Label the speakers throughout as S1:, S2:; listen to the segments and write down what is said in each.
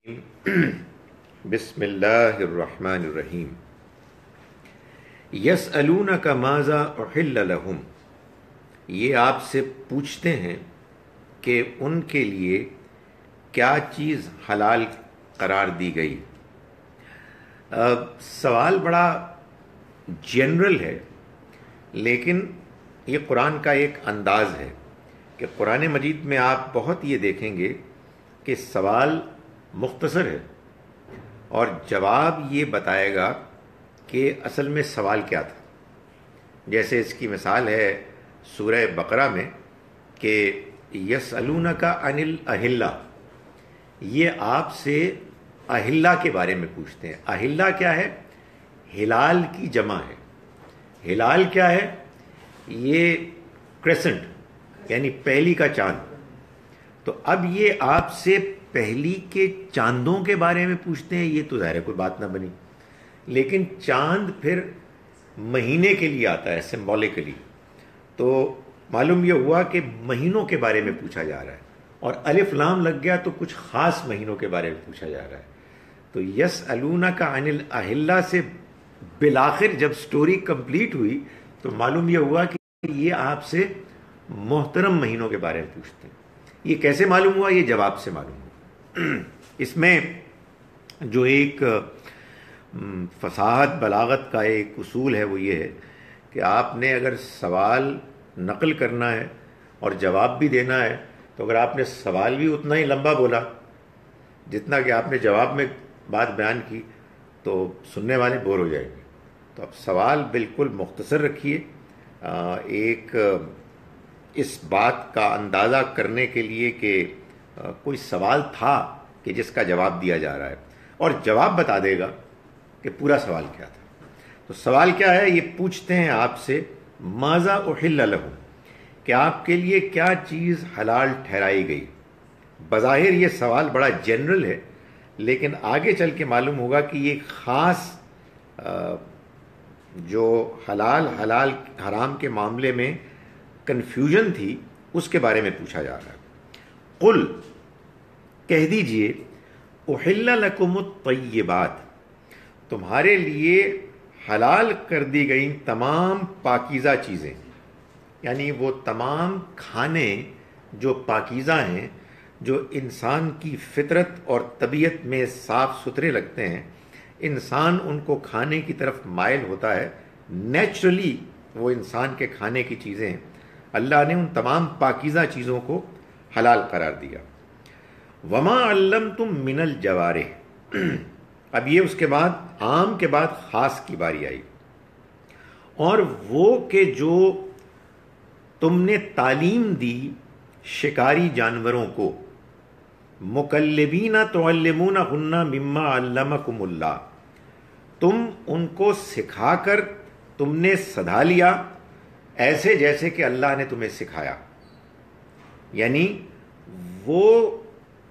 S1: بسم اللہ الرحمن الرحیم یسألونک ماذا احل لہم، یہ آپ سے پوچھتے ہیں کہ ان کے لیے کیا چیز حلال قرار دی گئی۔ سوال بڑا جنرل ہے، لیکن یہ قرآن کا ایک انداز ہے کہ قرآن مجید میں آپ بہت یہ دیکھیں گے کہ سوال مختصر ہے اور جواب یہ بتائے گا کہ اصل میں سوال کیا تھا۔ جیسے اس کی مثال ہے سورہ بقرہ میں کہ یسألونک عن الاہلہ، یہ آپ سے اہلہ کے بارے میں پوچھتے ہیں۔ اہلہ کیا ہے؟ ہلال کی جمع ہے۔ ہلال کیا ہے؟ یہ کریسنٹ یعنی پہلی کا چاند۔ تو اب یہ آپ سے پہلی کے چاندوں کے بارے میں پوچھتے ہیں، یہ تو ظاہر ہے کوئی بات نہ بنی، لیکن چاند پھر مہینے کے لیے آتا ہے سمبولکلی، تو معلوم یہ ہوا کہ مہینوں کے بارے میں پوچھا جا رہا ہے، اور الف لام لگ گیا تو کچھ خاص مہینوں کے بارے میں پوچھا جا رہا ہے۔ تو یسألونک عن الاہلہ سے بالآخر جب سٹوری کمپلیٹ ہوئی تو معلوم یہ ہوا کہ یہ آپ سے محترم مہینوں کے بارے میں پوچھتے ہیں۔ یہ کیسے معلوم ہوا؟ یہ جواب سے معلوم ہوا۔ اس میں جو ایک فصاحت بلاغت کا ایک اصول ہے وہ یہ ہے کہ آپ نے اگر سوال نقل کرنا ہے اور جواب بھی دینا ہے تو اگر آپ نے سوال بھی اتنا ہی لمبا بولا جتنا کہ آپ نے جواب میں بات بیان کی تو سننے والے بور ہو جائیں گے۔ تو اب سوال بالکل مختصر رکھیے، ایک اس بات کا اندازہ کرنے کے لیے کہ کوئی سوال تھا کہ جس کا جواب دیا جا رہا ہے، اور جواب بتا دے گا کہ پورا سوال کیا تھا۔ تو سوال کیا ہے؟ یہ پوچھتے ہیں آپ سے ماذا احل لہم، کہ آپ کے لیے کیا چیز حلال ٹھہرائی گئی۔ بظاہر یہ سوال بڑا جنرل ہے، لیکن آگے چل کے معلوم ہوگا کہ یہ خاص جو حلال حرام کے معاملے میں کنفیوژن تھی اس کے بارے میں پوچھا جا رہا ہے۔ قل، کہہ دیجئے، احل لکم الطیبات، تمہارے لیے حلال کر دی گئی تمام پاکیزہ چیزیں، یعنی وہ تمام کھانے جو پاکیزہ ہیں، جو انسان کی فطرت اور طبیعت میں صاف ستھرے لگتے ہیں، انسان ان کو کھانے کی طرف مائل ہوتا ہے، نیچرلی وہ انسان کے کھانے کی چیزیں ہیں، اللہ نے ان تمام پاکیزہ چیزوں کو حلال قرار دیا۔ وما علمتم من الجوارح، اب یہ اس کے بعد عام کے بعد خاص کی باری آئی، اور وہ کہ جو تم نے تعلیم دی شکاری جانوروں کو، مکلبین تعلمونہن مما علمکم اللہ، تم ان کو سکھا کر تم نے سدھا لیا ایسے جیسے کہ اللہ نے تمہیں سکھایا۔ یعنی وہ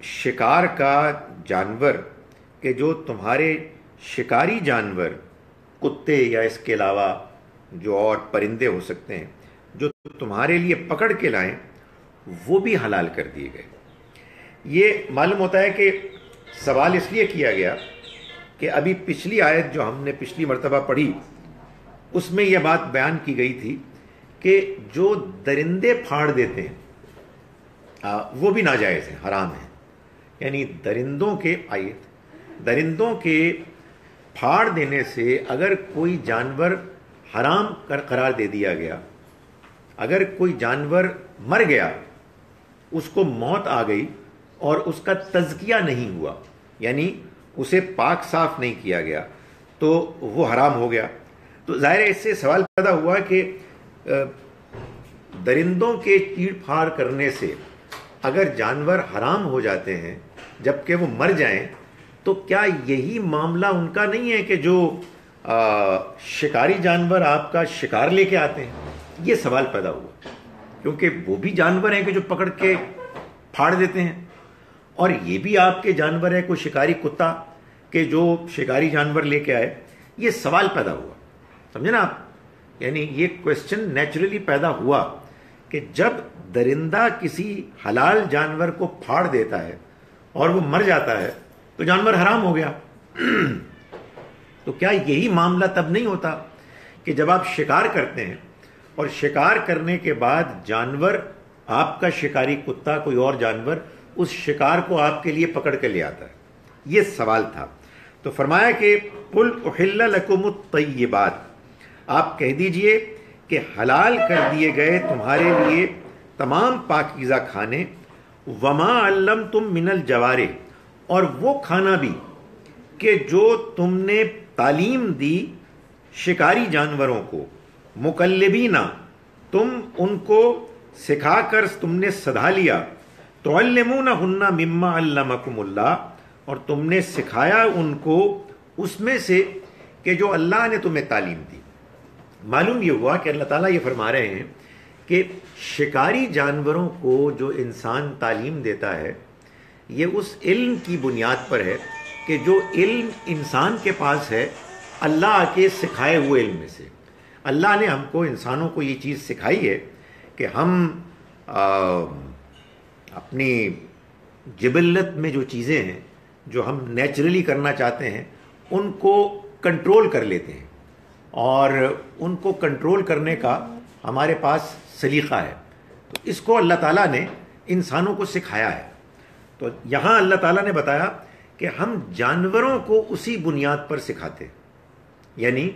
S1: شکار کا جانور کہ جو تمہارے شکاری جانور کتے یا اس کے علاوہ جو اور پرندے ہو سکتے ہیں جو تمہارے لیے پکڑ کے لائیں، وہ بھی حلال کر دیے گئے۔ یہ معلوم ہوتا ہے کہ سوال اس لیے کیا گیا کہ ابھی پچھلی آیت جو ہم نے پچھلی مرتبہ پڑھی اس میں یہ بات بیان کی گئی تھی کہ جو درندے پھاڑ دیتے ہیں وہ بھی ناجائز ہیں، حرام ہیں۔ یعنی درندوں کے پھاڑ دینے سے اگر کوئی جانور حرام قرار دے دیا گیا، اگر کوئی جانور مر گیا، اس کو موت آ گئی اور اس کا تزکیہ نہیں ہوا، یعنی اسے پاک صاف نہیں کیا گیا، تو وہ حرام ہو گیا۔ تو ظاہر ہے اس سے سوال پیدا ہوا کہ درندوں کے چیڑ پھاڑ کرنے سے اگر جانور حرام ہو جاتے ہیں جبکہ وہ مر جائیں، تو کیا یہی معاملہ ان کا نہیں ہے کہ جو شکاری جانور آپ کا شکار لے کے آتے ہیں؟ یہ سوال پیدا ہوا، کیونکہ وہ بھی جانور ہیں کہ جو پکڑ کے پھاڑ دیتے ہیں، اور یہ بھی آپ کے جانور ہے کوئی شکاری کتا کہ جو شکاری جانور لے کے آئے۔ یہ سوال پیدا ہوا، سمجھے نا آپ؟ یعنی یہ کویسچن نیچرلی پیدا ہوا کہ جب درندہ کسی حلال جانور کو پھاڑ دیتا ہے اور وہ مر جاتا ہے تو جانور حرام ہو گیا. تو کیا یہی معاملہ تب نہیں ہوتا کہ جب آپ شکار کرتے ہیں اور شکار کرنے کے بعد جانور، آپ کا شکاری کتا کوئی اور جانور اس شکار کو آپ کے لیے پکڑ کے لے آتا ہے؟ یہ سوال تھا. تو فرمایا کہ قل احل لکم الطیبات، آپ کہہ دیجئے کہ حلال کر دیے گئے تمہارے لیے تمام پاکیزہ کھانے، وما علمتم من الجوارح، اور وہ کھانا بھی کہ جو تم نے تعلیم دی شکاری جانوروں کو، مکلبینا، تم ان کو سکھا کر تم نے سدھا لیا، تعلمونہن مما علمکم اللہ، اور تم نے سکھایا ان کو اس میں سے کہ جو اللہ نے تمہیں تعلیم دی. معلوم یہ ہوا کہ اللہ تعالیٰ یہ فرما رہے ہیں کہ شکاری جانوروں کو جو انسان تعلیم دیتا ہے یہ اس علم کی بنیاد پر ہے کہ جو علم انسان کے پاس ہے اللہ کے سکھائے ہوئے علم میں سے. اللہ نے ہم کو، انسانوں کو، یہ چیز سکھائی ہے کہ ہم اپنی جبلت میں جو چیزیں ہیں جو ہم نیچرلی کرنا چاہتے ہیں ان کو کنٹرول کر لیتے ہیں، اور ان کو کنٹرول کرنے کا ہمارے پاس سلیقہ ہے. تو اس کو اللہ تعالیٰ نے انسانوں کو سکھایا ہے. تو یہاں اللہ تعالیٰ نے بتایا کہ ہم جانوروں کو اسی بنیاد پر سکھاتے ہیں، یعنی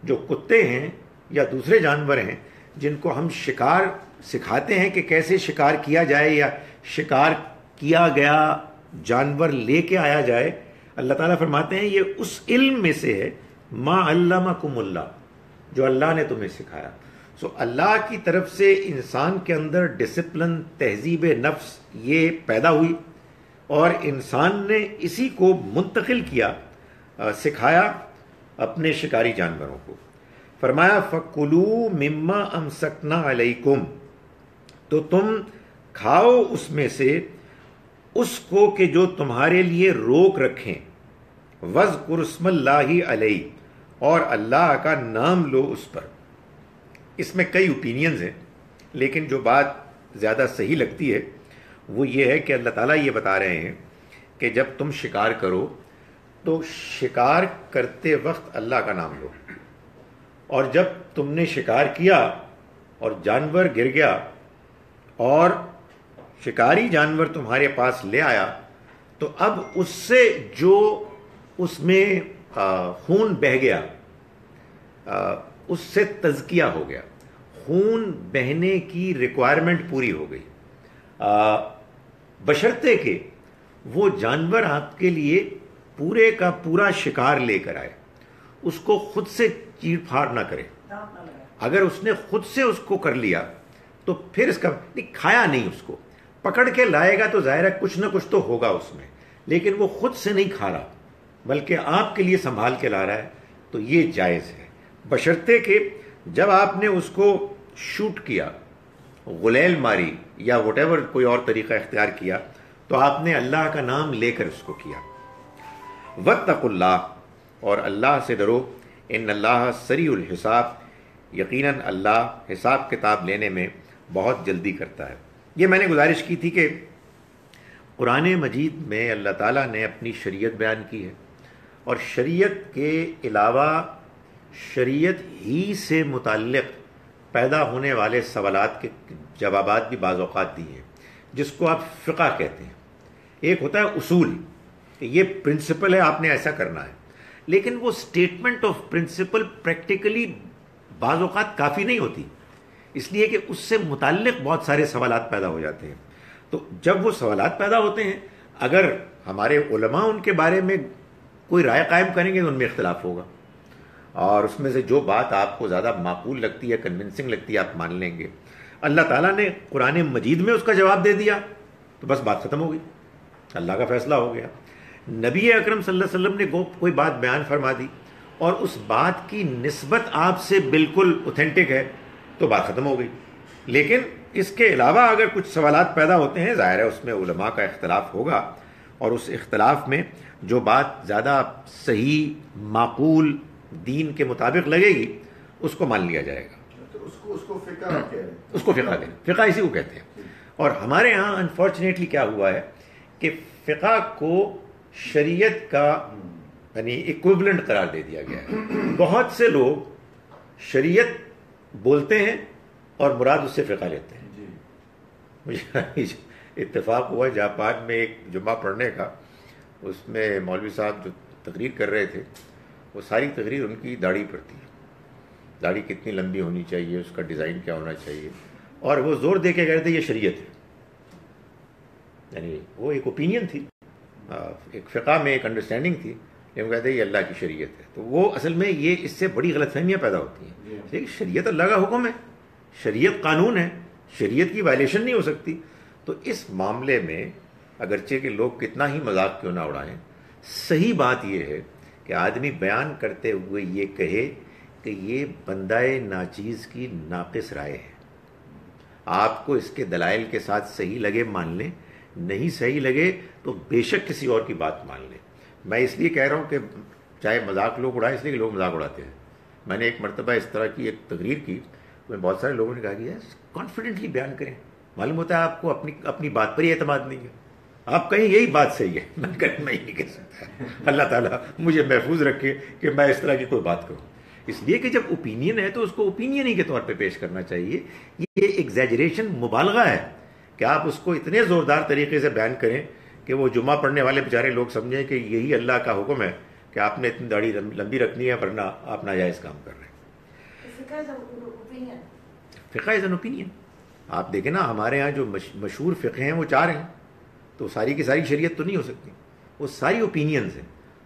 S1: جو کتے ہیں یا دوسرے جانور ہیں جن کو ہم شکار سکھاتے ہیں کہ کیسے شکار کیا جائے یا شکار کیا گیا جانور لے کے آیا جائے، اللہ تعالیٰ فرماتے ہیں یہ اس علم میں سے ہے ما علمکم اللہ، جو اللہ نے تمہیں سکھایا. سو اللہ کی طرف سے انسان کے اندر ڈسپلن، تہذیب نفس یہ پیدا ہوئی اور انسان نے اسی کو منتقل کیا، سکھایا اپنے شکاری جانوروں کو. فرمایا فَكُلُوا مِمَّا أَمْسَكْنَا عَلَيْكُمْ، تو تم کھاؤ اس میں سے اس کو کہ جو تمہارے لیے روک رکھیں، وَاذْكُرُوا اسْمَ اللَّهِ عَلَيْهِ، اور اللہ کا نام لو اس پر. اس میں کئی اوپینینز ہیں، لیکن جو بات زیادہ صحیح لگتی ہے وہ یہ ہے کہ اللہ تعالیٰ یہ بتا رہے ہیں کہ جب تم شکار کرو تو شکار کرتے وقت اللہ کا نام لو، اور جب تم نے شکار کیا اور جانور گر گیا اور شکاری جانور تمہارے پاس لے آیا تو اب اس سے جو اس میں خون بہہ گیا اس سے تزکیہ ہو گیا، خون بہنے کی ریکوائرمنٹ پوری ہو گئی، بشرطے کہ وہ جانور آپ کے لیے پورے کا پورا شکار لے کر آئے، اس کو خود سے چیر پھاڑ نہ کرے. اگر اس نے خود سے اس کو کر لیا تو پھر اس کا کھایا نہیں، اس کو پکڑ کے لائے گا تو ظاہر ہے کچھ نہ کچھ تو ہوگا اس میں، لیکن وہ خود سے نہیں کھا رہا بلکہ آپ کے لیے سنبھال کے لا رہا ہے، تو یہ جائز ہے، بشرطے کہ جب آپ نے اس کو شوٹ کیا، غلیل ماری یا وٹ ایور کوئی اور طریقہ اختیار کیا تو آپ نے اللہ کا نام لے کر اس کو کیا. واتقوا اللہ، اور اللہ سے ڈرو، ان اللہ سریع الحساب، یقیناً اللہ حساب کتاب لینے میں بہت جلدی کرتا ہے. یہ میں نے گزارش کی تھی کہ قرآن مجید میں اللہ تعالیٰ نے اپنی شریعت بیان کی ہے، اور شریعت کے علاوہ شریعت ہی سے متعلق پیدا ہونے والے سوالات کے جوابات بھی بعض اوقات دی ہیں، جس کو آپ فقہ کہتے ہیں. ایک ہوتا ہے اصول کہ یہ پرنسپل ہے، آپ نے ایسا کرنا ہے، لیکن وہ اسٹیٹمنٹ آف پرنسپل پریکٹیکلی بعض اوقات کافی نہیں ہوتی، اس لیے کہ اس سے متعلق بہت سارے سوالات پیدا ہو جاتے ہیں. تو جب وہ سوالات پیدا ہوتے ہیں، اگر ہمارے علماء ان کے بارے میں کوئی رائے قائم کریں گے تو ان میں اختلاف ہوگا، اور اس میں سے جو بات آپ کو زیادہ معقول لگتی ہے، کنونسنگ لگتی ہے، آپ مان لیں گے. اللہ تعالیٰ نے قرآن مجید میں اس کا جواب دے دیا تو بس بات ختم ہو گئی، اللہ کا فیصلہ ہو گیا. نبی اکرم صلی اللہ علیہ وسلم نے کوئی بات بیان فرما دی اور اس بات کی نسبت آپ سے بالکل اوتھینٹک ہے تو بات ختم ہو گئی. لیکن اس کے علاوہ اگر کچھ سوالات پیدا ہوتے ہیں، ظاہر ہے اس میں علماء کا اختلاف ہوگا، اور اس اختلاف میں جو بات زیادہ صحیح، معقول، دین کے مطابق لگے گی اس کو مان لیا جائے گا.
S2: اس کو فقہ کہتے ہیں،
S1: اس کو فقہ کہتے ہیں، فقہ اسی کو کہتے ہیں. اور ہمارے ہاں انفارچونیٹلی کیا ہوا ہے کہ فقہ کو شریعت کا یعنی ایکویولنٹ قرار دے دیا گیا ہے. بہت سے لوگ شریعت بولتے ہیں اور مراد اس سے فقہ لیتے ہیں. مجھے اتفاق ہوا جاپان میں ایک جمعہ پڑھنے کا، اس میں مولوی صاحب جو تقریر کر رہے تھے وہ ساری تقریر ان کی داڑھی پر تھی. داڑھی کتنی لمبی ہونی چاہیے، اس کا ڈیزائن کیا ہونا چاہیے، اور وہ زور دے کے کہہ رہے تھے یہ شریعت ہے. یعنی وہ ایک اوپینین تھی، ایک فقہ میں ایک انڈرسٹینڈنگ تھی، لیکن کہتے ہیں یہ اللہ کی شریعت ہے. تو وہ اصل میں یہ اس سے بڑی غلط فہمیاں پیدا ہوتی ہیں. لیکن شریعت اللہ کا حکم ہے، شریعت قانون ہے، شریعت کی وائلیشن نہیں ہو سکتی. تو اس معاملے میں اگرچہ کہ لوگ کتنا ہی مذاق کیوں نہ اڑائیں، صحیح بات یہ ہے کہ آدمی بیان کرتے ہوئے یہ کہے کہ یہ بندہ ناچیز کی ناقص رائے ہے. آپ کو اس کے دلائل کے ساتھ صحیح لگے مان لیں، نہیں صحیح لگے تو بے شک کسی اور کی بات مان لیں. میں اس لیے کہہ رہا ہوں کہ چاہے مذاق لوگ اڑائیں، اس لیے کہ لوگ مذاق اڑاتے ہیں. میں نے ایک مرتبہ اس طرح کی ایک تقریر کی، میں بہت سارے لوگوں نے کہا کہ کانفیڈنٹلی بیان کریں. معلوم ہوتا ہے آپ کو اپنی بات پر ہی اعتماد نہیں ہے. آپ کہیں یہی بات صحیح ہے، میں ہی نہیں کہہ سکتا. اللہ تعالیٰ مجھے محفوظ رکھے کہ میں اس طرح کی کوئی بات کروں. اس لیے کہ جب اوپینین ہے تو اس کو اوپینین ہی کے طور پہ پیش کرنا چاہیے. یہ ایگزیجریشن مبالغہ ہے کہ آپ اس کو اتنے زوردار طریقے سے بیان کریں کہ وہ جمعہ پڑھنے والے بیچارے لوگ سمجھیں کہ یہی اللہ کا حکم ہے کہ آپ نے اتنی داڑھی لمبی رکھنی ہے ورنہ آپ ناجائز کام کر رہے ہیں. فقہ از این اوپینین. آپ دیکھیں نا ہمارے ہاں جو مشہور فقہ ہیں وہ 4 ہیں، تو ساری کی ساری شریعت تو نہیں ہو سکتی، وہ ساری اوپینینز ہیں،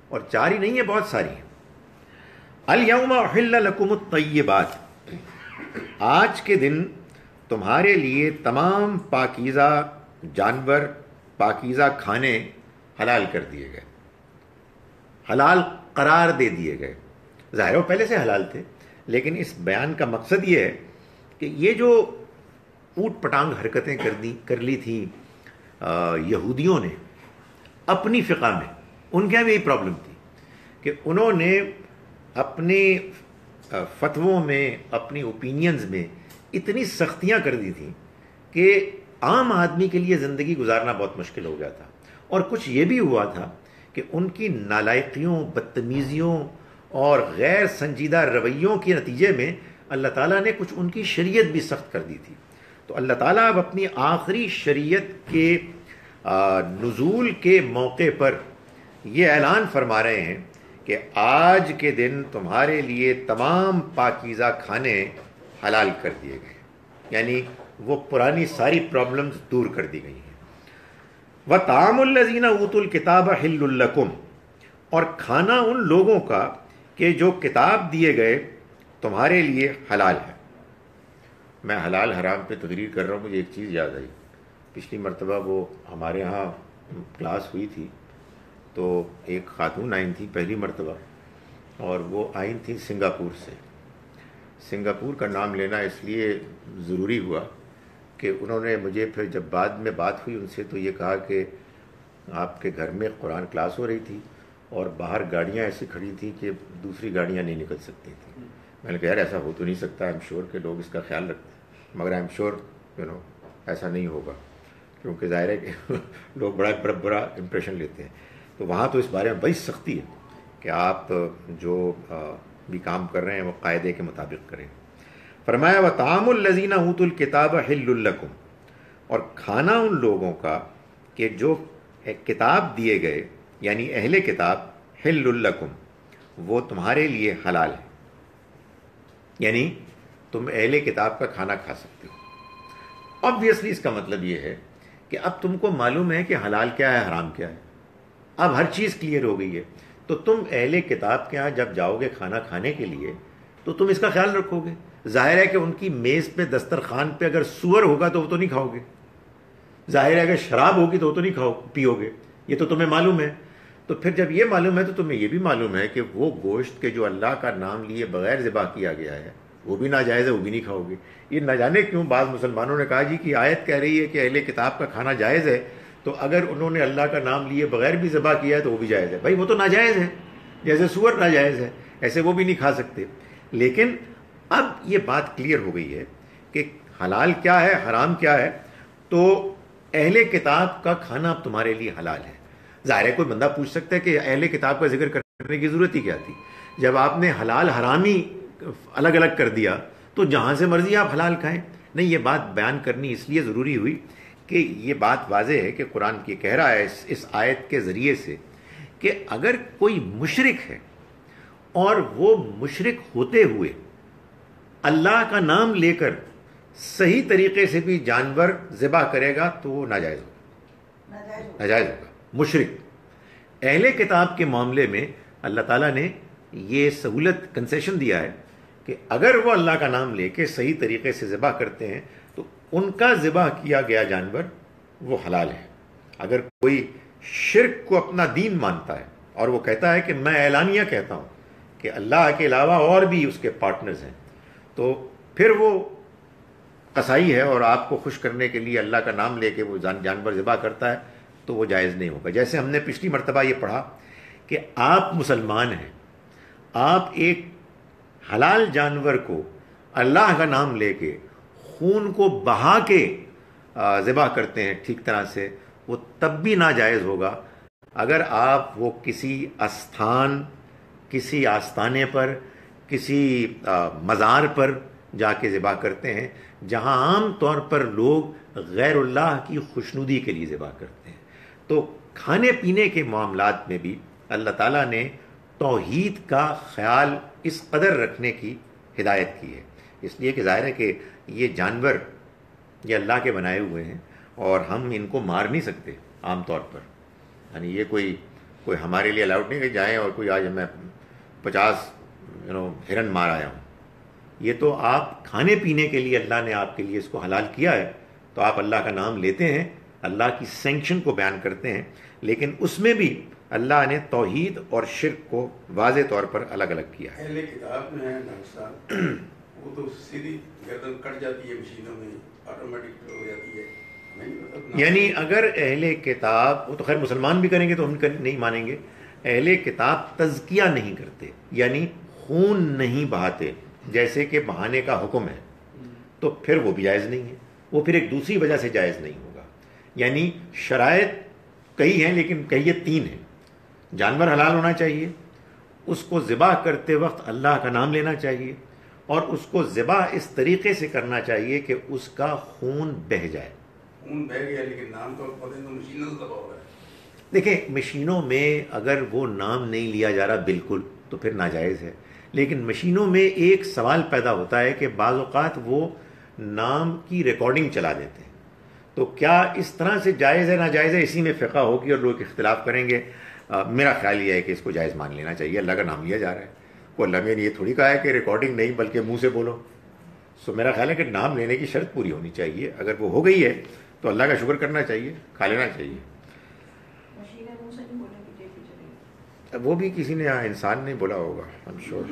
S1: اور 4 ہی نہیں ہیں، بہت ساری ہیں. الیوم احل لکم الطیبات، آج کے دن تمہارے لیے تمام پاکیزہ جانور، پاکیزہ کھانے حلال کر دیے گئے، حلال قرار دے دیے گئے. ظاہر وہ پہلے سے حلال تھے، لیکن اس بیان کا مقصد یہ ہے کہ یہ جو اوٹ پٹانگ حرکتیں کر لی تھیں یہودیوں نے اپنی فقہ میں، ان کے یہاں بھی یہی پرابلم تھی کہ انہوں نے اپنے فتووں میں، اپنی اوپینینز میں اتنی سختیاں کر دی تھیں کہ عام آدمی کے لیے زندگی گزارنا بہت مشکل ہو گیا تھا. اور کچھ یہ بھی ہوا تھا کہ ان کی نالائقیوں، بدتمیزیوں اور غیر سنجیدہ رویوں کے نتیجے میں اللہ تعالیٰ نے کچھ ان کی شریعت بھی سخت کر دی تھی. تو اللہ تعالیٰ اب اپنی آخری شریعت کے نزول کے موقع پر یہ اعلان فرما رہے ہیں کہ آج کے دن تمہارے لیے تمام پاکیزہ کھانے حلال کر دیے گئے. یعنی وہ پرانی ساری پرابلمز دور کر دی گئی ہیں. وَطَعَامُ الَّذِينَ أُوتُوا الْكِتَابَ حِلٌّ لَكُمْ، اور کھانا ان لوگوں کا کہ جو کتاب دیے گئے تمہارے لیے حلال ہے. میں حلال حرام پہ تقریر کر رہا ہوں، مجھے ایک چیز یاد آئی. پچھلی مرتبہ وہ ہمارے ہاں کلاس ہوئی تھی تو ایک خاتون آئی تھی پہلی مرتبہ، اور وہ آئی تھی سنگاپور سے. سنگاپور کا نام لینا اس لیے ضروری ہوا کہ انہوں نے مجھے پھر جب بعد میں بات ہوئی ان سے تو یہ کہا کہ آپ کے گھر میں قرآن کلاس ہو رہی تھی اور باہر گاڑیاں ایسی کھڑی تھیں کہ دوسری گاڑیاں نہیں نکل سکتی تھیں. میں نے کہا یار ایسا ہو تو نہیں سکتا، آئی ایم شیور کہ لوگ اس کا خیال رکھتے ہیں، مگر آئی ایم شیور ایسا نہیں ہوگا، کیونکہ ظاہر ہے کہ لوگ بڑا برا امپریشن لیتے ہیں. تو وہاں تو اس بارے میں بڑی سختی ہے کہ آپ جو بھی کام کر رہے ہیں وہ قاعدے کے مطابق کریں. فرمایا وَطَعَامُ الَّذِينَ أُوتُوا الْكِتَابَ حِلٌّ لَكُمْ، اور کھانا ان لوگوں کا کہ جو کتاب دیے گئے یعنی اہل کتاب، حِلٌّ لَكُمْ، وہ تمہارے لیے حلال ہے. یعنی تم اہل کتاب کا کھانا کھا سکتے ہو. obviously اس کا مطلب یہ ہے کہ اب تم کو معلوم ہے کہ حلال کیا ہے، حرام کیا ہے. اب ہر چیز کلیئر ہو گئی ہے. تو تم اہل کتاب کے ہاں جب جاؤ گے کھانا کھانے کے لیے تو تم اس کا خیال رکھو گے. ظاہر ہے کہ ان کی میز پہ دسترخوان پہ اگر سور ہوگا تو وہ تو نہیں کھاؤ گے. ظاہر ہے اگر شراب ہوگی تو وہ تو نہیں پیو گے. یہ تو تمہیں معلوم ہے. تو پھر جب یہ معلوم ہے تو تمہیں یہ بھی معلوم ہے کہ وہ گوشت کے جو اللہ کا نام لیے بغیر ذبح کیا گیا ہے وہ بھی ناجائز ہے، وہ بھی نہیں کھاؤ گے. یہ نہ جانے کیوں بعض مسلمانوں نے کہا جی کہ آیت کہہ رہی ہے کہ اہل کتاب کا کھانا جائز ہے، تو اگر انہوں نے اللہ کا نام لیے بغیر بھی ذبح کیا ہے تو وہ بھی جائز ہے. بھائی وہ تو ناجائز ہے، جیسے سور ناجائز ہے ایسے وہ بھی نہیں کھا سکتے. لیکن اب یہ بات کلیئر ہو گئی ہے کہ حلال کیا ہے، حرام کیا ہے. تو اہل کتاب کا کھانا اب تمہارے لیے حلال ہے. ظاہر ہے کوئی بندہ پوچھ سکتا ہے کہ اہل کتاب کا ذکر کرنے کی ضرورت ہی کیا تھی؟ جب آپ نے حلال حرامی الگ الگ کر دیا تو جہاں سے مرضی آپ حلال کھائیں. نہیں، یہ بات بیان کرنی اس لیے ضروری ہوئی کہ یہ بات واضح ہے کہ قرآن کی کہہ رہا ہے اس آیت کے ذریعے سے کہ اگر کوئی مشرک ہے اور وہ مشرک ہوتے ہوئے اللہ کا نام لے کر صحیح طریقے سے بھی جانور ذبح کرے گا تو وہ ناجائز ہوگا، ناجائز ہوگا. مشرک اہل کتاب کے معاملے میں اللہ تعالیٰ نے یہ سہولت کنسیشن دیا ہے کہ اگر وہ اللہ کا نام لے کے صحیح طریقے سے ذبح کرتے ہیں تو ان کا ذبح کیا گیا جانور وہ حلال ہے. اگر کوئی شرک کو اپنا دین مانتا ہے اور وہ کہتا ہے کہ میں اعلانیہ کہتا ہوں کہ اللہ کے علاوہ اور بھی اس کے پارٹنرز ہیں، تو پھر وہ قصائی ہے اور آپ کو خوش کرنے کے لیے اللہ کا نام لے کے وہ جانور ذبح کرتا ہے تو وہ جائز نہیں ہوگا. جیسے ہم نے پچھلی مرتبہ یہ پڑھا کہ آپ مسلمان ہیں، آپ ایک حلال جانور کو اللہ کا نام لے کے خون کو بہا کے ذبح کرتے ہیں ٹھیک طرح سے، وہ تب بھی ناجائز ہوگا اگر آپ وہ کسی استھان، کسی آستانے پر، کسی مزار پر جا کے ذبح کرتے ہیں جہاں عام طور پر لوگ غیر اللہ کی خوشنودی کے لیے ذبح کرتے ہیں. تو کھانے پینے کے معاملات میں بھی اللہ تعالیٰ نے توحید کا خیال اس قدر رکھنے کی ہدایت کی ہے، اس لیے کہ ظاہر ہے کہ یہ جانور یہ اللہ کے بنائے ہوئے ہیں اور ہم ان کو مار نہیں سکتے عام طور پر. یعنی یہ کوئی ہمارے لیے الاؤڈ نہیں کہ جائیں اور کوئی آج میں 50 ہرن مار آیا ہوں. یہ تو آپ کھانے پینے کے لیے اللہ نے آپ کے لیے اس کو حلال کیا ہے، تو آپ اللہ کا نام لیتے ہیں، اللہ کی سینکشن کو بیان کرتے ہیں، لیکن اس میں بھی اللہ نے توحید اور شرک کو واضح طور پر الگ الگ کیا ہے.
S2: اہل کتاب میں ہے ڈاکٹر صاحب، وہ تو سیدھی گردن کٹ جاتی ہے مشینوں میں، آٹومیٹک ہو جاتی ہے.
S1: یعنی اگر اہل کتاب، وہ تو خیر مسلمان بھی کریں گے تو ہم نہیں مانیں گے، اہل کتاب تزکیہ نہیں کرتے، یعنی خون نہیں بہاتے جیسے کہ بہانے کا حکم ہے، تو پھر وہ بھی جائز نہیں ہے، وہ پھر ایک دوسری وجہ سے جائز نہیں ہوگا. یعنی شرائط کئی ہیں لیکن کئی 3 ہیں. جانور حلال ہونا چاہیے، اس کو ذبح کرتے وقت اللہ کا نام لینا چاہیے، اور اس کو ذبح اس طریقے سے کرنا چاہیے کہ اس کا خون بہہ جائے.
S2: خون بہہ گیا لیکن نام تو پتہ نہیں مشینوں سے دبا ہو رہا ہے.
S1: دیکھیں مشینوں میں اگر وہ نام نہیں لیا جا رہا بالکل تو پھر ناجائز ہے، لیکن مشینوں میں ایک سوال پیدا ہوتا ہے کہ بعض اوقات وہ نام کی ریکارڈنگ چلا دیتے ہیں، تو کیا اس طرح سے جائز ہے ناجائز ہے؟ اسی میں فقہ ہوگی اور لوگ اختلاف کریں گے. میرا خیال یہ ہے کہ اس کو جائز مان لینا چاہیے، اللہ کا نام لیا جا رہا ہے. کوئی اللہ نے یہ تھوڑی کہا ہے کہ ریکارڈنگ نہیں بلکہ منہ سے بولو. سو میرا خیال ہے کہ نام لینے کی شرط پوری ہونی چاہیے، اگر وہ ہو گئی ہے تو اللہ کا شکر کرنا چاہیے، کھا لینا چاہیے. وہ بھی کسی نے انسان نے بولا ہوگا I'm sure.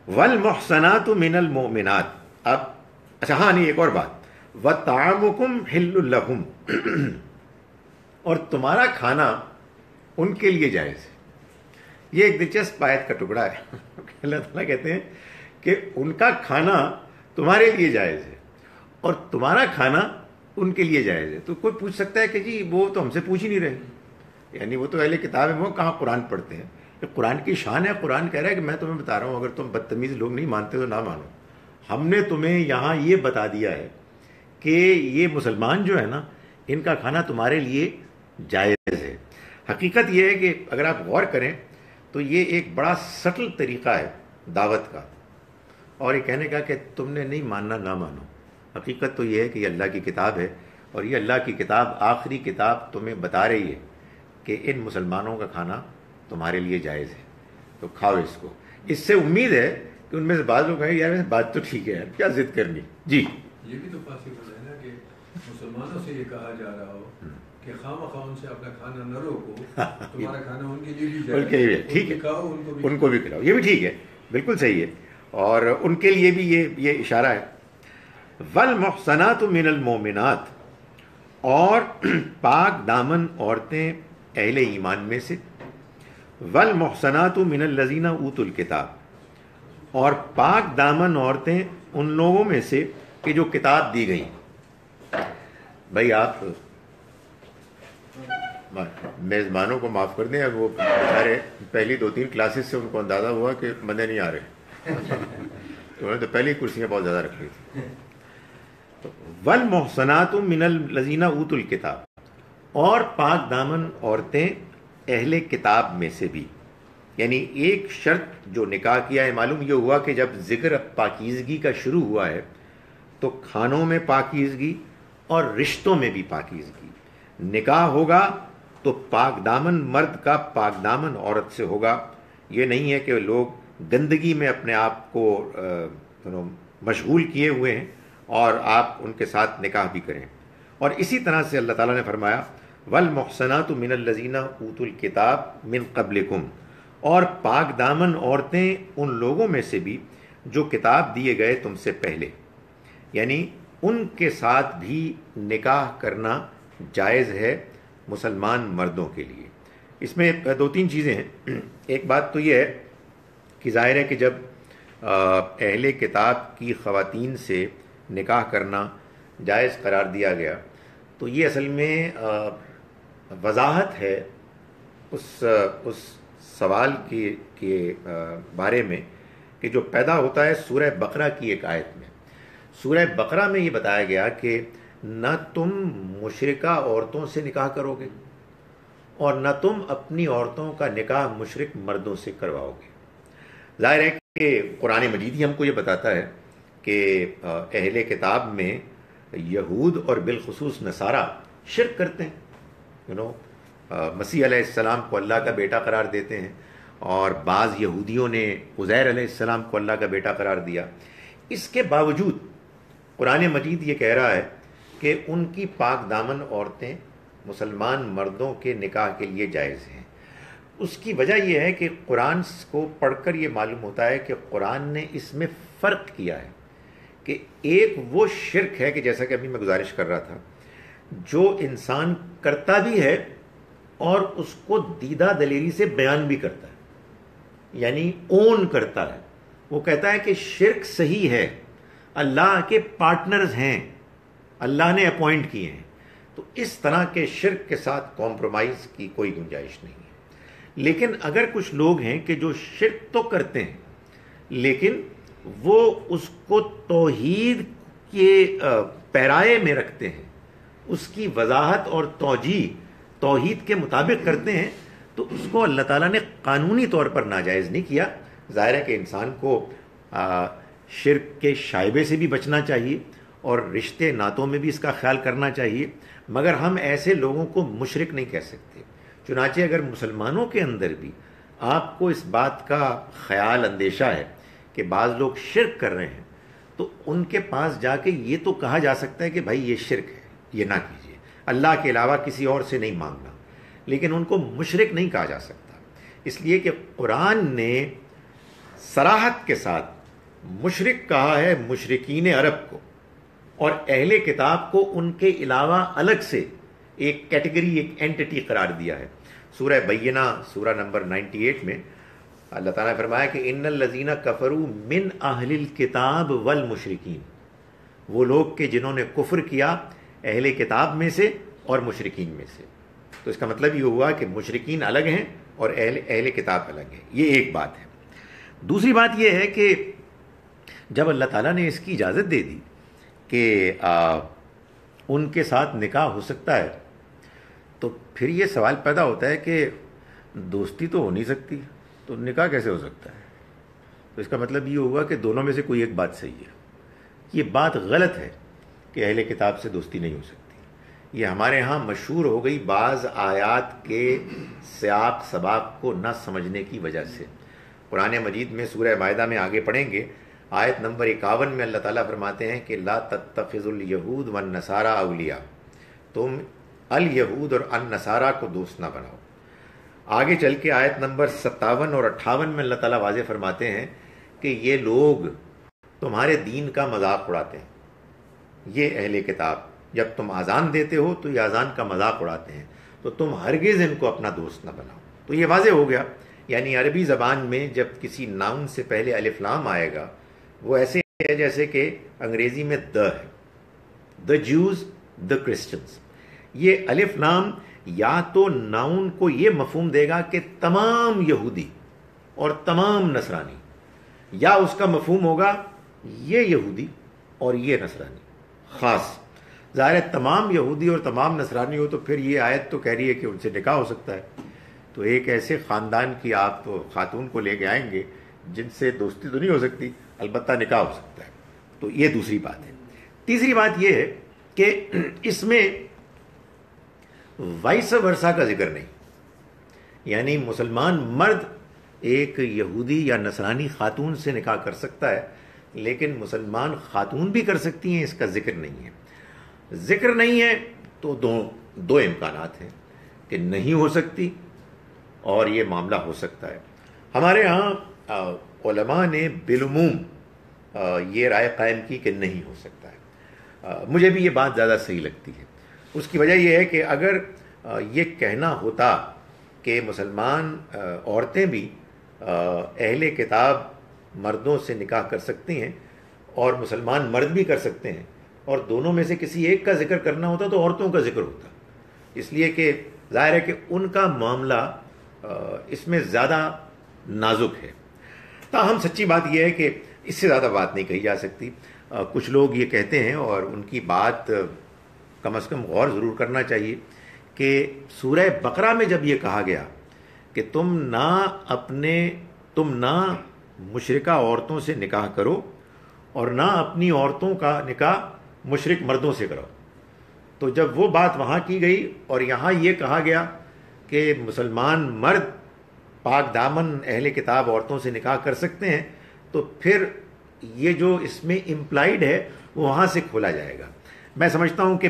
S1: والمحصنات من المؤمنات. اب اچھا ہاں نہیں، ایک اور بات، وطعامکم حل لہم، اور تمہارا کھانا ان کے لیے جائز ہے. یہ ایک دلچسپ آیت کا ٹکڑا ہے. اللہ تعالیٰ کہتے ہیں کہ ان کا کھانا تمہارے لیے جائز ہے اور تمہارا کھانا ان کے لیے جائز ہے. تو کوئی پوچھ سکتا ہے کہ جی وہ تو ہم سے پوچھ ہی نہیں رہے، یعنی وہ تو اہل کتاب ہے، وہ کہاں قرآن پڑھتے ہیں؟ یہ قرآن کی شان ہے. قرآن کہہ رہا ہے کہ میں تمہیں بتا رہا ہوں، اگر تم بدتمیز لوگ نہیں مانتے تو نہ مانو. ہم نے تمہیں یہاں یہ بتا دیا ہے کہ یہ مسلمان جو ہے نا، ان کا کھانا تمہارے لیے جائز ہے. حقیقت یہ ہے کہ اگر آپ غور کریں تو یہ ایک بڑا سٹل طریقہ ہے دعوت کا، اور یہ کہنے کا کہ تم نے نہیں ماننا نہ مانو. حقیقت تو یہ ہے کہ یہ اللہ کی کتاب ہے، اور یہ اللہ کی کتاب آخری کتاب تمہیں بتا رہی ہے کہ ان مسلمانوں کا کھانا تمہارے لیے جائز ہے، تو کھاؤ اس کو. اس سے امید ہے کہ ان میں سے بعض لوگ کہیں یار بات تو ٹھیک ہے یار، کیا ضد کرنی. جی
S3: یہ بھی تو پاسبل ہے نا کہ مسلمانوں سے یہ کہا جا رہا ہو کہ خواہ ان سے اپنا کھانا نہ روکو، تمہارا کھانا ان کے لیے بھی جائز،
S1: ٹھیک ہے،
S3: کھاؤ
S1: ان کو بھی کھلاؤ. یہ بھی ٹھیک ہے، بالکل صحیح ہے، اور ان کے لیے بھی یہ اشارہ ہے. والمحصنات من المؤمنات، اور پاک دامن عورتیں اہل ایمان میں سے. والمحصنات من الذین اوتوا الکتاب، اور پاک دامن عورتیں ان لوگوں میں سے کہ جو کتاب دی گئی. بھائی آپ میزبانوں کو معاف کر دیں، اب وہ بیچارے پہلی 2-3 کلاسز سے ان کو اندازہ ہوا کہ بندے نہیں آ رہے، تو انہوں نے تو پہلی کرسیاں بہت زیادہ رکھ لی تھی. والمحصنات من الذین اوتوا الکتاب، اور پاک دامن عورتیں اہل کتاب میں سے بھی. یعنی ایک شرط جو نکاح کیا ہے، معلوم یہ ہوا کہ جب ذکر پاکیزگی کا شروع ہوا ہے تو کھانوں میں پاکیزگی اور رشتوں میں بھی پاکیزگی. نکاح ہوگا تو پاک دامن مرد کا پاک دامن عورت سے ہوگا. یہ نہیں ہے کہ لوگ گندگی میں اپنے آپ کو مشغول کیے ہوئے ہیں اور آپ ان کے ساتھ نکاح بھی کریں. اور اسی طرح سے اللہ تعالیٰ نے فرمایا والمحصنات من الذین اوتوا الکتاب من قبلکم، اور پاک دامن عورتیں ان لوگوں میں سے بھی جو کتاب دیے گئے تم سے پہلے. یعنی ان کے ساتھ بھی نکاح کرنا جائز ہے مسلمان مردوں کے لیے. اس میں 2-3 چیزیں ہیں. ایک بات تو یہ ہے کہ ظاہر ہے کہ جب اہل کتاب کی خواتین سے نکاح کرنا جائز قرار دیا گیا تو یہ اصل میں وضاحت ہے اس سوال کے بارے میں کہ جو پیدا ہوتا ہے سورہ بقرہ کی ایک آیت میں. سورہ بقرہ میں یہ بتایا گیا کہ نہ تم مشرکہ عورتوں سے نکاح کرو گے اور نہ تم اپنی عورتوں کا نکاح مشرک مردوں سے کرواؤ گے. ظاہر ہے کہ قرآن مجید ہی ہم کو یہ بتاتا ہے کہ اہل کتاب میں یہود اور بالخصوص نصارہ شرک کرتے ہیں. مسیح علیہ السلام کو اللہ کا بیٹا قرار دیتے ہیں اور بعض یہودیوں نے عزیر علیہ السلام کو اللہ کا بیٹا قرار دیا. اس کے باوجود قرآن مجید یہ کہہ رہا ہے کہ ان کی پاک دامن عورتیں مسلمان مردوں کے نکاح کے لیے جائز ہیں. اس کی وجہ یہ ہے کہ قرآن کو پڑھ کر یہ معلوم ہوتا ہے کہ قرآن نے اس میں فرق کیا ہے کہ ایک وہ شرک ہے کہ جیسا کہ ابھی میں گزارش کر رہا تھا جو انسان کرتا بھی ہے اور اس کو دیدہ دلیری سے بیان بھی کرتا ہے، یعنی اون کرتا ہے. وہ کہتا ہے کہ شرک صحیح ہے، اللہ کے پارٹنرز ہیں، اللہ نے اپوائنٹ کیے ہیں. تو اس طرح کے شرک کے ساتھ کمپرومائز کی کوئی گنجائش نہیں ہے. لیکن اگر کچھ لوگ ہیں کہ جو شرک تو کرتے ہیں لیکن وہ اس کو توحید کے پیرائے میں رکھتے ہیں، اس کی وضاحت اور توجیہ توحید کے مطابق کرتے ہیں، تو اس کو اللہ تعالیٰ نے قانونی طور پر ناجائز نہیں کیا. ظاہر ہے کہ انسان کو شرک کے شائبے سے بھی بچنا چاہیے اور رشتے ناتوں میں بھی اس کا خیال کرنا چاہیے، مگر ہم ایسے لوگوں کو مشرک نہیں کہہ سکتے. چنانچہ اگر مسلمانوں کے اندر بھی آپ کو اس بات کا خیال اندیشہ ہے کہ بعض لوگ شرک کر رہے ہیں تو ان کے پاس جا کے یہ تو کہا جا سکتا ہے کہ بھائی یہ شرک ہے، یہ نہ کیجیے، اللہ کے علاوہ کسی اور سے نہیں مانگنا. لیکن ان کو مشرک نہیں کہا جا سکتا، اس لیے کہ قرآن نے صراحت کے ساتھ مشرک کہا ہے مشرکین عرب کو، اور اہل کتاب کو ان کے علاوہ الگ سے ایک کیٹیگری، ایک اینٹی قرار دیا ہے. سورہ بینہ سورہ نمبر 98 میں اللہ تعالیٰ نے فرمایا کہ ان الذین کفروا من اہل الکتاب والمشرکین، وہ لوگ کہ جنہوں نے کفر کیا اہل کتاب میں سے اور مشرکین میں سے. تو اس کا مطلب یہ ہوا کہ مشرکین الگ ہیں اور اہل کتاب الگ ہیں. یہ ایک بات ہے. دوسری بات یہ ہے کہ جب اللہ تعالیٰ نے اس کی اجازت دے دی کہ ان کے ساتھ نکاح ہو سکتا ہے تو پھر یہ سوال پیدا ہوتا ہے کہ دوستی تو ہو نہیں سکتی تو نکاح کیسے ہو سکتا ہے؟ تو اس کا مطلب یہ ہوگا کہ دونوں میں سے کوئی ایک بات صحیح ہے. یہ بات غلط ہے کہ اہل کتاب سے دوستی نہیں ہو سکتی. یہ ہمارے ہاں مشہور ہو گئی بعض آیات کے سیاق سباق کو نہ سمجھنے کی وجہ سے. قرآن مجید میں سورہ مائدہ میں آگے پڑھیں گے آیت نمبر 51 میں اللہ تعالیٰ فرماتے ہیں کہ لا تتخذوا الیہود والنصارى اولیاء، تم الیہود اور النصارہ کو دوست نہ بناؤ. آگے چل کے آیت نمبر 57 اور 58 میں اللہ تعالیٰ واضح فرماتے ہیں کہ یہ لوگ تمہارے دین کا مذاق اڑاتے ہیں. یہ اہل کتاب جب تم اذان دیتے ہو تو یہ اذان کا مذاق اڑاتے ہیں، تو تم ہرگز ان کو اپنا دوست نہ بناؤ. تو یہ واضح ہو گیا، یعنی عربی زبان میں جب کسی ناؤن سے پہلے الف لام آئے گا وہ ایسے ہے جیسے کہ انگریزی میں دا ہے، دا جوز، دا کرسچنز. یہ الف لام یا تو ناؤن کو یہ مفہوم دے گا کہ تمام یہودی اور تمام نصرانی، یا اس کا مفہوم ہوگا یہ یہودی اور یہ نصرانی خاص۔ ظاہر ہے تمام یہودی اور تمام نصرانی ہو تو پھر یہ آیت تو کہہ رہی ہے کہ ان سے نکاح ہو سکتا ہے، تو ایک ایسے خاندان کی آپ خاتون کو لے کے آئیں گے جن سے دوستی تو نہیں ہو سکتی، البتہ نکاح ہو سکتا ہے، تو یہ دوسری بات ہے۔ تیسری بات یہ ہے کہ اس میں وائس ورثہ کا ذکر نہیں، یعنی مسلمان مرد ایک یہودی یا نصرانی خاتون سے نکاح کر سکتا ہے، لیکن مسلمان خاتون بھی کر سکتی ہیں، اس کا ذکر نہیں ہے۔ ذکر نہیں ہے تو دو امکانات ہیں کہ نہیں ہو سکتی اور یہ معاملہ ہو سکتا ہے۔ ہمارے ہاں علماء نے بالعموم یہ رائے قائم کی کہ نہیں ہو سکتا ہے۔ مجھے بھی یہ بات زیادہ صحیح لگتی ہے۔ اس کی وجہ یہ ہے کہ اگر یہ کہنا ہوتا کہ مسلمان عورتیں بھی اہل کتاب مردوں سے نکاح کر سکتی ہیں اور مسلمان مرد بھی کر سکتے ہیں، اور دونوں میں سے کسی ایک کا ذکر کرنا ہوتا تو عورتوں کا ذکر ہوتا، اس لیے کہ ظاہر ہے کہ ان کا معاملہ اس میں زیادہ نازک ہے۔ تاہم سچی بات یہ ہے کہ اس سے زیادہ بات نہیں کہی جا سکتی۔ کچھ لوگ یہ کہتے ہیں، اور ان کی بات کم از کم غور ضرور کرنا چاہیے، کہ سورہ بقرہ میں جب یہ کہا گیا کہ تم نہ مشرکہ عورتوں سے نکاح کرو اور نہ اپنی عورتوں کا نکاح مشرک مردوں سے کرو، تو جب وہ بات وہاں کی گئی اور یہاں یہ کہا گیا کہ مسلمان مرد پاک دامن اہل کتاب عورتوں سے نکاح کر سکتے ہیں، تو پھر یہ جو اس میں امپلائیڈ ہے وہ وہاں سے کھولا جائے گا۔ میں سمجھتا ہوں کہ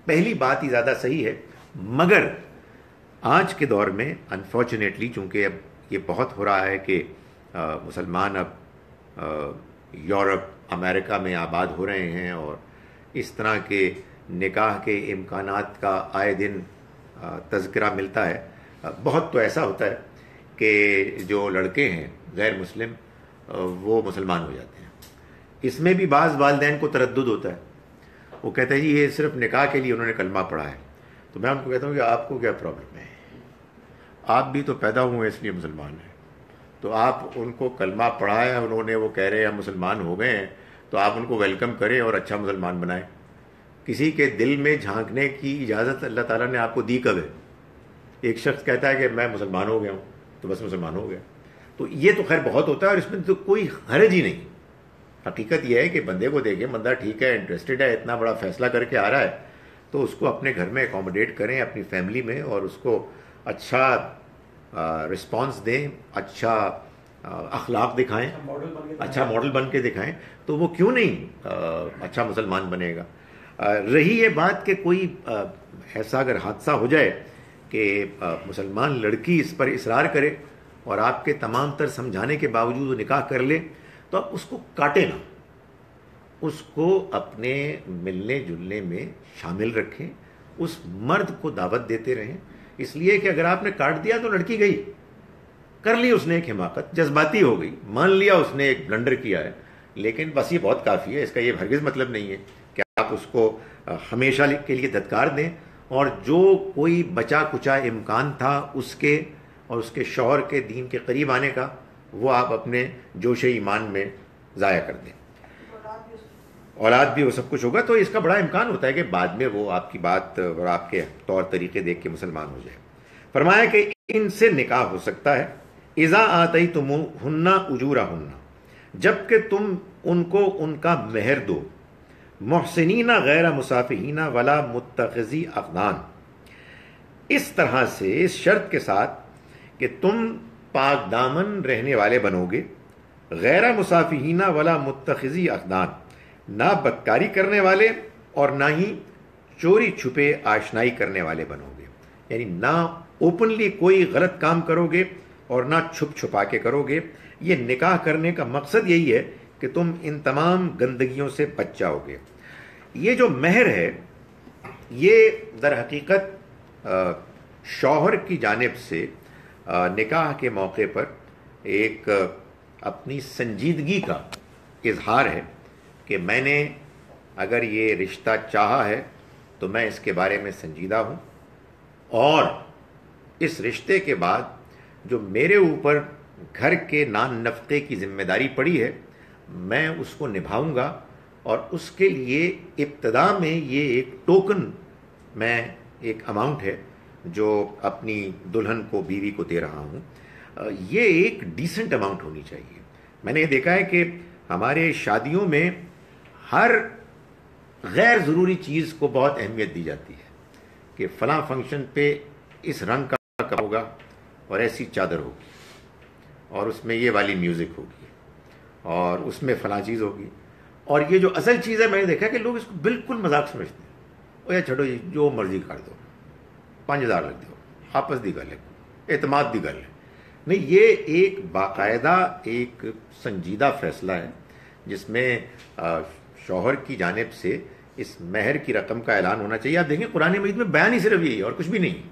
S1: پہلی بات ہی زیادہ صحیح ہے، مگر آج کے دور میں انفارچونیٹلی چونکہ اب یہ بہت ہو رہا ہے کہ مسلمان اب یورپ امریکہ میں آباد ہو رہے ہیں، اور اس طرح کے نکاح کے امکانات کا آئے دن تذکرہ ملتا ہے۔ بہت تو ایسا ہوتا ہے کہ جو لڑکے ہیں غیر مسلم وہ مسلمان ہو جاتے ہیں۔ اس میں بھی بعض والدین کو تردد ہوتا ہے، وہ کہتے ہیں جی یہ صرف نکاح کے لیے انہوں نے کلمہ پڑھا ہے، تو میں ان کو کہتا ہوں کہ آپ کو کیا پرابلم ہے؟ آپ بھی تو پیدا ہوئے اس لیے مسلمان ہیں، تو آپ ان کو کلمہ پڑھا ہے، انہوں نے وہ کہہ رہے ہیں ہم مسلمان ہو گئے ہیں، تو آپ ان کو ویلکم کریں اور اچھا مسلمان بنائیں۔ کسی کے دل میں جھانکنے کی اجازت اللہ تعالیٰ نے آپ کو دی کب ہے؟ ایک شخص کہتا ہے کہ میں مسلمان ہو گیا ہوں تو بس مسلمان ہو گیا، تو یہ تو خیر بہت ہوتا ہے، اور اس میں تو کوئی حرج ہی نہیں۔ حقیقت یہ ہے کہ بندے کو دیکھیں بندہ ٹھیک ہے، انٹرسٹڈ ہے، اتنا بڑا فیصلہ کر کے آ رہا ہے، تو اس کو اپنے گھر میں اکوموڈیٹ کریں اپنی فیملی میں، اور اس کو اچھا رسپانس دیں، اچھا اخلاق دکھائیں، اچھا ماڈل بن کے دکھائیں، تو وہ کیوں نہیں اچھا مسلمان بنے گا۔ رہی یہ بات کہ کوئی ایسا اگر حادثہ ہو جائے کہ مسلمان لڑکی اس پر اصرار کرے اور آپ کے تمام تر سمجھانے کے باوجود وہ نکاح کر لے، تو آپ اس کو کاٹے نہ، اس کو اپنے ملنے جلنے میں شامل رکھیں، اس مرد کو دعوت دیتے رہیں، اس لیے کہ اگر آپ نے کاٹ دیا تو لڑکی گئی، کر لی اس نے ایک حماقت، جذباتی ہو گئی، مان لیا اس نے ایک بلنڈر کیا ہے، لیکن بس یہ بہت کافی ہے، اس کا یہ ہرگز مطلب نہیں ہے کہ آپ اس کو ہمیشہ کے لیے دھتکار دیں، اور جو کوئی بچا کچا امکان تھا اس کے اور اس کے شوہر کے دین کے قریب آنے کا، وہ آپ اپنے جوش ایمان میں ضائع کر دیں۔ اولاد بھی وہ سب کچھ ہوگا، تو اس کا بڑا امکان ہوتا ہے کہ بعد میں وہ آپ کی بات اور آپ کے طور طریقے دیکھ کے مسلمان ہو جائے۔ فرمایا کہ ان سے نکاح ہو سکتا ہے، اذا آتیتموہن اجورہن، جب کہ تم ان کو ان کا مہر دو، محسنین غیر مسافحین ولا متخذی اخدان، اس طرح سے اس شرط کے ساتھ کہ تم پاک دامن رہنے والے بنو گے، غیر مسافحین ولا متخذی اخدان، نہ بدکاری کرنے والے اور نہ ہی چوری چھپے آشنائی کرنے والے بنو گے، یعنی نہ اوپنلی کوئی غلط کام کرو گے اور نہ چھپ چھپا کے کرو گے۔ یہ نکاح کرنے کا مقصد یہی ہے کہ تم ان تمام گندگیوں سے بچ جاؤ گے۔ یہ جو مہر ہے یہ در حقیقت شوہر کی جانب سے نکاح کے موقع پر ایک اپنی سنجیدگی کا اظہار ہے کہ میں نے اگر یہ رشتہ چاہا ہے تو میں اس کے بارے میں سنجیدہ ہوں، اور اس رشتے کے بعد جو میرے اوپر گھر کے نان نفقے کی ذمہ داری پڑی ہے میں اس کو نبھاؤں گا، اور اس کے لیے ابتدا میں یہ ایک ٹوکن میں ایک اماؤنٹ ہے جو اپنی دلہن کو بیوی کو دے رہا ہوں، یہ ایک ڈیسنٹ اماؤنٹ ہونی چاہیے۔ میں نے یہ دیکھا ہے کہ ہمارے شادیوں میں ہر غیر ضروری چیز کو بہت اہمیت دی جاتی ہے کہ فلاں فنکشن پہ اس رنگ کا کپڑا ہوگا اور ایسی چادر ہوگی اور اس میں یہ والی میوزک ہوگی اور اس میں فلاں چیز ہوگی، اور یہ جو اصل چیز ہے میں نے دیکھا کہ لوگ اس کو بالکل مذاق سمجھتے ہیں، او یا چھوڑو جی جو مرضی کر دو، 5000 لگ دو، آپس دی گل ہے، اعتماد دی گل ہے۔ نہیں، یہ ایک باقاعدہ ایک سنجیدہ فیصلہ ہے جس میں شوہر کی جانب سے اس مہر کی رقم کا اعلان ہونا چاہیے۔ آپ دیکھیں قرآن مجید میں بیان ہی صرف یہی ہے اور کچھ بھی نہیں،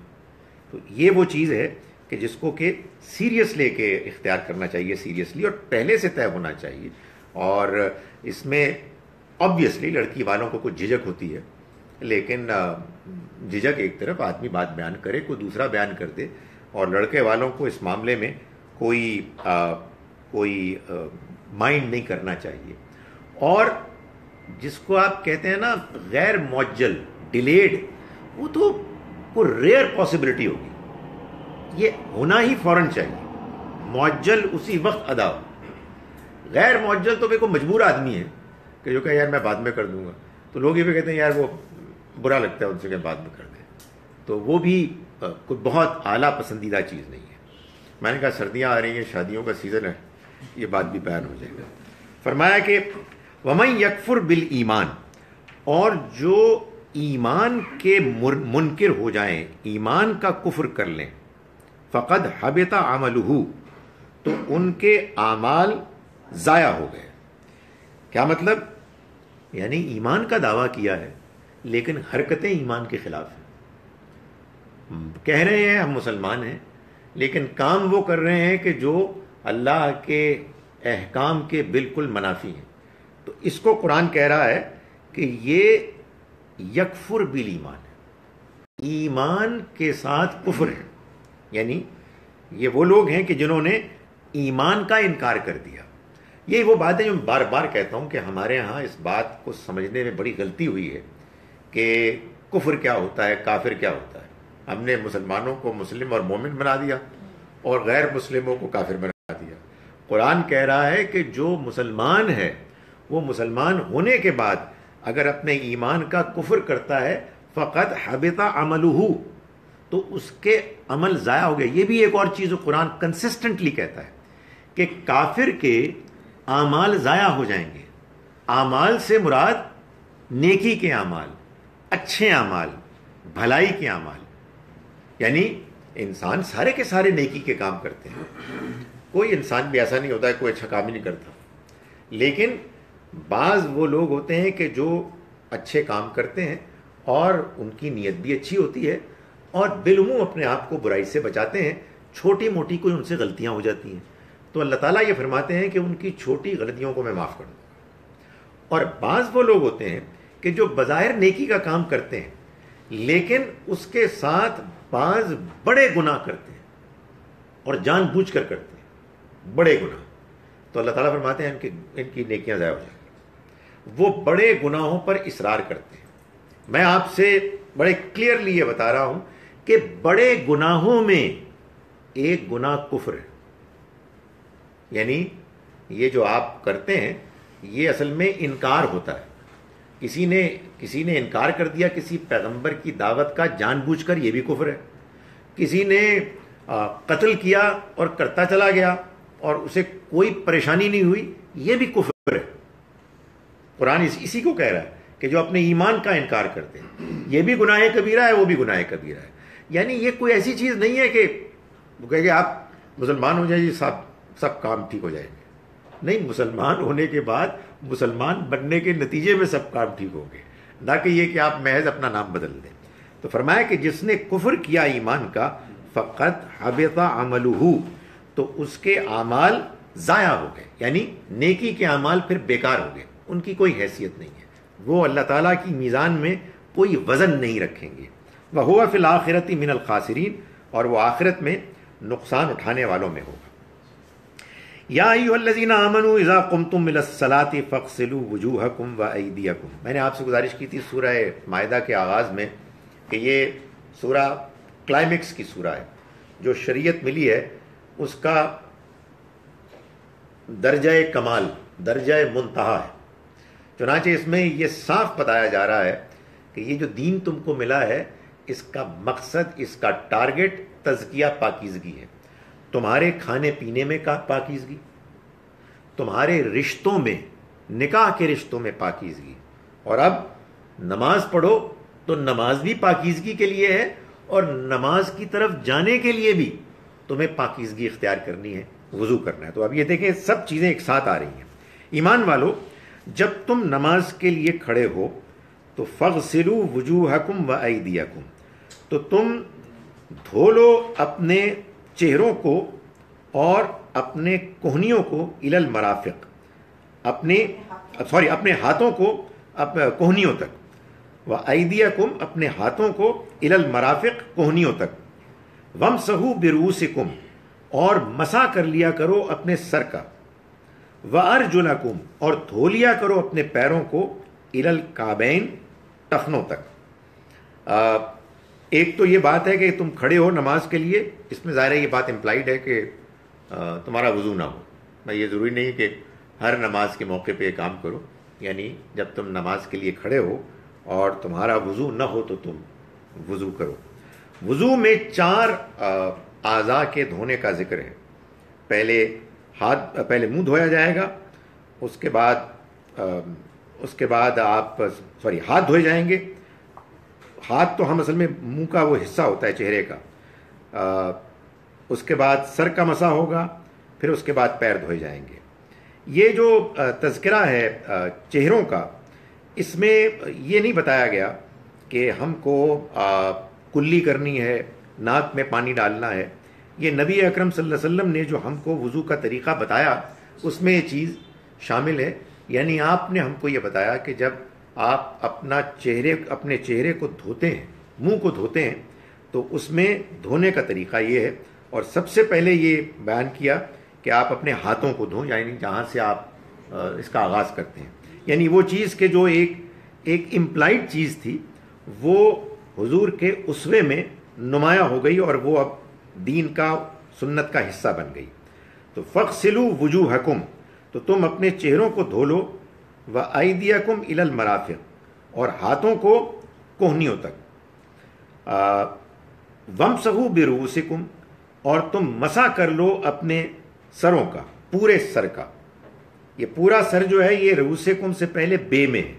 S1: تو یہ وہ چیز ہے کہ جس کو کہ سیریس لے کے اختیار کرنا چاہیے، سیریسلی، اور پہلے سے طے ہونا چاہیے۔ اور اس میں آبویسلی لڑکی والوں کو کچھ جھجک ہوتی ہے، لیکن جھجک ایک طرف، آدمی بات بیان کرے، کوئی دوسرا بیان کر دے، اور لڑکے والوں کو اس معاملے میں کوئی مائنڈ نہیں کرنا چاہیے۔ اور جس کو آپ کہتے ہیں نا غیر معجل، ڈیلیڈ، وہ تو کوئی ریئر پاسبلٹی ہوگی، یہ ہونا ہی فوراً چاہیے۔ معجل اسی وقت ادا ہو، غیر معجل تو کوئی مجبور آدمی ہے کہ جو کہ یار میں بعد میں کر دوں گا، تو لوگ یہ بھی کہتے ہیں یار وہ برا لگتا ہے ان سے کہ بعد میں کر دیں، تو وہ بھی کوئی بہت اعلیٰ پسندیدہ چیز نہیں ہے۔ میں نے کہا سردیاں آ رہی ہیں، شادیوں کا سیزن ہے، یہ بات بھی بیان ہو جائے گا۔ فرمایا کہ وَمَن يَكْفُرْ بِالْإِيمَانِ، اور جو ایمان کے منکر ہو جائیں، ایمان کا کفر کر لیں، فَقَدْ حَبِطَ عَمَلُهُ، تو ان کے اعمال ضائع ہو گئے۔ کیا مطلب؟ یعنی ایمان کا دعویٰ کیا ہے لیکن حرکتیں ایمان کے خلاف ہیں، کہہ رہے ہیں ہم مسلمان ہیں لیکن کام وہ کر رہے ہیں کہ جو اللہ کے احکام کے بالکل منافی ہیں۔ تو اس کو قرآن کہہ رہا ہے کہ یہ یکفر بالایمان ہے، ایمان کے ساتھ کفر ہے، یعنی یہ وہ لوگ ہیں کہ جنہوں نے ایمان کا انکار کر دیا۔ یہی وہ بات ہے جو میں بار بار کہتا ہوں کہ ہمارے ہاں اس بات کو سمجھنے میں بڑی غلطی ہوئی ہے کہ کفر کیا ہوتا ہے، کافر کیا ہوتا ہے۔ ہم نے مسلمانوں کو مسلم اور مومن بنا دیا اور غیر مسلموں کو کافر بنا دیا۔ قرآن کہہ رہا ہے کہ جو مسلمان ہے وہ مسلمان ہونے کے بعد اگر اپنے ایمان کا کفر کرتا ہے فقط حبط عملہ، تو اس کے عمل ضائع ہو گئے۔ یہ بھی ایک اور چیز جو قرآن کنسسٹنٹلی کہتا ہے کہ کافر کے اعمال ضائع ہو جائیں گے۔ اعمال سے مراد نیکی کے اعمال، اچھے اعمال، بھلائی کے اعمال، یعنی انسان سارے کے سارے نیکی کے کام کرتے ہیں، کوئی انسان بھی ایسا نہیں ہوتا ہے کوئی اچھا کام ہی نہیں کرتا، لیکن بعض وہ لوگ ہوتے ہیں کہ جو اچھے کام کرتے ہیں اور ان کی نیت بھی اچھی ہوتی ہے اور بالعموم اپنے آپ کو برائی سے بچاتے ہیں، چھوٹی موٹی کوئی ان سے غلطیاں ہو جاتی ہیں تو اللہ تعالیٰ یہ فرماتے ہیں کہ ان کی چھوٹی غلطیوں کو میں معاف کر دوں گا۔ اور بعض وہ لوگ ہوتے ہیں کہ جو بظاہر نیکی کا کام کرتے ہیں لیکن اس کے ساتھ بعض بڑے گناہ کرتے ہیں اور جان بوجھ کر کرتے ہیں بڑے گناہ، تو اللہ تعالیٰ فرماتے ہیں ان کی نیکیاں ضائع ہو جائیں گی۔ وہ بڑے گناہوں پر اصرار کرتے ہیں۔ میں آپ سے بڑے کلیئرلی یہ بتا رہا ہوں کہ بڑے گناہوں میں ایک گناہ کفر ہے، یعنی یہ جو آپ کرتے ہیں یہ اصل میں انکار ہوتا ہے۔ کسی نے انکار کر دیا کسی پیغمبر کی دعوت کا جان بوجھ کر، یہ بھی کفر ہے۔ کسی نے قتل کیا اور کرتا چلا گیا اور اسے کوئی پریشانی نہیں ہوئی، یہ بھی کفر ہے۔ قرآن اسی کو کہہ رہا ہے کہ جو اپنے ایمان کا انکار کرتے ہیں یہ بھی گناہ کبیرہ ہے، وہ بھی گناہ کبیرہ ہے۔ یعنی یہ کوئی ایسی چیز نہیں ہے کہ وہ کہے کہ آپ مسلمان ہو جائیں سب کام ٹھیک ہو جائیں گے۔ نہیں، مسلمان ہونے کے بعد مسلمان بننے کے نتیجے میں سب کام ٹھیک ہوں گے، نہ کہ یہ کہ آپ محض اپنا نام بدل دیں۔ تو فرمایا کہ جس نے کفر کیا ایمان کا فقط حبط عملہ، تو اس کے اعمال ضائع ہو گئے، یعنی نیکی کے اعمال پھر بیکار ہو گئے، ان کی کوئی حیثیت نہیں ہے، وہ اللہ تعالیٰ کی میزان میں کوئی وزن نہیں رکھیں گے۔ وَهُوَ فِي الْآخِرَةِ مِنَ الْخَاسِرِينَ، اور وہ آخرت میں نقصان اٹھانے والوں میں ہوگا۔ یا ایھا الذین آمنوا اذا قمتم الی الصلاۃ فاغسلوا وجوہکم وایدیکم، میں نے آپ سے گزارش کی تھی سورہ مائدہ کے آغاز میں کہ یہ سورہ کلائمیکس کی سورہ ہے، جو شریعت ملی ہے اس کا درجہ کمال، درجہ منتہا ہے۔ چنانچہ اس میں یہ صاف بتایا جا رہا ہے کہ یہ جو دین تم کو ملا ہے اس کا مقصد، اس کا ٹارگٹ تزکیہ پاکیزگی ہے۔ تمہارے کھانے پینے میں کا پاکیزگی، تمہارے رشتوں میں، نکاح کے رشتوں میں پاکیزگی، اور اب نماز پڑھو تو نماز بھی پاکیزگی کے لیے ہے، اور نماز کی طرف جانے کے لیے بھی تمہیں پاکیزگی اختیار کرنی ہے، وضو کرنا ہے۔ تو اب یہ دیکھیں سب چیزیں ایک ساتھ آ رہی ہیں۔ ایمان والو، جب تم نماز کے لیے کھڑے ہو تو فاغسلوا وجوہکم وایدیکم، تو تم دھو لو اپنے چہروں کو اور اپنے کوہنیوں کو الی المرافق، اپنے ہاتھوں کو کوہنیوں تک، وایدیکم، اپنے ہاتھوں کو الی المرافق، کوہنیوں تک، وامسحوا برؤوسکم، اور مسح کر لیا کرو اپنے سر کا، وارجلکم، اور دھو لیا کرو اپنے پیروں کو الی الکعبین، ٹخنوں تک۔ ایک تو یہ بات ہے کہ تم کھڑے ہو نماز کے لیے، اس میں ظاہر ہے یہ بات امپلائیڈ ہے کہ تمہارا وضو نہ ہو۔ میں یہ ضروری نہیں کہ ہر نماز کے موقع پہ یہ کام کرو، یعنی جب تم نماز کے لیے کھڑے ہو اور تمہارا وضو نہ ہو تو تم وضو کرو۔ وضو میں 4 اعضاء کے دھونے کا ذکر ہے۔ پہلے منہ دھویا جائے گا، اس کے بعد ہاتھ دھوئے جائیں گے۔ ہاتھ تو ہم اصل میں منہ کا وہ حصہ ہوتا ہے چہرے کا، اس کے بعد سر کا مسح ہوگا، پھر اس کے بعد پیر دھوئے جائیں گے۔ یہ جو تذکرہ ہے چہروں کا، اس میں یہ نہیں بتایا گیا کہ ہم کو کلی کرنی ہے، ناک میں پانی ڈالنا ہے۔ یہ نبی اکرم صلی اللہ علیہ وسلم نے جو ہم کو وضو کا طریقہ بتایا اس میں یہ چیز شامل ہے، یعنی آپ نے ہم کو یہ بتایا کہ جب آپ اپنے چہرے کو دھوتے ہیں، منہ کو دھوتے ہیں، تو اس میں دھونے کا طریقہ یہ ہے، اور سب سے پہلے یہ بیان کیا کہ آپ اپنے ہاتھوں کو دھویں، یعنی جہاں سے آپ اس کا آغاز کرتے ہیں، یعنی وہ چیز کہ جو ایک امپلائڈ چیز تھی وہ حضور کے اسوے میں نمایاں ہو گئی، اور وہ اب دین کا، سنت کا حصہ بن گئی۔ تو فاغسلوا وجوہکم، تو تم اپنے چہروں کو دھو لو، وایدیکم الی المرافق، اور ہاتھوں کو کوہنیوں تک، وامسحوا برؤوسکم، اور تم مسح کر لو اپنے سروں کا، پورے سر کا۔ یہ پورا سر جو ہے یہ رؤوسکم سے پہلے بے میں ہے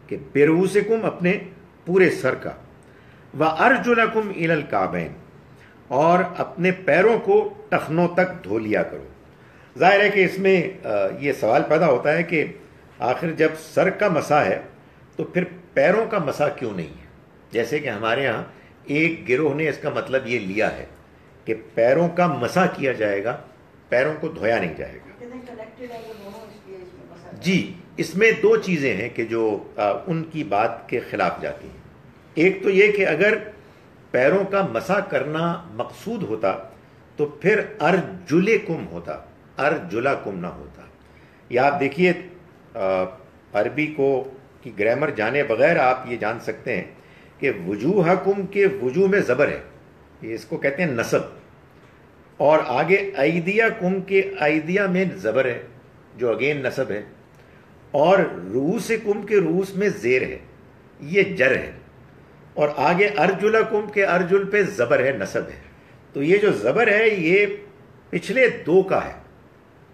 S1: کہ برؤوسکم، اپنے پورے سر کا، وارجلکم الی الکعبین، اور اپنے پیروں کو ٹخنوں تک دھو لیا کرو۔ ظاہر ہے کہ اس میں یہ سوال پیدا ہوتا ہے کہ آخر جب سر کا مسح ہے تو پھر پیروں کا مسح کیوں نہیں ہے؟ جیسے کہ ہمارے ہاں ایک گروہ نے اس کا مطلب یہ لیا ہے کہ پیروں کا مسح کیا جائے گا، پیروں کو دھویا نہیں جائے گا۔ جی، اس میں 2 چیزیں ہیں کہ جو ان کی بات کے خلاف جاتی ہیں۔ ایک تو یہ کہ اگر پیروں کا مسح کرنا مقصود ہوتا تو پھر ارجلکم ہوتا، ارجلکم نہ ہوتا۔ یا آپ دیکھیے عربی کی گرامر جانے بغیر آپ یہ جان سکتے ہیں کہ وجوہکم کے وجوہ میں زبر ہے، یہ اس کو کہتے ہیں نصب، اور آگے ایدیکم کے ایدیا میں زبر ہے جو اگین نصب ہے، اور رؤوسکم کے رؤوس میں زیر ہے، یہ جر ہے، اور آگے ارجلکم کے ارجل پہ زبر ہے، نصب ہے۔ تو یہ جو زبر ہے یہ پچھلے 2 کا ہے،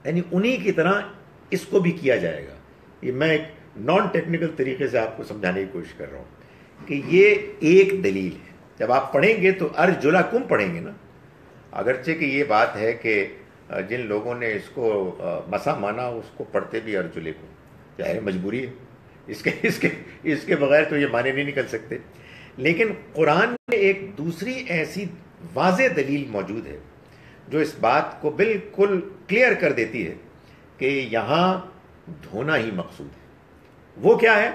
S1: یعنی انہی کی طرح اس کو بھی کیا جائے گا۔ یہ میں ایک نان ٹیکنیکل طریقے سے آپ کو سمجھانے کی کوشش کر رہا ہوں کہ یہ ایک دلیل ہے۔ جب آپ پڑھیں گے تو ارجلکم پڑھیں گے نا، اگرچہ کہ یہ بات ہے کہ جن لوگوں نے اس کو مسا مانا اس کو پڑھتے بھی ارجلکم، ظاہر مجبوری ہے، اس کے بغیر تو یہ معنی نہیں نکل سکتے۔ لیکن قرآن میں ایک دوسری ایسی واضح دلیل موجود ہے جو اس بات کو بالکل کلیئر کر دیتی ہے کہ یہاں دھونا ہی مقصود ہے۔ وہ کیا ہے؟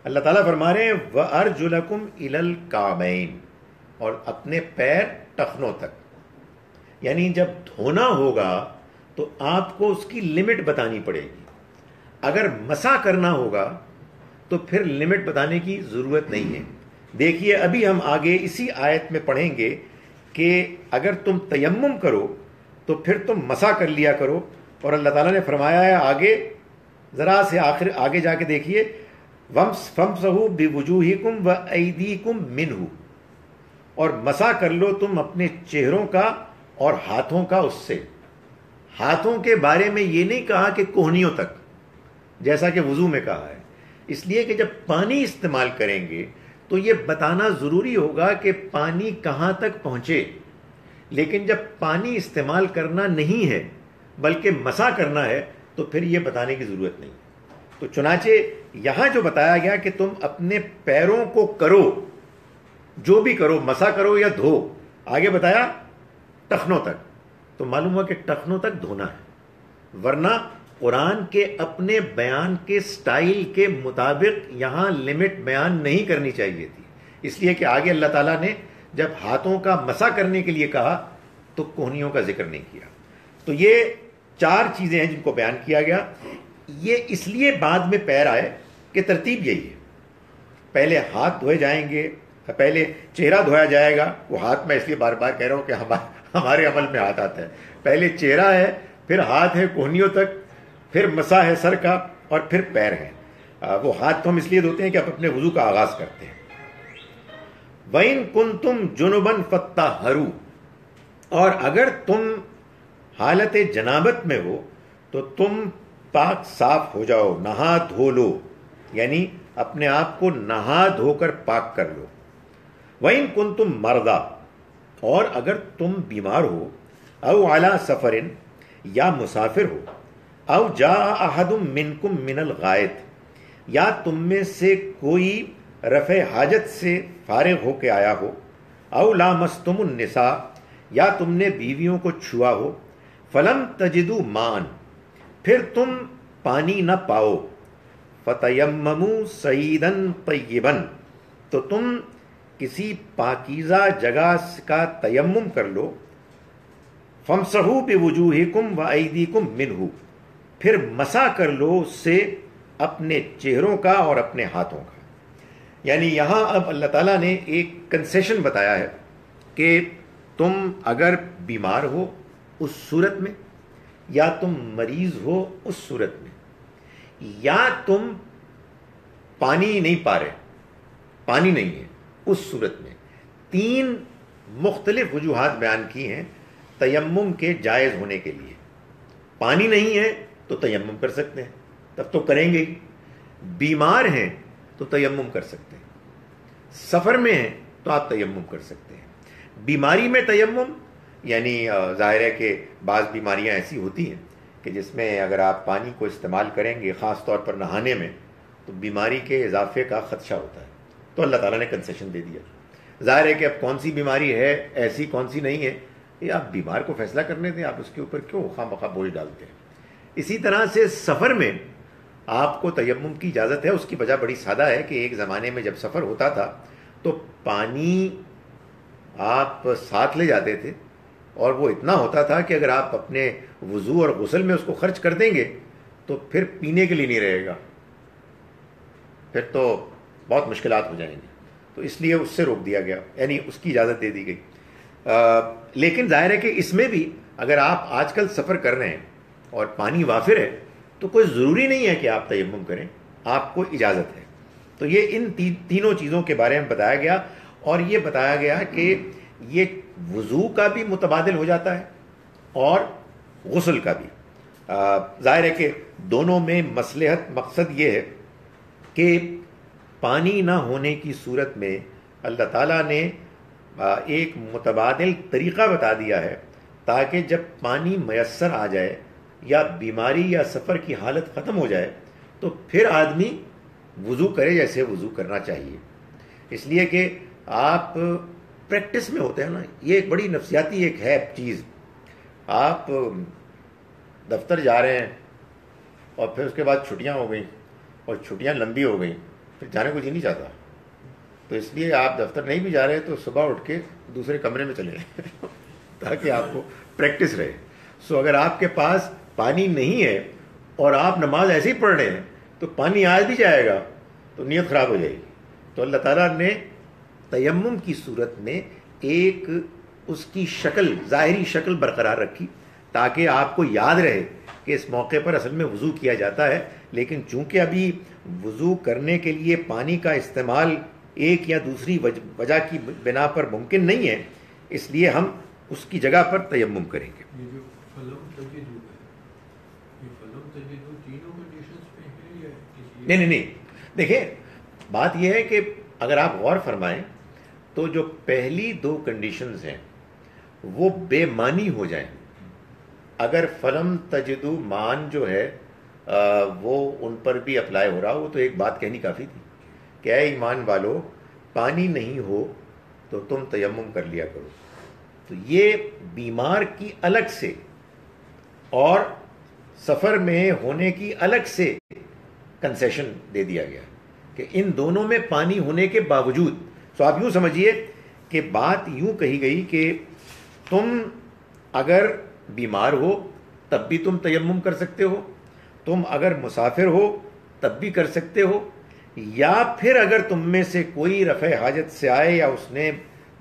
S1: اللہ تعالیٰ فرما رہے ہیں وَأَرْجُلَكُمْ إِلَى الْكَعْبَيْنِ، اور اپنے پیر ٹخنوں تک. یعنی جب دھونا ہوگا تو آپ کو اس کی لمٹ بتانی پڑے گی. اگر مسح کرنا ہوگا تو پھر لمٹ بتانے کی ضرورت نہیں ہے. دیکھیے ابھی ہم آگے اسی آیت میں پڑھیں گے کہ اگر تم تیمم کرو تو پھر تم مسح کر لیا کرو. اور اللہ تعالیٰ نے فرمایا ہے آگے ذرا سے آگے جا کے دیکھیے فَامْسَحُوا بِوُجُوهِكُمْ وَأَيْدِيكُمْ مِنْهُ, اور مسح کر لو تم اپنے چہروں کا اور ہاتھوں کا اس سے. ہاتھوں کے بارے میں یہ نہیں کہا کہ کوہنیوں تک جیسا کہ وضو میں کہا ہے, اس لیے کہ جب پانی استعمال کریں گے تو یہ بتانا ضروری ہوگا کہ پانی کہاں تک پہنچے. لیکن جب پانی استعمال کرنا نہیں ہے بلکہ مسح کرنا ہے تو پھر یہ بتانے کی ضرورت نہیں. تو چنانچہ یہاں جو بتایا گیا کہ تم اپنے پیروں کو کرو, جو بھی کرو, مسح کرو یا دھو, آگے بتایا ٹخنوں تک, تو معلوم ہوا کہ ٹخنوں تک دھونا ہے. ورنہ قرآن کے اپنے بیان کے سٹائل کے مطابق یہاں لمٹ بیان نہیں کرنی چاہیے تھی, اس لیے کہ آگے اللہ تعالیٰ نے جب ہاتھوں کا مسح کرنے کے لیے کہا تو کوہنیوں کا ذکر نہیں کیا. تو یہ 4 چیزیں ہیں جن کو بیان کیا گیا. یہ اس لیے بعد میں پیر آئے کہ ترتیب یہی ہے, پہلے ہاتھ دھوئے جائیں گے, پہلے چہرہ دھویا جائے گا. وہ ہاتھ میں اس لیے بار بار کہہ رہا ہوں کہ ہمارے عمل میں ہاتھ آتا ہے. پہلے چہرہ ہے, پھر ہاتھ ہے کوہنیوں تک, پھر مسح ہے سر کا, اور پھر پیر ہے. وہ ہاتھ تو ہم اس لیے دھوتے ہیں کہ آپ اپنے وضو کا آغاز کرتے ہیں. وَإِن كُنتُمْ جُنُبًا فَطَّهَّرُوا, اور اگر تم حالت جنابت میں ہو تو تم پاک صاف ہو جاؤ, نہا دھو لو, یعنی اپنے آپ کو نہا دھو کر پاک کر لو. وَإِن كُنتُمْ مَرْضَىٰ, اور اگر تم بیمار ہو, او علی سفر, یا مسافر ہو, او جاء احد منکم من الغائط, یا تم میں سے کوئی رفع حاجت سے فارغ ہو کے آیا ہو, او لامستم النساء, یا تم نے بیویوں کو چھوا ہو, فلم تجدوا ماء, پھر تم پانی نہ پاؤ, فتیمموا صعیدا طیبا, تو تم کسی پاکیزہ جگہ کا تیمم کر لو. فامسحوا بوجوہکم وایدیکم منہ, پھر مسح کر لو اس سے اپنے چہروں کا اور اپنے ہاتھوں کا. یعنی یہاں اب اللہ تعالیٰ نے ایک کنسیشن بتایا ہے کہ تم اگر بیمار ہو اس صورت میں, یا تم مریض ہو اس صورت میں, یا تم پانی نہیں پا رہے, پانی نہیں ہے اس صورت میں, 3 مختلف وجوہات بیان کی ہیں تیمم کے جائز ہونے کے لیے. پانی نہیں ہے تو تیمم کر سکتے ہیں, تب تو کریں گے ہی. بیمار ہیں تو تیمم کر سکتے ہیں. سفر میں ہیں تو آپ تیمم کر سکتے ہیں. بیماری میں تیمم یعنی ظاہر ہے کہ بعض بیماریاں ایسی ہوتی ہیں کہ جس میں اگر آپ پانی کو استعمال کریں گے خاص طور پر نہانے میں تو بیماری کے اضافے کا خدشہ ہوتا ہے, تو اللہ تعالیٰ نے کنسیشن دے دیا. ظاہر ہے کہ اب کون سی بیماری ہے ایسی, کون سی نہیں ہے, یہ آپ بیمار کو فیصلہ کرنے دیں, آپ اس کے اوپر کیوں خواہ مخواہ بوجھ ڈالتے ہیں. اسی طرح سے سفر میں آپ کو تیمم کی اجازت ہے. اس کی وجہ بڑی سادہ ہے کہ ایک زمانے میں جب سفر ہوتا تھا تو پانی آپ ساتھ لے جاتے تھے, اور وہ اتنا ہوتا تھا کہ اگر آپ اپنے وضو اور غسل میں اس کو خرچ کر دیں گے تو پھر پینے کے لیے نہیں رہے گا, پھر تو بہت مشکلات ہو جائیں گی. تو اس لیے اس سے روک دیا گیا, یعنی اس کی اجازت دے دی گئی. لیکن ظاہر ہے کہ اس میں بھی اگر آپ آج کل سفر کر رہے ہیں اور پانی وافر ہے تو کوئی ضروری نہیں ہے کہ آپ تیمم کریں, آپ کو اجازت ہے. تو یہ ان تینوں چیزوں کے بارے میں بتایا گیا, اور یہ بتایا گیا کہ یہ وضو کا بھی متبادل ہو جاتا ہے اور غسل کا بھی. ظاہر ہے کہ دونوں میں مصلحت مقصد یہ ہے کہ پانی نہ ہونے کی صورت میں اللہ تعالیٰ نے ایک متبادل طریقہ بتا دیا ہے تاکہ جب پانی میسر آ جائے یا بیماری یا سفر کی حالت ختم ہو جائے تو پھر آدمی وضو کرے جیسے وضو کرنا چاہیے. اس لیے کہ آپ پریکٹس میں ہوتے ہیں نا, یہ ایک بڑی نفسیاتی ایک ہے چیز. آپ دفتر جا رہے ہیں اور پھر اس کے بعد چھٹیاں ہو گئیں اور چھٹیاں لمبی ہو گئیں, پھر جانے کو جی نہیں چاہتا, تو اس لیے آپ دفتر نہیں بھی جا رہے تو صبح اٹھ کے دوسرے کمرے میں چلے جائیں تاکہ آپ کو پریکٹس رہے. سو اگر آپ کے پاس پانی نہیں ہے اور آپ نماز ایسے ہی پڑھ رہے ہیں تو پانی آ بھی جائے گا تو نیت خراب ہو جائے گی. تو اللہ تعالیٰ نے تیمم کی صورت میں ایک اس کی شکل، ظاہری شکل برقرار رکھی تاکہ آپ کو یاد رہے کہ اس موقع پر اصل میں وضو کیا جاتا ہے. لیکن چونکہ ابھی وضو کرنے کے لیے پانی کا استعمال ایک یا دوسری وجہ کی بنا پر ممکن نہیں ہے، اس لیے ہم اس کی جگہ پر تیمم کریں گے.
S3: یہ جو فلم تجدو ہے، یہ فلم تجدو تینوں کنڈیشنز پہ ہے یا کسی؟
S1: نہیں، دیکھیں بات یہ ہے کہ اگر آپ غور فرمائیں تو جو پہلی دو کنڈیشنز ہیں وہ بے معنی ہو جائیں. اگر فلم تجدو مان جو ہے وہ ان پر بھی اپلائی ہو رہا ہو تو ایک بات کہنی کافی تھی کہ اے ایمان والو، پانی نہیں ہو تو تم تیمم کر لیا کرو. تو یہ بیمار کی الگ سے اور سفر میں ہونے کی الگ سے کنسیشن دے دیا گیا کہ ان دونوں میں پانی ہونے کے باوجود. تو آپ یوں سمجھیے کہ بات یوں کہی گئی کہ تم اگر بیمار ہو تب بھی تم تیمم کر سکتے ہو، تم اگر مسافر ہو تب بھی کر سکتے ہو، یا پھر اگر تم میں سے کوئی رفع حاجت سے آئے یا اس نے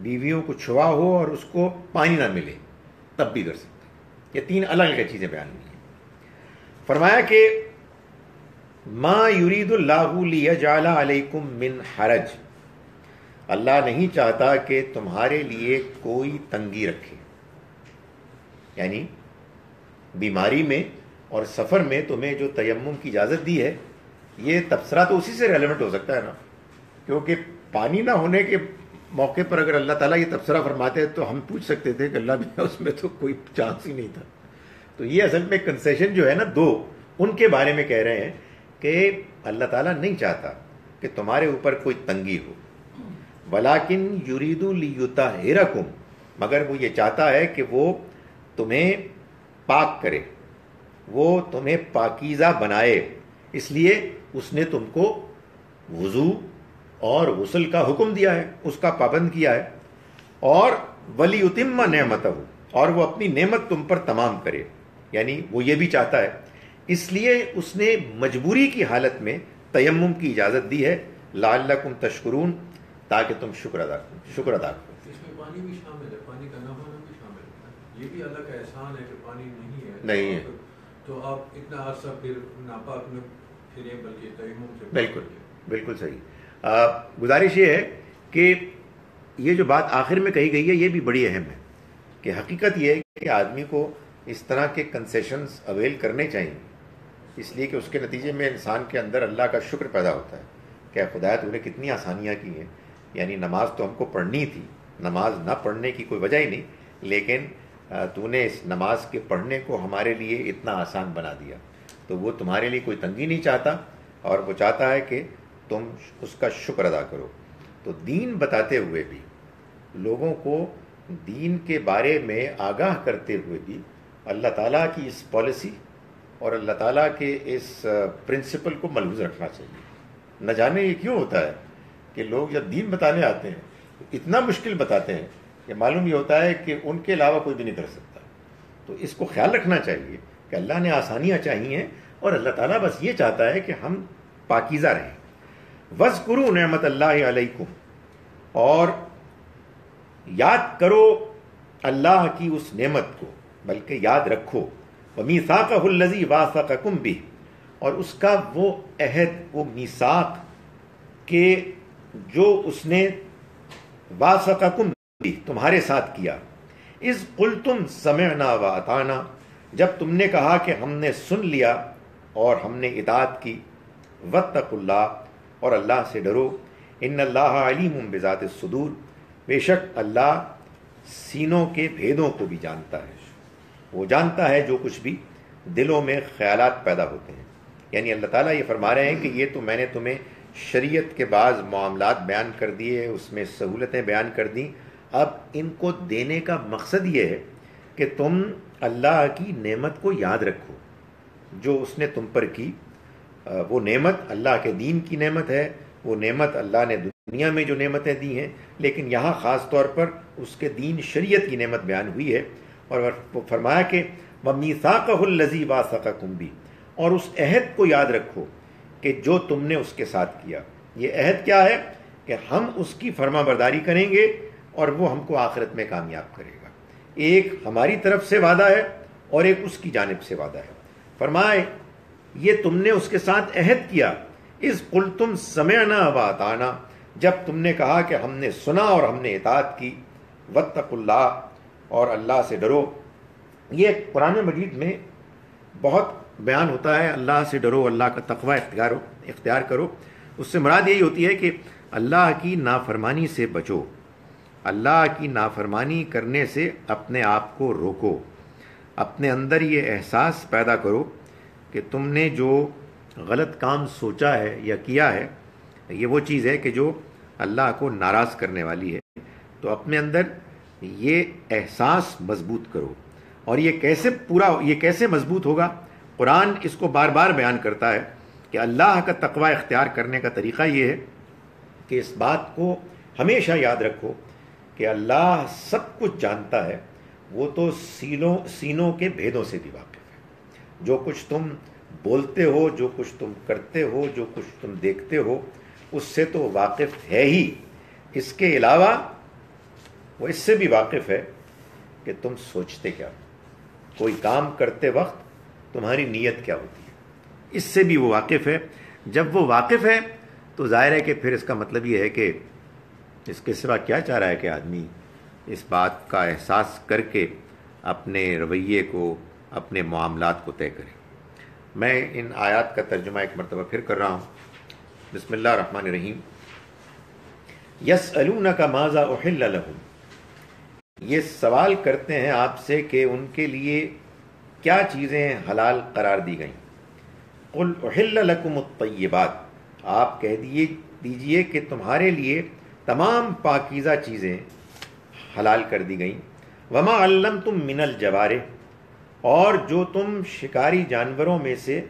S1: بیویوں کو چھوا ہو اور اس کو پانی نہ ملے تب بھی کر سکتے. یہ تین الگ الگ چیزیں بیان ہوئی ہیں. فرمایا کہ ما یرید اللہ لیجعل علیکم من حرج، اللہ نہیں چاہتا کہ تمہارے لیے کوئی تنگی رکھے. یعنی بیماری میں اور سفر میں تمہیں جو تیمم کی اجازت دی ہے، یہ تبصرہ تو اسی سے ریلیونٹ ہو سکتا ہے نا، کیونکہ پانی نہ ہونے کے موقع پر اگر اللہ تعالیٰ یہ تبصرہ فرماتے تو ہم پوچھ سکتے تھے کہ اللہ بھی اس میں تو کوئی چانس ہی نہیں تھا. تو یہ اصل میں کنسیشن جو ہے نا دو، ان کے بارے میں کہہ رہے ہیں کہ اللہ تعالیٰ نہیں چاہتا کہ تمہارے اوپر کوئی تنگی ہو. ولیکن یرید لیطہرکم، مگر وہ یہ چاہتا ہے کہ وہ تمہیں پاک کرے، وہ تمہیں پاکیزہ بنائے. اس لیے اس نے تم کو وضو اور غسل کا حکم دیا ہے، اس کا پابند کیا ہے. اور ولیتم نعمتہ، اور وہ اپنی نعمت تم پر تمام کرے. یعنی وہ یہ بھی چاہتا ہے، اس لیے اس نے مجبوری کی حالت میں تیمم کی اجازت دی ہے، لعلکم تشکرون، تاکہ تم شکر ادا کرو.
S3: اس میں پانی بھی شامل ہے، پانی کا نہ ہونا بھی شامل ہے. یہ بھی اللہ کا احسان ہے کہ پانی نہیں ہے تو آپ اتنا عرصہ پھر ناپاک میں پھریں بلکہ تیمم سے.
S1: بالکل صحیح. گزارش یہ ہے کہ یہ جو بات آخر میں کہی گئی ہے یہ بھی بڑی اہم ہے کہ حقیقت یہ ہے کہ آدمی کو اس طرح کے کنسیشنز اویل کرنے چاہیے، اس لیے کہ اس کے نتیجے میں انسان کے اندر اللہ کا شکر پیدا ہوتا ہے کہ خدا تو نے کتنی آسانیاں کی ہیں. یعنی نماز تو ہم کو پڑھنی تھی، نماز نہ پڑھنے کی کوئی وجہ ہی نہیں، لیکن تو نے اس نماز کے پڑھنے کو ہمارے لیے اتنا آسان بنا دیا. تو وہ تمہارے لیے کوئی تنگی نہیں چاہتا اور وہ چاہتا ہے کہ تم اس کا شکر ادا کرو. تو دین بتاتے ہوئے بھی، لوگوں کو دین کے بارے میں آگاہ کرتے ہوئے بھی اللہ تعالیٰ کی اس پالیسی اور اللہ تعالیٰ کے اس پرنسپل کو ملحوظ رکھنا چاہیے. نہ جانے یہ کیوں ہوتا ہے کہ لوگ جب دین بتانے آتے ہیں اتنا مشکل بتاتے ہیں کہ معلوم یہ ہوتا ہے کہ ان کے علاوہ کوئی بھی نہیں کر سکتا. تو اس کو خیال رکھنا چاہیے کہ اللہ نے آسانیاں چاہی ہیں اور اللہ تعالیٰ بس یہ چاہتا ہے کہ ہم پاکیزہ رہیں. وَاذْكُرُوا نعمت اللہ علیکم، اور یاد کرو اللہ کی اس نعمت کو، بلکہ یاد رکھو. وَمِيثَاقَهُ الَّذِي وَاثَقَكُم بِهِ، اور اس کا وہ عہد، وہ میثاق کہ جو اس نے وَاثَقَكُم بِهِ تمہارے ساتھ کیا. اِذْ قُلْتُمْ سَمِعْنَا وَأَطَعْنَا، جب تم نے کہا کہ ہم نے سن لیا اور ہم نے اطاعت کی. وَاتَّقُوا اللَّهَ، اور اللہ سے ڈرو. ان اللہ علیم بذات الصدور، بے شک اللہ سینوں کے بھیدوں کو بھی جانتا ہے. وہ جانتا ہے جو کچھ بھی دلوں میں خیالات پیدا ہوتے ہیں. یعنی اللہ تعالیٰ یہ فرما رہے ہیں کہ یہ تو میں نے تمہیں شریعت کے بعض معاملات بیان کر دیے، اس میں سہولتیں بیان کر دیں. اب ان کو دینے کا مقصد یہ ہے کہ تم اللہ کی نعمت کو یاد رکھو جو اس نے تم پر کی. وہ نعمت اللہ کے دین کی نعمت ہے، وہ نعمت اللہ نے دنیا میں جو نعمتیں دی ہیں، لیکن یہاں خاص طور پر اس کے دین شریعت کی نعمت بیان ہوئی ہے، اور وہ فرمایا کہ وَمِيثَاقَهُ الَّذِي وَاثَقَكُم بِهِ، اور اس عہد کو یاد رکھو کہ جو تم نے اس کے ساتھ کیا۔ یہ عہد کیا ہے؟ کہ ہم اس کی فرما برداری کریں گے اور وہ ہم کو آخرت میں کامیاب کرے گا۔ ایک ہماری طرف سے وعدہ ہے اور ایک اس کی جانب سے وعدہ ہے۔ فرمائے یہ تم نے اس کے ساتھ عہد کیا، اذ قلتم سمعنا واطعنا، جب تم نے کہا کہ ہم نے سنا اور ہم نے اطاعت کی، واتقوا اللہ، اور اللہ سے ڈرو۔ یہ قرآن مجید میں بہت بیان ہوتا ہے، اللہ سے ڈرو، اللہ کا تقوی اختیار کرو۔ اس سے مراد یہی ہوتی ہے کہ اللہ کی نافرمانی سے بچو، اللہ کی نافرمانی کرنے سے اپنے آپ کو روکو، اپنے اندر یہ احساس پیدا کرو کہ تم نے جو غلط کام سوچا ہے یا کیا ہے یہ وہ چیز ہے کہ جو اللہ کو ناراض کرنے والی ہے، تو اپنے اندر یہ احساس مضبوط کرو۔ اور یہ کیسے مضبوط ہوگا؟ قرآن اس کو بار بار بیان کرتا ہے کہ اللہ کا تقوی اختیار کرنے کا طریقہ یہ ہے کہ اس بات کو ہمیشہ یاد رکھو کہ اللہ سب کچھ جانتا ہے، وہ تو سینوں کے بھیدوں سے بھی واقف ہے۔ جو کچھ تم بولتے ہو، جو کچھ تم کرتے ہو، جو کچھ تم دیکھتے ہو، اس سے تو واقف ہے ہی، اس کے علاوہ وہ اس سے بھی واقف ہے کہ تم سوچتے کیا، کوئی کام کرتے وقت تمہاری نیت کیا ہوتی ہے، اس سے بھی وہ واقف ہے۔ جب وہ واقف ہے تو ظاہر ہے کہ پھر اس کا مطلب یہ ہے کہ اس کے سوا کیا چاہ رہا ہے کہ آدمی اس بات کا احساس کر کے اپنے رویے کو، اپنے معاملات کو طے کرے۔ میں ان آیات کا ترجمہ ایک مرتبہ پھر کر رہا ہوں۔ بسم اللہ الرحمن الرحیم۔ یسألونک ماذا احل لہم، یہ سوال کرتے ہیں آپ سے کہ ان کے لیے کیا چیزیں حلال قرار دی گئیں۔ قل احل لکم الطیبات، آپ کہہ دیجئے کہ تمہارے لیے تمام پاکیزہ چیزیں حلال کر دی گئیں۔ وما علمتم من الجوارح، اور جو تم شکاری جانوروں میں سے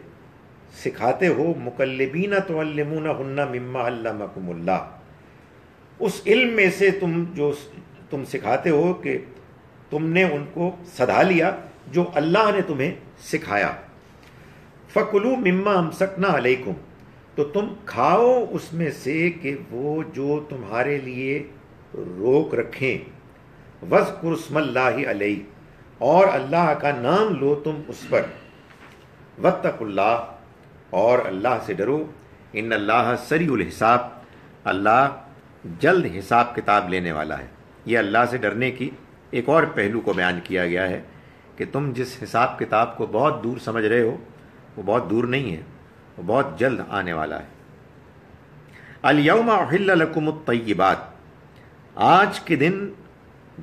S1: سکھاتے ہو، مکلبین تعلمونہن مما علمکم اللہ، اس علم میں سے جو تم سکھاتے ہو کہ تم نے ان کو سدھا لیا جو اللہ نے تمہیں سکھایا۔ فَكُلُوا مِمَّا أَمْسَكْنَا عَلَيْكُمْ، تو تم کھاؤ اس میں سے کہ وہ جو تمہارے لیے روک رکھیں۔ وَاذْكُرُوا اسْمَ اللَّهِ عَلَيْهِ، اور اللہ کا نام لو تم اس پر۔ وَاتَّقُوا اللَّهَ، اور اللہ سے ڈرو۔ ان اللہ سریع الحساب، اللہ جلد حساب کتاب لینے والا ہے۔ یہ اللہ سے ڈرنے کی ایک اور پہلو کو بیان کیا گیا ہے کہ تم جس حساب کتاب کو بہت دور سمجھ رہے ہو وہ بہت دور نہیں ہے، وہ بہت جلد آنے والا ہے۔ الیوم احل لکم الطیبات، آج کے دن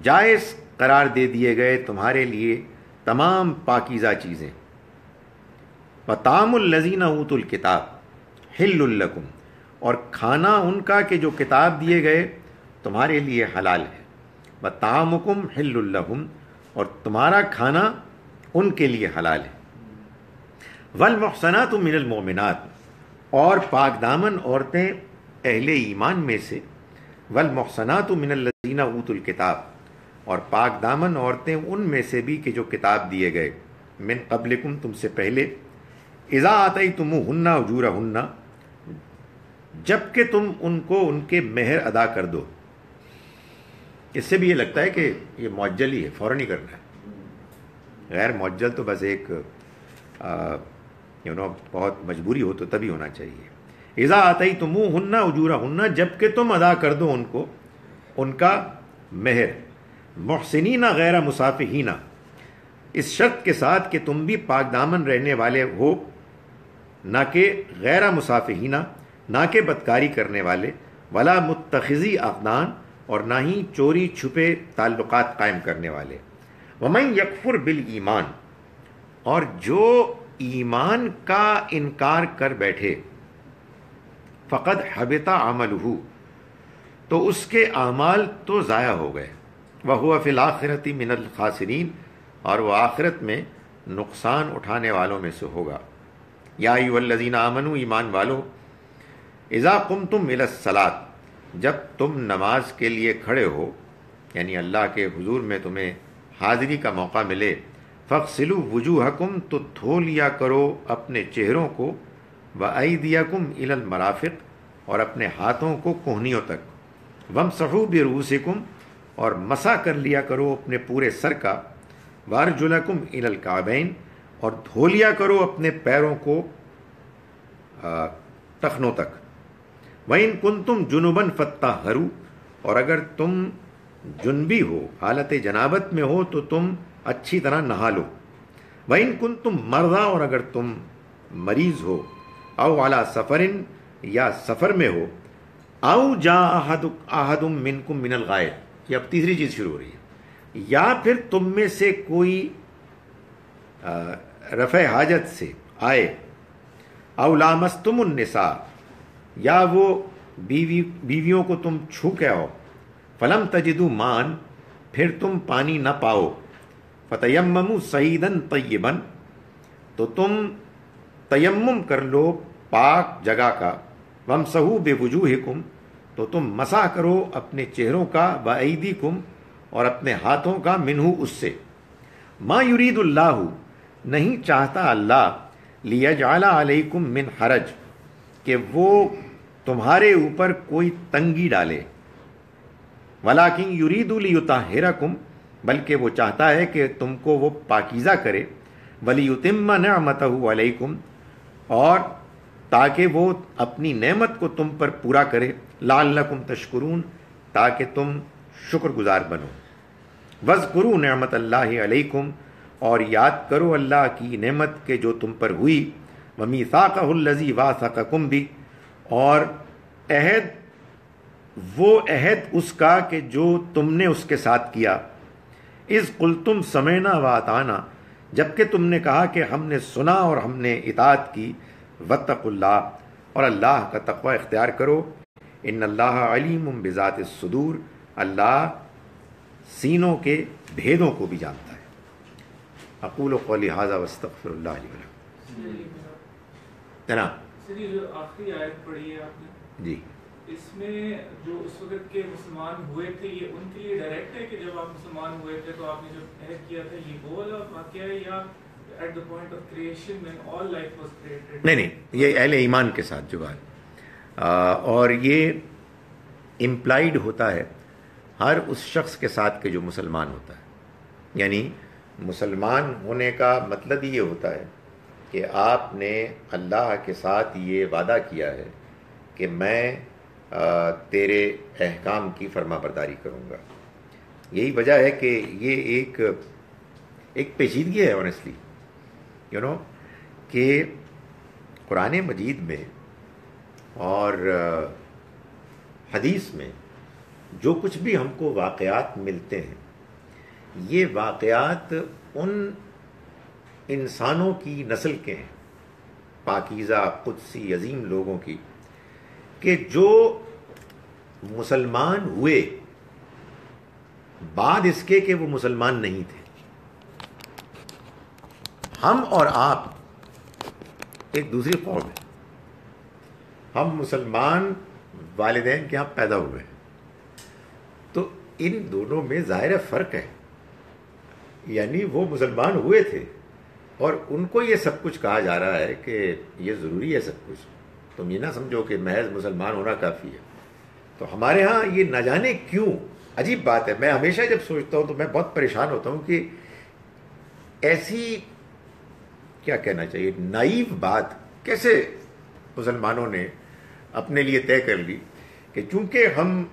S1: جائز قرار دے دیے گئے تمہارے لیے تمام پاکیزہ چیزیں۔ وطعام الذین اوتوا الکتاب حل لکم، اور کھانا ان کا کہ جو کتاب دیے گئے تمہارے لیے حلال ہے۔ وطعامکم حل لہم، اور تمہارا کھانا ان کے لیے حلال ہے۔ والمحصنات من المؤمنات، اور پاک دامن عورتیں اہل ایمان میں سے۔ والمحصنات من الذین اوتوا الکتاب، اور پاک دامن عورتیں ان میں سے بھی کہ جو کتاب دیے گئے۔ من قبلکم، تم سے پہلے۔ اذا آتیتموہن اجورہن، جب کہ تم ان کو ان کے مہر ادا کر دو۔ اس سے بھی یہ لگتا ہے کہ یہ معجل ہی ہے، فوراً ہی کرنا ہے۔ غیر معجل تو بس ایک بہت مجبوری ہو تو تبھی ہونا چاہیے۔ اذا آتیتموہن اجورہن، جب کہ تم ادا کر دو ان کو ان کا مہر۔ محسنین غیر مسافحین، اس شرط کے ساتھ کہ تم بھی پاک دامن رہنے والے ہو، نہ کہ غیر مسافحین، نہ کہ بدکاری کرنے والے، ولا متخذی اقدان، اور نہ ہی چوری چھپے تعلقات قائم کرنے والے۔ ومن یکفر بالایمان، اور جو ایمان کا انکار کر بیٹھے، فقد حبط عملہ، تو اس کے اعمال تو ضائع ہو گئے۔ وہو فی الآخرۃ من الخاسرین، اور وہ آخرت میں نقصان اٹھانے والوں میں سے ہوگا۔ یا ایھا الذین آمنوا، ایمان والو، اذا قمتم الی الصلاۃ، جب تم نماز کے لیے کھڑے ہو، یعنی اللہ کے حضور میں تمہیں حاضری کا موقع ملے، فاغسلوا وجوہکم، تو دھو لیا کرو اپنے چہروں کو، وایدیکم الی المرافق، اور اپنے ہاتھوں کو کوہنیوں تک، وامسحوا برؤوسکم، اور مسح کر لیا کرو اپنے پورے سر کا، وارجلکم الی الکعبین، اور دھو لیا کرو اپنے پیروں کو ٹخنوں تک، وَإِن كُنتُمْ جُنُبًا فَاتَّطَهَّرُوا، اور اگر تم جنبی ہو، حالت جنابت میں ہو تو تم اچھی طرح نہا لو، وَإِن كُنتُمْ مَرْضَىٰ، اور اگر تم مریض ہو، او علی سفرن، یا سفر میں ہو، او جاء احد منکم من الغائط، یہ اب تیسری چیز شروع ہو رہی ہے، یا پھر تم میں سے کوئی رفع حاجت سے آئے، او لامستم النساء، یا وہ بیویوں کو تم چھو کے آؤ، فلم تجدوا ماء، پھر تم پانی نہ پاؤ، فتیمموا صعیدا طیبا، تو تم تیمم کر لو پاک جگہ کا، وامسحوا بوجوہکم، تو تم مسح کرو اپنے چہروں کا، وایدیکم، اور اپنے ہاتھوں کا، منہ، اس سے، ما یرید اللہ، نہیں چاہتا اللہ، لیجعل علیکم من حرج، کہ وہ تمہارے اوپر کوئی تنگی ڈالے، ولیکن یرید لیطہرکم، بلکہ وہ چاہتا ہے کہ تم کو وہ پاکیزہ کرے، ولیتم نعمتہ علیکم، اور تاکہ وہ اپنی نعمت کو تم پر پورا کرے، لعلکم تشکرون، تاکہ تم شکر گزار بنو، واذکروا نعمت اللہ علیکم، اور یاد کرو اللہ کی نعمت کے جو تم پر ہوئی، ومیثاقہ الذی واثقکم بہ، اور عہد، وہ عہد اس کا کہ جو تم نے اس کے ساتھ کیا، اذ قلتم سمعنا واطعنا، جبکہ تم نے کہا کہ ہم نے سنا اور ہم نے اطاعت کی، واتقوا اللہ، اور اللہ کا تقوی اختیار کرو، ان اللہ علیم بذات الصدور، اللہ سینوں کے بھیدوں کو بھی جانتا ہے۔ اقول قولی ھذا واستغفر اللہ لی ولکم۔ جناب
S4: سر، یہ جو آخری آیت پڑھی ہے آپ نے،
S1: جی،
S4: اس میں جو اس وقت کے مسلمان ہوئے تھے، یہ ان کے لیے ڈائریکٹ ہے کہ جب آپ مسلمان ہوئے تھے تو آپ نے جو عہد کیا تھا، یہ وہ والا واقعہ ہے، یا at the point of creation when all life was created؟
S1: نہیں، یہ اہل ایمان کے ساتھ جو بات، اور یہ امپلائڈ ہوتا ہے ہر اس شخص کے ساتھ کہ جو مسلمان ہوتا ہے، یعنی مسلمان ہونے کا مطلب یہ ہوتا ہے کہ آپ نے اللہ کے ساتھ یہ وعدہ کیا ہے کہ میں تیرے احکام کی فرما برداری کروں گا۔ یہی وجہ ہے کہ یہ ایک پیچیدگی ہے آنیسٹلی، کہ قرآن مجید میں اور حدیث میں جو کچھ بھی ہم کو واقعات ملتے ہیں، یہ واقعات ان انسانوں کی نسل کے ہیں، پاکیزہ قدسی عظیم لوگوں کی، کہ جو مسلمان ہوئے بعد اس کے کہ وہ مسلمان نہیں تھے۔ ہم اور آپ ایک دوسری قوم ہے، ہم مسلمان والدین کے ہاں پیدا ہوئے، تو ان دونوں میں ظاہر فرق ہے، یعنی وہ مسلمان ہوئے تھے اور ان کو یہ سب کچھ کہا جا رہا ہے کہ یہ ضروری ہے سب کچھ، تم یہ نہ سمجھو کہ محض مسلمان ہونا کافی ہے۔ تو ہمارے ہاں یہ نہ جانے کیوں عجیب بات ہے، میں ہمیشہ جب سوچتا ہوں تو میں بہت پریشان ہوتا ہوں کہ ایسی کیا کہنا چاہیے نائیو بات کیسے مسلمانوں نے اپنے لیے طے کر لی کہ چونکہ ہم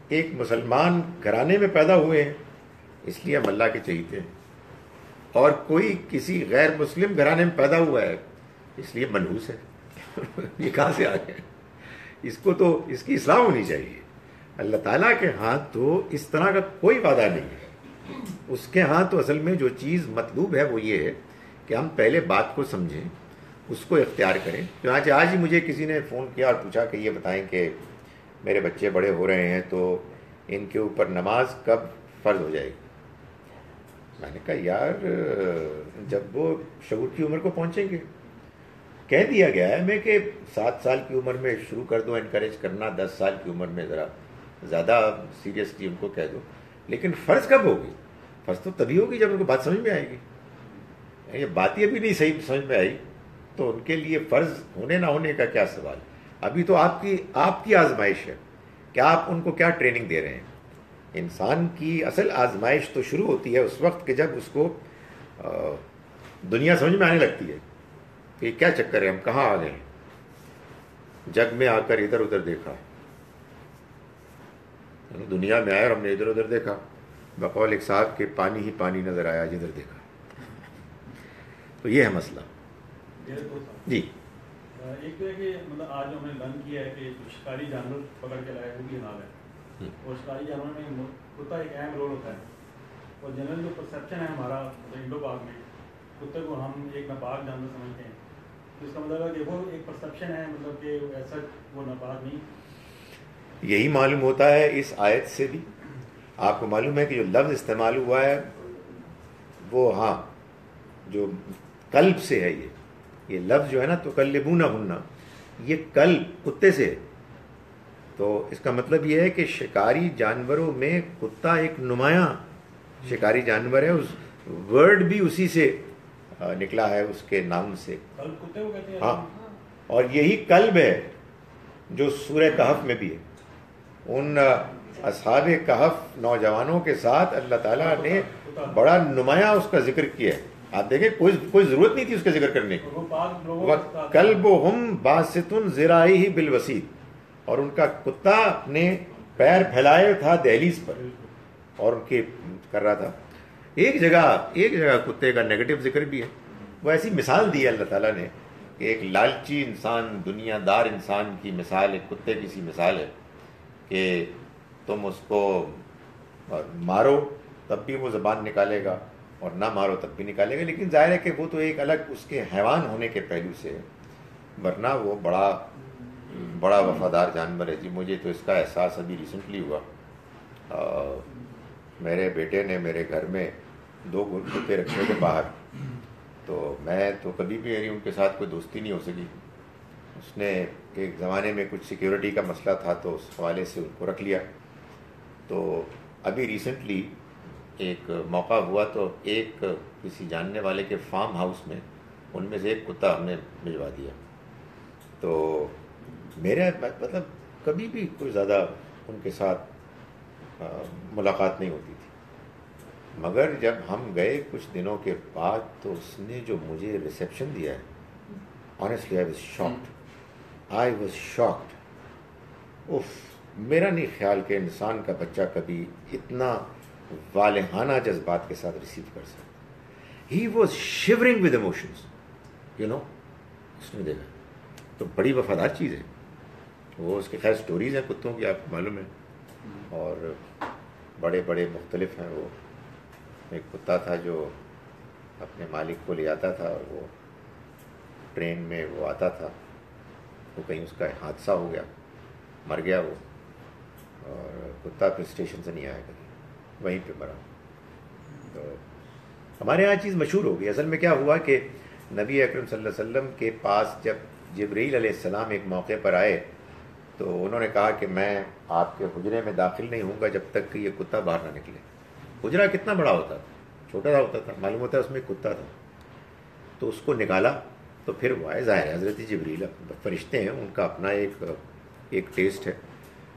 S1: ایک مسلمان گھرانے میں پیدا ہوئے ہیں اس لیے ہم اللہ کے چہیتے ہیں، اور کوئی کسی غیر مسلم گھرانے میں پیدا ہوا ہے اس لیے منحوس ہے۔ یہ کہاں سے آ گیا؟ اس کو تو اس کی اصلاح ہونی چاہیے۔ اللہ تعالیٰ کے ہاں تو اس طرح کا کوئی وعدہ نہیں ہے، اس کے ہاں تو اصل میں جو چیز مطلوب ہے وہ یہ ہے کہ ہم پہلے بات کو سمجھیں، اس کو اختیار کریں۔ چنانچہ آج ہی مجھے کسی نے فون کیا اور پوچھا کہ یہ بتائیں کہ میرے بچے بڑے ہو رہے ہیں تو ان کے اوپر نماز کب فرض ہو جائے گی؟ میں نے کہا یار جب وہ شعور کی عمر کو پہنچیں گے کہہ دیا گیا ہے ہمیں کہ 7 سال کی عمر میں شروع کر دو انکریج کرنا، 10 سال کی عمر میں ذرا زیادہ سیریسلی ان کو کہہ دو. لیکن فرض کب ہوگی؟ فرض تو تبھی ہوگی جب ان کو بات سمجھ میں آئے گی. یہ بات ہی ابھی نہیں صحیح سمجھ میں آئی تو ان کے لیے فرض ہونے نہ ہونے کا کیا سوال. ابھی تو آپ کی آزمائش ہے کہ آپ ان کو کیا ٹریننگ دے رہے ہیں. انسان کی اصل آزمائش تو شروع ہوتی ہے اس وقت کہ جب اس کو دنیا سمجھ میں آنے لگتی ہے کہ کیا چکر ہے، ہم کہاں آ گئے ہیں. جگ میں آ کر ادھر ادھر دیکھا، دنیا میں آیا اور ہم نے ادھر ادھر دیکھا. بقول ایک صاحب کے پانی ہی پانی نظر آیا جدھر دیکھا. تو یہ ہے مسئلہ. جی
S5: ایک تو ہے کہ مطلب آج ہم نے لرن کیا ہے کہ جو شکاری جانور پکڑ کے لائے وہ بھی حلال ہے، اور شکاری جانور میں کتا ایک اہم رول ہوتا ہے. اور جنرل جو پرسیپشن ہے ہمارا انڈو پاک میں، کتے کو ہم ایک ناپاک جانور سمجھتے ہیں. تو اس کا مطلب ہے کہ وہ ایک پرسیپشن ہے، مطلب کہ ایسا وہ ناپاک نہیں.
S1: یہی معلوم ہوتا ہے اس آیت سے بھی. آپ کو معلوم ہے کہ جو لفظ استعمال ہوا ہے وہ ہاں جو قلب سے ہے. یہ لفظ جو ہے نا تو تقلبونہن، یہ قلب کتے سے ہے. تو اس کا مطلب یہ ہے کہ شکاری جانوروں میں کتا ایک نمایاں شکاری جانور ہے. اس ورڈ بھی اسی سے نکلا ہے، اس کے نام سے. ہاں، اور یہی قلب ہے جو سورہ کہف میں بھی ہے. ان اصحاب کہف نوجوانوں کے ساتھ اللہ تعالیٰ نے بڑا نمایاں اس کا ذکر کیا ہے. آپ دیکھیں کوئی ضرورت نہیں تھی اس کا ذکر کرنے کی. وَقَلْبُهُمْ بَاسِطٌ ذِرَاعِهِ بِالْوَسِيدِ، اور ان کا کتا اپنے پیر پھیلائے تھا دہلیز پر اور ان کے کر رہا تھا. ایک جگہ کتے کا نیگیٹو ذکر بھی ہے. وہ ایسی مثال دی ہے اللہ تعالیٰ نے کہ ایک لالچی انسان، دنیا دار انسان کی مثال ایک کتے کی سی مثال ہے کہ تم اس کو مارو تب بھی وہ زبان نکالے گا اور نہ مارو تب بھی نکالے گا. لیکن ظاہر ہے کہ وہ تو ایک الگ اس کے حیوان ہونے کے پہلو سے ہے، ورنہ وہ بڑا وفادار جانور ہے. جی مجھے تو اس کا احساس ابھی ریسنٹلی ہوا. میرے بیٹے نے میرے گھر میں 2 کتے رکھے تھے باہر، تو میں تو کبھی بھی ان کے ساتھ کوئی دوستی نہیں ہو سکی. اس نے ایک زمانے میں کچھ سیکیورٹی کا مسئلہ تھا تو اس حوالے سے ان کو رکھ لیا. تو ابھی ریسنٹلی ایک موقع ہوا تو ایک کسی جاننے والے کے فارم ہاؤس میں ان میں سے ایک کتا ہم نے بھجوا دیا. تو میرا مطلب کبھی بھی کوئی زیادہ ان کے ساتھ ملاقات نہیں ہوتی تھی، مگر جب ہم گئے کچھ دنوں کے بعد تو اس نے جو مجھے ریسیپشن دیا ہے، آنیسٹلی آئی واز شاکڈ. میرا نہیں خیال کہ انسان کا بچہ کبھی اتنا والہانہ جذبات کے ساتھ ریسیو کر سکتا. He was shivering with emotions, اس نے دیکھا تو بڑی وفادار چیز ہے وہ. اس کے خیر سٹوریز ہیں کتوں کی، آپ کو معلوم ہے، اور بڑے بڑے مختلف ہیں. وہ ایک کتا تھا جو اپنے مالک کو لے آتا تھا اور وہ ٹرین میں وہ آتا تھا، تو کہیں اس کا حادثہ ہو گیا، مر گیا وہ، اور کتا پھر اسٹیشن سے نہیں آیا کبھی، وہیں پہ مرا. تو ہمارے یہاں چیز مشہور ہو گئی. اصل میں کیا ہوا کہ نبی اکرم صلی اللہ علیہ وسلم کے پاس جب جبرائیل علیہ السلام ایک موقع پر آئے تو انہوں نے کہا کہ میں آپ کے حجرے میں داخل نہیں ہوں گا جب تک کہ یہ کتا باہر نہ نکلے. حجرہ کتنا بڑا ہوتا تھا، چھوٹا سا ہوتا تھا، معلوم ہوتا ہے اس میں ایک کتا تھا. تو اس کو نکالا تو پھر وہ آئے. ظاہر ہے حضرت جبرائیل فرشتے ہیں، ان کا اپنا ایک ٹیسٹ ہے،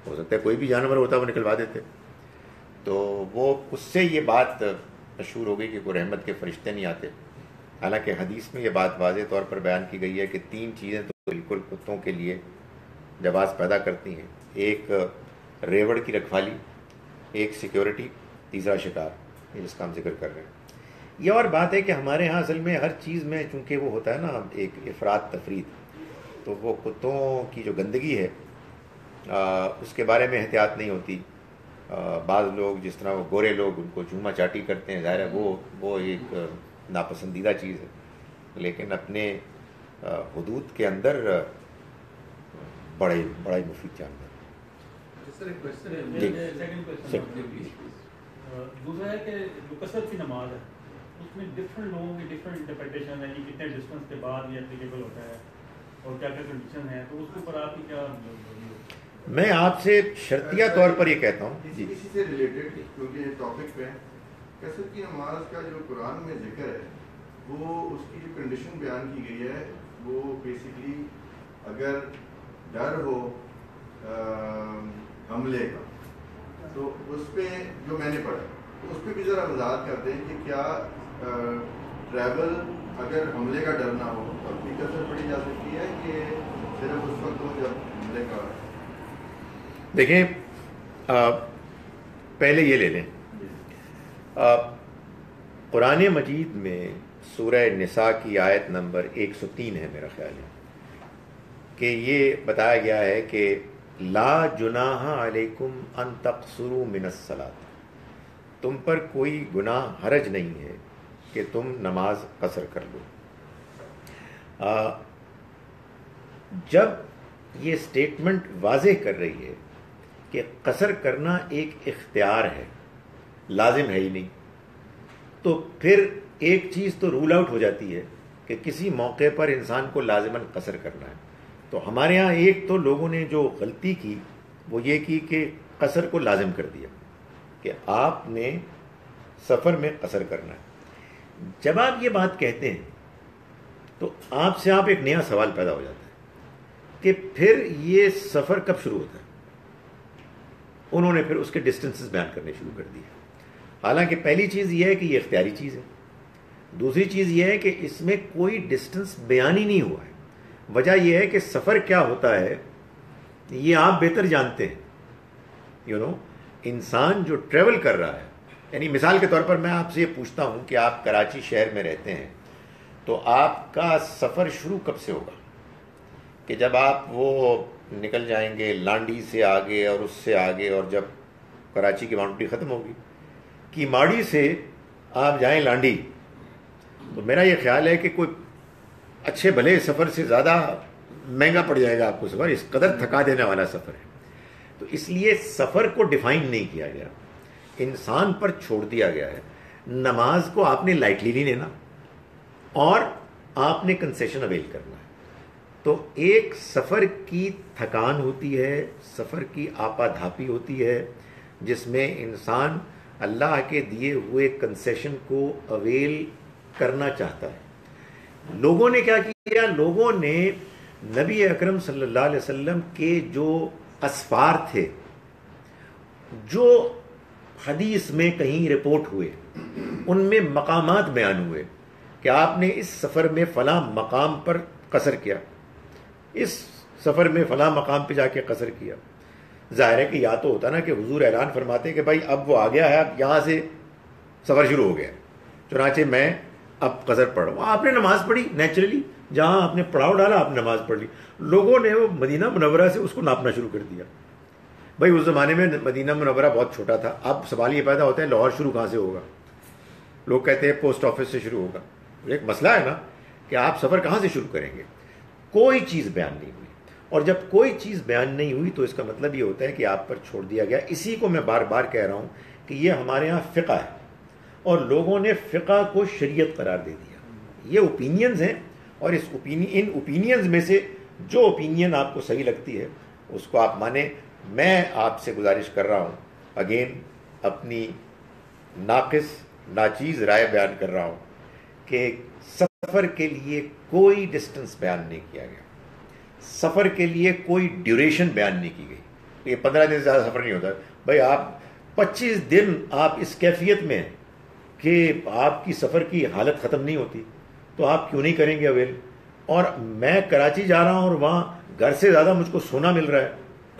S1: ہو سکتا ہے کوئی بھی جانور ہوتا ہے وہ نکلوا دیتے. تو وہ اس سے یہ بات مشہور ہو گئی کہ کوئی رحمت کے فرشتے نہیں آتے. حالانکہ حدیث میں یہ بات واضح طور پر بیان کی گئی ہے کہ 3 چیزیں تو بالکل کتوں کے لیے جواز پیدا کرتی ہیں. ایک ریوڑ کی رکھوالی، ایک سیکیورٹی، تیسرا شکار، یہ جس کا ہم ذکر کر رہے ہیں. یہ اور بات ہے کہ ہمارے ہاں اصل میں ہر چیز میں چونکہ وہ ہوتا ہے نا ایک افراد تفرید، تو وہ کتوں کی جو گندگی ہے اس کے بارے میں احتیاط نہیں ہوتی. بعض لوگ جس طرح وہ گورے لوگ ان کو چوما چاٹی کرتے ہیں، ظاہر ہے وہ ایک ناپسندیدہ چیز ہے، لیکن اپنے حدود کے اندر بڑا ہی مفید جانور.
S5: دوسرا ہے کہ جو کثرت کی نماز ہے اس میں ڈفرینٹ لوگوں کی ڈفرینٹ انٹرپریٹیشن ہے، یہ کتنے ڈسٹینس کے بعد یہ اپلیکیبل ہوتا ہے. اور کیا کیا کنڈیشن ہیں، تو اس کے اوپر آپ کی کیا؟
S1: میں آپ سے شرطیہ طور پر یہ کہتا ہوں
S6: اسی سے ریلیٹڈ کیونکہ ٹاپک پہ کثر کی نماز کا جو قرآن میں ذکر ہے وہ اس کی جو کنڈیشن بیان کی گئی ہے وہ بیسیکلی اگر ڈر ہو حملے کا، تو اس پہ جو میں نے پڑھا تو اس پہ بھی ذرا وضاحت کرتے ہیں کہ کیا ٹریول اگر حملے کا ڈر نہ ہو تو اپنی کثر پڑھی جا سکتی ہے کہ صرف اس وقت ہو جب حملے کا؟
S1: دیکھیں پہلے یہ لے لیں، قرآن مجید میں سورہ نساء کی آیت نمبر 103 ہے میرا خیال ہے کہ یہ بتایا گیا ہے کہ لا جناح علیکم ان تقصروا من الصلاۃ، تم پر کوئی گناہ حرج نہیں ہے کہ تم نماز قصر کر لو۔ جب یہ سٹیٹمنٹ واضح کر رہی ہے کہ قصر کرنا ایک اختیار ہے، لازم ہے ہی نہیں، تو پھر ایک چیز تو رول آؤٹ ہو جاتی ہے کہ کسی موقع پر انسان کو لازماً قصر کرنا ہے۔ تو ہمارے ہاں ایک تو لوگوں نے جو غلطی کی وہ یہ کی کہ قصر کو لازم کر دیا کہ آپ نے سفر میں قصر کرنا ہے۔ جب آپ یہ بات کہتے ہیں تو آپ سے ایک نیا سوال پیدا ہو جاتا ہے کہ پھر یہ سفر کب شروع ہوتا ہے؟ انہوں نے پھر اس کے ڈسٹنسز بیان کرنے شروع کر دیے، حالانکہ پہلی چیز یہ ہے کہ یہ اختیاری چیز ہے، دوسری چیز یہ ہے کہ اس میں کوئی ڈسٹنس بیان ہی نہیں ہوا ہے۔ وجہ یہ ہے کہ سفر کیا ہوتا ہے یہ آپ بہتر جانتے ہیں۔ انسان جو ٹریول کر رہا ہے، یعنی مثال کے طور پر میں آپ سے یہ پوچھتا ہوں کہ آپ کراچی شہر میں رہتے ہیں تو آپ کا سفر شروع کب سے ہوگا؟ کہ جب آپ وہ نکل جائیں گے لانڈی سے آگے اور اس سے آگے، اور جب کراچی کی باؤنڈری ختم ہوگی، کی ماڑی سے آپ جائیں لانڈی، تو میرا یہ خیال ہے کہ کوئی اچھے بھلے سفر سے زیادہ مہنگا پڑ جائے گا آپ کو سفر، اس قدر تھکا دینے والا سفر ہے۔ تو اس لیے سفر کو ڈیفائن نہیں کیا گیا، انسان پر چھوڑ دیا گیا ہے۔ نماز کو آپ نے لائٹلی نہیں لینا اور آپ نے کنسیشن اویل کرنا ہے۔ تو ایک سفر کی تھکان ہوتی ہے، سفر کی آپا دھاپی ہوتی ہے، جس میں انسان اللہ کے دیے ہوئے کنسیشن کو اویل کرنا چاہتا ہے۔ لوگوں نے کیا کیا؟ لوگوں نے نبی اکرم صلی اللہ علیہ وسلم کے جو اسفار تھے، جو حدیث میں کہیں رپورٹ ہوئے، ان میں مقامات بیان ہوئے کہ آپ نے اس سفر میں فلاں مقام پر قصر کیا، اس سفر میں فلاں مقام پہ جا کے قصر کیا۔ ظاہر ہے کہ یا تو ہوتا نا کہ حضور اعلان فرماتے کہ بھائی اب وہ آ گیا ہے، اب یہاں سے سفر شروع ہو گیا، چنانچہ میں اب قصر پڑھ رہا ہوں۔ آپ نے نماز پڑھی، نیچرلی جہاں آپ نے پڑاؤ ڈالا آپ نے نماز پڑھ لی۔ لوگوں نے وہ مدینہ منورہ سے اس کو ناپنا شروع کر دیا۔ بھائی اس زمانے میں مدینہ منورہ بہت چھوٹا تھا، اب سوال یہ پیدا ہوتا ہے لاہور شروع کہاں سے ہوگا؟ لوگ کہتے ہیں پوسٹ آفس سے شروع ہوگا۔ ایک مسئلہ ہے نا کہ آپ سفر کہاں سے شروع کریں گے؟ کوئی چیز بیان نہیں ہوئی، اور جب کوئی چیز بیان نہیں ہوئی تو اس کا مطلب یہ ہوتا ہے کہ آپ پر چھوڑ دیا گیا۔ اسی کو میں بار بار کہہ رہا ہوں کہ یہ ہمارے ہاں فقہ ہے، اور لوگوں نے فقہ کو شریعت قرار دے دیا۔ یہ اوپینینز ہیں، اور ان اوپینینز میں سے جو اوپینین آپ کو صحیح لگتی ہے اس کو آپ مانیں۔ میں آپ سے گزارش کر رہا ہوں، اگین اپنی ناقص ناچیز رائے بیان کر رہا ہوں کہ سفر کے لیے کوئی ڈسٹنس بیان نہیں کیا گیا، سفر کے لیے کوئی ڈیوریشن بیان نہیں کی گئی۔ یہ 15 دن سے زیادہ سفر نہیں ہوتا۔ بھائی آپ 25 دن آپ اس کیفیت میں ہیں کہ آپ کی سفر کی حالت ختم نہیں ہوتی، تو آپ کیوں نہیں کریں گے اویل؟ اور میں کراچی جا رہا ہوں اور وہاں گھر سے زیادہ مجھ کو سونا مل رہا ہے،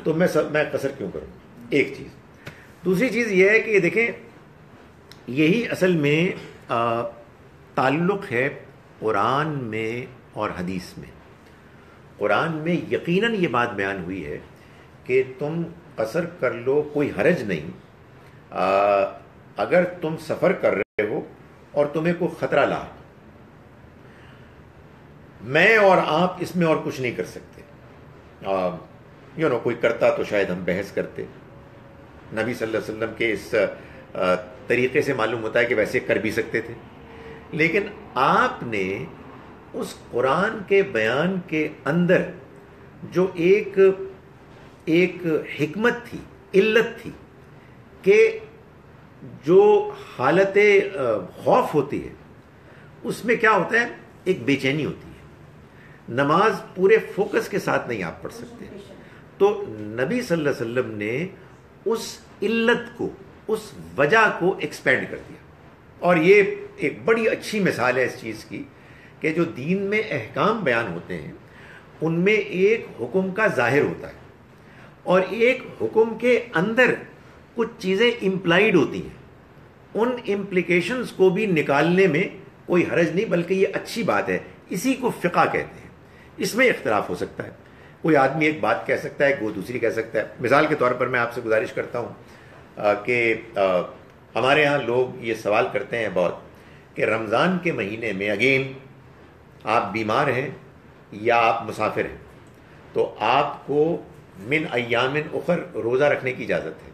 S1: تو میں قصر کیوں کروں؟ ایک چیز۔ دوسری چیز یہ ہے کہ دیکھیں، یہی اصل میں تعلق ہے قرآن میں اور حدیث میں۔ قرآن میں یقیناً یہ بات بیان ہوئی ہے کہ تم قصر کر لو، کوئی حرج نہیں اگر تم سفر کر رہے ہو اور تمہیں کوئی خطرہ لاحق۔ میں اور آپ اس میں اور کچھ نہیں کر سکتے۔ کوئی کرتا تو شاید ہم بحث کرتے۔ نبی صلی اللہ علیہ وسلم کے اس طریقے سے معلوم ہوتا ہے کہ ویسے کر بھی سکتے تھے، لیکن آپ نے اس قرآن کے بیان کے اندر جو ایک حکمت تھی، علت تھی کہ جو حالت خوف ہوتی ہے اس میں کیا ہوتا ہے، ایک بے چینی ہوتی ہے، نماز پورے فوکس کے ساتھ نہیں آپ پڑھ سکتے. تو نبی صلی اللہ علیہ وسلم نے اس علت کو، اس وجہ کو ایکسپینڈ کر دیا. اور یہ ایک بڑی اچھی مثال ہے اس چیز کی کہ جو دین میں احکام بیان ہوتے ہیں ان میں ایک حکم کا ظاہر ہوتا ہے اور ایک حکم کے اندر کچھ چیزیں امپلائیڈ ہوتی ہیں. ان امپلیکیشنز کو بھی نکالنے میں کوئی حرج نہیں، بلکہ یہ اچھی بات ہے. اسی کو فقہ کہتے ہیں. اس میں اختلاف ہو سکتا ہے، کوئی آدمی ایک بات کہہ سکتا ہے، کوئی دوسری کہہ سکتا ہے. مثال کے طور پر میں آپ سے گزارش کرتا ہوں کہ ہمارے ہاں لوگ یہ سوال کرتے ہیں بہت کہ رمضان کے مہینے میں اگین آپ بیمار ہیں یا آپ مسافر ہیں تو آپ کو من ایام اخر روزہ رکھنے کی اجازت ہے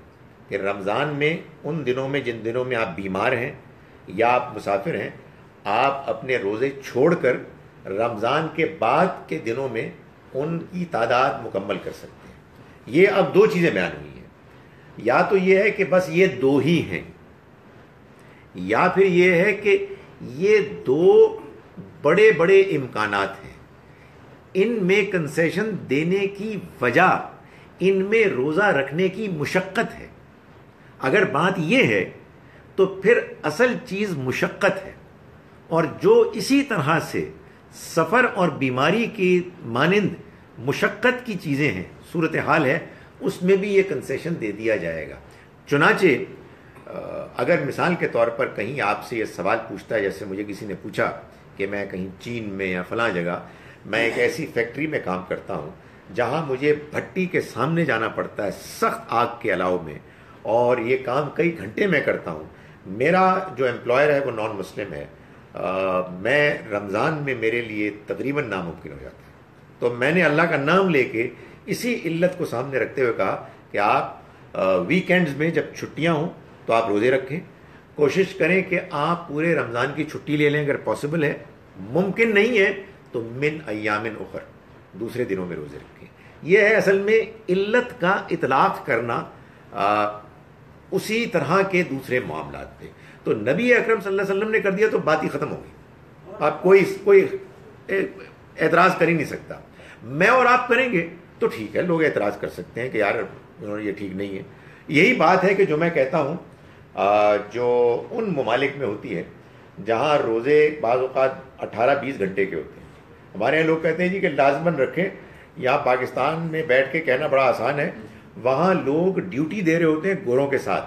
S1: کہ رمضان میں ان دنوں میں جن دنوں میں آپ بیمار ہیں یا آپ مسافر ہیں آپ اپنے روزے چھوڑ کر رمضان کے بعد کے دنوں میں ان کی تعداد مکمل کر سکتے ہیں. یہ اب دو چیزیں بیان ہوئی ہیں، یا تو یہ ہے کہ بس یہ دو ہی ہیں، یا پھر یہ ہے کہ یہ دو بڑے بڑے امکانات ہیں. ان میں کنسیشن دینے کی وجہ ان میں روزہ رکھنے کی مشقت ہے. اگر بات یہ ہے تو پھر اصل چیز مشقت ہے، اور جو اسی طرح سے سفر اور بیماری کی مانند مشقت کی چیزیں ہیں، صورتحال ہے، اس میں بھی یہ کنسیشن دے دیا جائے گا. چنانچہ اگر مثال کے طور پر کہیں آپ سے یہ سوال پوچھتا ہے، جیسے مجھے کسی نے پوچھا کہ میں کہیں چین میں یا فلاں جگہ میں ایک ایسی فیکٹری میں کام کرتا ہوں جہاں مجھے بھٹی کے سامنے جانا پڑتا ہے سخت آگ کے علاوہ میں، اور یہ کام کئی گھنٹے میں کرتا ہوں، میرا جو امپلائر ہے وہ نان مسلم ہے، میں رمضان میں میرے لیے تقریباً ناممکن ہو جاتا ہے. تو میں نے اللہ کا نام لے کے اسی علت کو سامنے رکھتے ہوئے کہا کہ آپ ویکینڈز میں جب چھٹیاں ہوں تو آپ روزے رکھیں، کوشش کریں کہ آپ پورے رمضان کی چھٹی لے لیں اگر پاسبل ہے، ممکن نہیں ہے تو من ایام اخر دوسرے دنوں میں روزے رکھیں. یہ ہے اصل میں علت کا اطلاق کرنا اسی طرح کے دوسرے معاملات پہ. تو نبی اکرم صلی اللہ علیہ وسلم نے کر دیا تو بات ہی ختم ہو گئی، آپ کوئی اعتراض کر ہی نہیں سکتا. میں اور آپ کریں گے تو ٹھیک ہے، لوگ اعتراض کر سکتے ہیں کہ یار یہ ٹھیک نہیں ہے. یہی بات ہے کہ جو میں کہتا ہوں جو ان ممالک میں ہوتی ہے جہاں روزے بعض اوقات 18-20 گھنٹے کے ہوتے ہیں. ہمارے یہاں لوگ کہتے ہیں جی کہ لازماً رکھیں. یہاں پاکستان میں بیٹھ کے کہنا بڑا آسان ہے، وہاں لوگ ڈیوٹی دے رہے ہوتے ہیں گوروں کے ساتھ.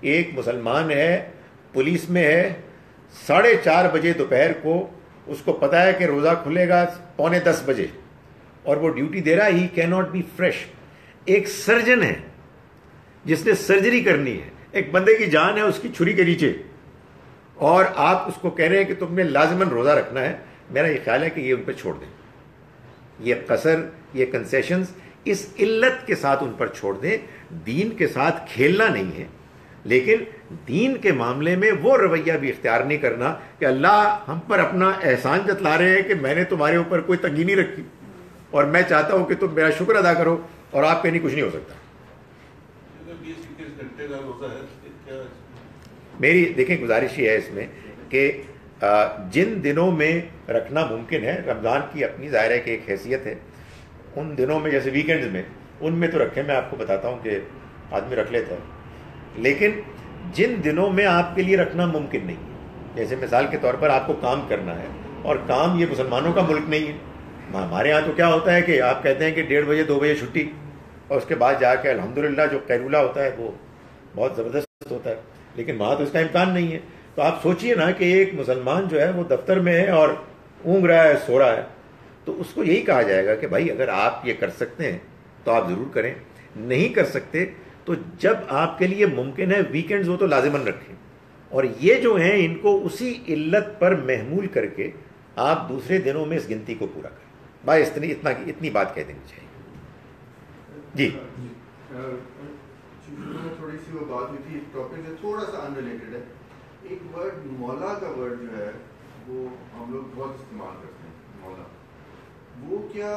S1: ایک مسلمان ہے، پولیس میں ہے، 4:30 بجے دوپہر کو اس کو پتا ہے کہ روزہ کھلے گا 9:45 بجے اور وہ ڈیوٹی دے رہا ہے. ہی کی ناٹ بی فریش. ایک سرجن ہے جس نے سرجری کرنی ہے، ایک بندے کی جان ہے اس کی چھری کے نیچے، اور آپ اس کو کہہ رہے ہیں کہ تم نے لازماً روزہ رکھنا ہے. میرا یہ خیال ہے کہ یہ ان پہ چھوڑ دیں، یہ قصر، یہ کنسیشنز اس علت کے ساتھ ان پر چھوڑ دیں. دین کے ساتھ کھیلنا نہیں ہے، لیکن دین کے معاملے میں وہ رویہ بھی اختیار نہیں کرنا کہ اللہ ہم پر اپنا احسان جتلا رہے ہیں کہ میں نے تمہارے اوپر کوئی تنگی نہیں رکھی اور میں چاہتا ہوں کہ تم میرا شکر ادا کرو، اور آپ پہ نہیں کچھ نہیں ہو سکتا. میری دیکھیں گزارش یہ ہے اس میں کہ جن دنوں میں رکھنا ممکن ہے، رمضان کی اپنی ظاہر ہے کہ ایک حیثیت ہے، ان دنوں میں جیسے ویکینڈز میں ان میں تو رکھیں. میں آپ کو بتاتا ہوں کہ آدمی رکھ لیتا ہے، لیکن جن دنوں میں آپ کے لیے رکھنا ممکن نہیں ہے، جیسے مثال کے طور پر آپ کو کام کرنا ہے اور کام یہ مسلمانوں کا ملک نہیں ہے. ہمارے ہاں تو کیا ہوتا ہے کہ آپ کہتے ہیں کہ 1:30 بجے 2 بجے چھٹی، اور اس کے بعد جا کے الحمدللہ جو قیلولہ ہوتا ہے وہ بہت زبردست ہوتا ہے، لیکن وہاں تو اس کا امکان نہیں ہے. تو آپ سوچئے نا کہ ایک مسلمان جو ہے وہ دفتر میں ہے اور اونگ رہا ہے، سو رہا ہے، تو اس کو یہی کہا جائے گا کہ بھائی اگر آپ یہ کر سکتے ہیں تو آپ ضرور کریں، نہیں کر سکتے تو جب آپ کے لیے ممکن ہے ویکینڈز وہ تو لازماً رکھیں. اور یہ جو ہیں ان کو اسی علت پر محمول کر کے آپ دوسرے دنوں میں اس گنتی کو پورا کریں. بھائی اتنی بات کہہ دینی چاہیے. جی
S6: تھوڑی سی وہ بات ہوئی تھی ٹاپک سے تھوڑا سا انریلیٹڈ ہے. ایک ورڈ مولا کا ورڈ جو ہے وہ ہم لوگ بہت استعمال کرتے ہیں مولا، وہ کیا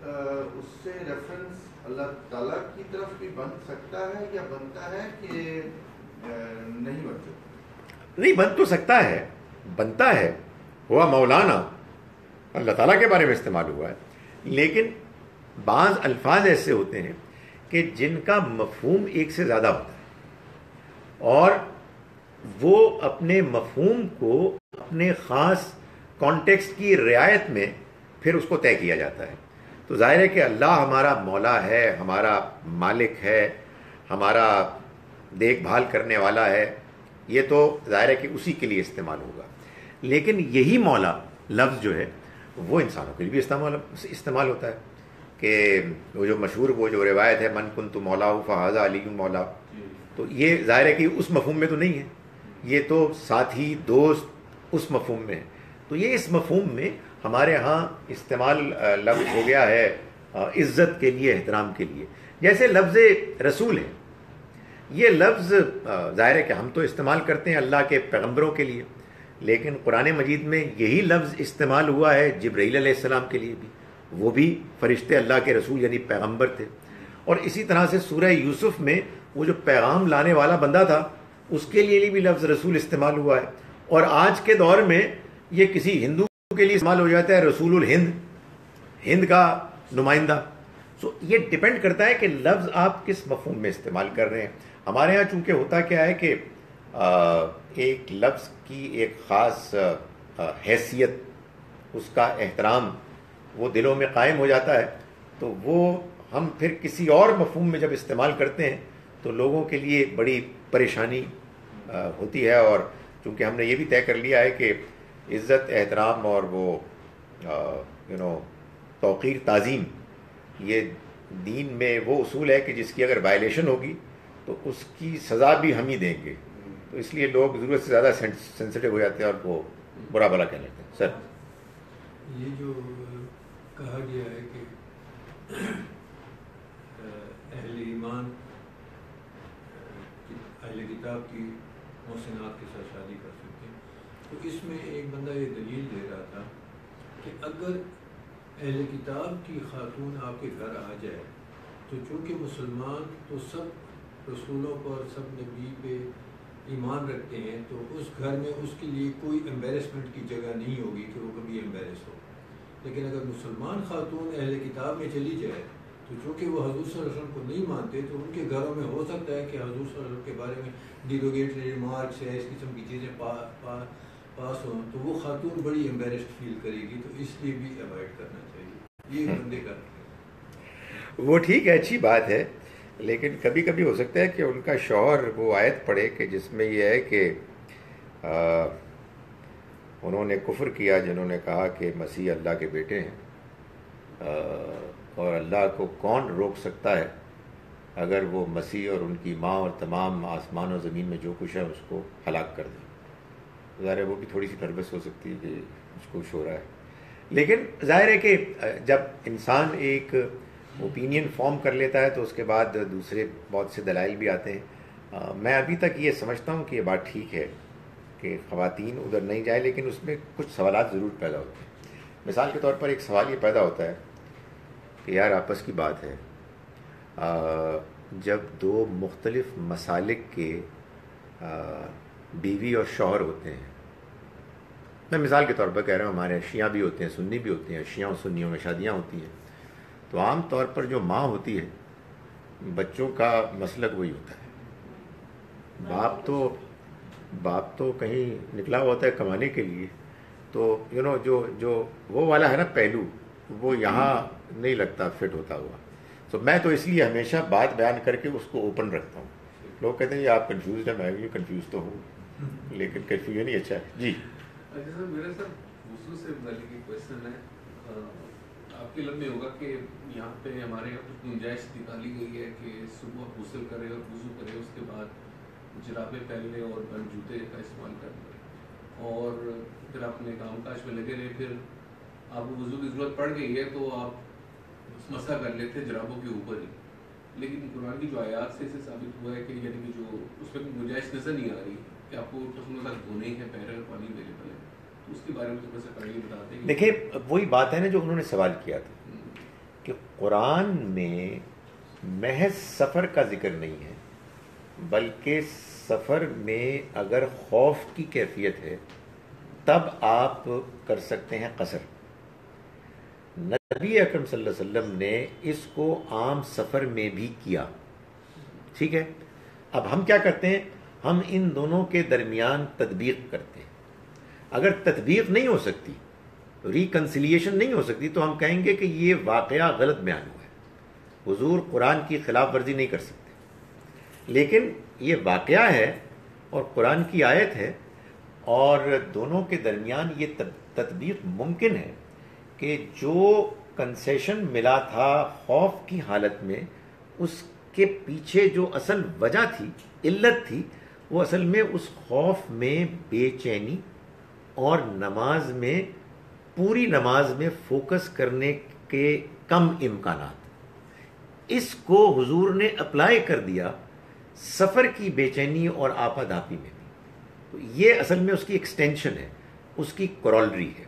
S6: اس سے ریفرنس اللہ تعالیٰ کی طرف بھی بن سکتا ہے یا بنتا ہے کہ نہیں بن سکتا؟
S1: نہیں، بن تو سکتا ہے، بنتا ہے، ہوا مولانا اللہ تعالیٰ کے بارے میں استعمال ہوا ہے، لیکن بعض الفاظ ایسے ہوتے ہیں کہ جن کا مفہوم ایک سے زیادہ ہوتا ہے، اور وہ اپنے مفہوم کو اپنے خاص کانٹیکسٹ کی رعایت میں پھر اس کو طے کیا جاتا ہے۔ تو ظاہر ہے کہ اللہ ہمارا مولا ہے، ہمارا مالک ہے، ہمارا دیکھ بھال کرنے والا ہے، یہ تو ظاہر ہے کہ اسی کے لیے استعمال ہوگا، لیکن یہی مولا لفظ جو ہے وہ انسانوں کے لیے بھی استعمال ہوتا ہے، کہ وہ جو مشہور وہ جو روایت ہے من کنت مولا فہذا علی مولا، تو یہ ظاہر ہے کہ اس مفہوم میں تو نہیں ہے، یہ تو ساتھی دوست اس مفہوم میں ہے۔ تو یہ اس مفہوم میں ہمارے ہاں استعمال لفظ ہو گیا ہے عزت کے لیے، احترام کے لیے، جیسے لفظ رسول ہے، یہ لفظ ظاہر ہے کہ ہم تو استعمال کرتے ہیں اللہ کے پیغمبروں کے لیے، لیکن قرآن مجید میں یہی لفظ استعمال ہوا ہے جبرائیل علیہ السلام کے لیے بھی، وہ بھی فرشتے اللہ کے رسول یعنی پیغمبر تھے، اور اسی طرح سے سورہ یوسف میں وہ جو پیغام لانے والا بندہ تھا اس کے لیے بھی لفظ رسول استعمال ہوا ہے، اور آج کے دور میں یہ کسی ہندو کے لیے استعمال ہو جاتا ہے رسول الہند، ہند کا نمائندہ۔ سو یہ ڈپینڈ کرتا ہے کہ لفظ آپ کس مفہوم میں استعمال کر رہے ہیں۔ ہمارے ہاں چونکہ ہوتا کیا ہے کہ ایک لفظ کی ایک خاص حیثیت، اس کا احترام وہ دلوں میں قائم ہو جاتا ہے، تو وہ ہم پھر کسی اور مفہوم میں جب استعمال کرتے ہیں تو لوگوں کے لیے بڑی پریشانی ہوتی ہے، اور چونکہ ہم نے یہ بھی طے کر لیا ہے کہ عزت، احترام اور وہ توقیر، تعظیم، یہ دین میں وہ اصول ہے کہ جس کی اگر وائلیشن ہوگی تو اس کی سزا بھی ہم ہی دیں گے، تو اس لیے لوگ ضرورت سے زیادہ سینسٹیو ہو جاتے ہیں اور وہ برا بھلا کہنے لگتے ہیں۔ سر،
S3: یہ جو کہا گیا ہے کہ اہل ایمان اہل کتاب کی محسنات کے ساتھ شادی کر سکتے ہیں، تو اس میں ایک بندہ یہ دلیل دے رہا تھا کہ اگر اہل کتاب کی خاتون آپ کے گھر آ جائے تو چونکہ مسلمان تو سب رسولوں پر، سب نبی پہ ایمان رکھتے ہیں، تو اس گھر میں اس کے لیے کوئی ایمبیرسمنٹ کی جگہ نہیں ہوگی کہ وہ کبھی ایمبیرس ہو۔ لیکن اگر مسلمان خاتون اہل کتاب میں چلی جائے تو چونکہ وہ حضور صلی اللہ علیہ وسلم کو نہیں مانتے، تو ان کے گھروں میں ہو سکتا ہے کہ حضور صلی اللہ علیہ وسلم کے بارے میں ڈیروگیٹری ریمارکس یا اس قسم کی چیزیں پاس ہوں، تو وہ خاتون بڑی ایمبیرسڈ فیل کرے گی، تو اس لیے بھی اوائڈ کرنا چاہیے۔ یہ بندے کا
S1: وہ ٹھیک ہے، اچھی بات ہے، لیکن کبھی کبھی ہو سکتا ہے کہ ان کا شوہر وہ آیت پڑھے کہ جس میں یہ ہے کہ انہوں نے کفر کیا جنہوں نے کہا کہ مسیح اللہ کے بیٹے ہیں، اور اللہ کو کون روک سکتا ہے اگر وہ مسیح اور ان کی ماں اور تمام آسمان و زمین میں جو کچھ ہے اس کو ہلاک کر دیں۔ ظاہر ہے وہ بھی تھوڑی سی نروس ہو سکتی ہے کہ اس کو ہو رہا ہے، لیکن ظاہر ہے کہ جب انسان ایک اوپینین فارم کر لیتا ہے تو اس کے بعد دوسرے بہت سے دلائل بھی آتے ہیں۔ میں ابھی تک یہ سمجھتا ہوں کہ یہ بات ٹھیک ہے کہ خواتین ادھر نہیں جائیں، لیکن اس میں کچھ سوالات ضرور پیدا ہوتے ہیں۔ مثال کے طور پر ایک سوال یہ پیدا ہوتا ہے کہ یار آپس کی بات ہے، جب دو مختلف مسالک کے بیوی اور شوہر ہوتے ہیں، میں مثال کے طور پر کہہ رہا ہوں، ہمارے شیعہ بھی ہوتے ہیں، سنی بھی ہوتے ہیں، شیعہ اور سنیوں میں شادیاں ہوتی ہیں، تو عام طور پر جو ماں ہوتی ہے بچوں کا مسلک وہی ہوتا ہے، باپ تو کہیں نکلا ہوا ہوتا ہے کمانے کے لیے، تو جو وہ والا ہے نا پہلو، وہ یہاں نہیں لگتا فٹ ہوتا ہوا۔ تو میں تو اس لیے ہمیشہ بات بیان کر کے اس کو اوپن رکھتا ہوں۔ لوگ کہتے ہیں یہ آپ کنفیوزڈ ہیں، میں بھی کنفیوز تو ہوں، لیکن کنفیوژن ہی اچھا ہے۔ جی
S7: اچھا سر، میرا سر وضو سے متعلق ایک کوشچن ہے۔ آپ کے علم میں ہوگا کہ یہاں پہ ہمارے یہاں کچھ گنجائش نکالی گئی ہے کہ صبح غسل کرے اور وضو کرے، اس کے بعد جرابیں پہننے اور بند جوتے کا استعمال کرنا، اور پھر اپنے کام کاج میں لگے رہے، پھر آپ کو وضو کی ضرورت پڑ گئی ہے تو آپ مسح کر لیتے جرابوں کے اوپر ہی۔ لیکن قرآن کی جو آیات سے اسے ثابت ہوا ہے کہ یعنی کہ جو اس میں گنجائش نظر نہیں آ رہی کہ آپ کو ٹخنوں تک دھونے ہیں، پیر پانی اویلیبل ہے، اس کے بارے میں تھوڑا سا کائنڈلی بتاتے ہیں.
S1: دیکھیں وہی بات ہے نا جو انہوں نے سوال کیا تھا کہ قرآن میں محض سفر کا ذکر نہیں ہے، بلکہ سفر میں اگر خوف کی کیفیت ہے تب آپ کر سکتے ہیں قصر. نبی اکرم صلی اللہ علیہ وسلم نے اس کو عام سفر میں بھی کیا. ٹھیک ہے، اب ہم کیا کرتے ہیں، ہم ان دونوں کے درمیان تطبیق کرتے ہیں. اگر تطبیق نہیں ہو سکتی، ریکنسیلیشن نہیں ہو سکتی، تو ہم کہیں گے کہ یہ واقعہ غلط بیان ہوا ہے، حضور قرآن کی خلاف ورزی نہیں کر سکتے. لیکن یہ واقعہ ہے اور قرآن کی آیت ہے، اور دونوں کے درمیان یہ تطبیق ممکن ہے کہ جو کنسیشن ملا تھا خوف کی حالت میں، اس کے پیچھے جو اصل وجہ تھی، علت تھی، وہ اصل میں اس خوف میں بے چینی اور نماز میں، پوری نماز میں فوکس کرنے کے کم امکانات. اس کو حضور نے اپلائی کر دیا سفر کی بے چینی اور آپادھاپی میں بھی. تو یہ اصل میں اس کی ایکسٹینشن ہے، اس کی کورولری ہے.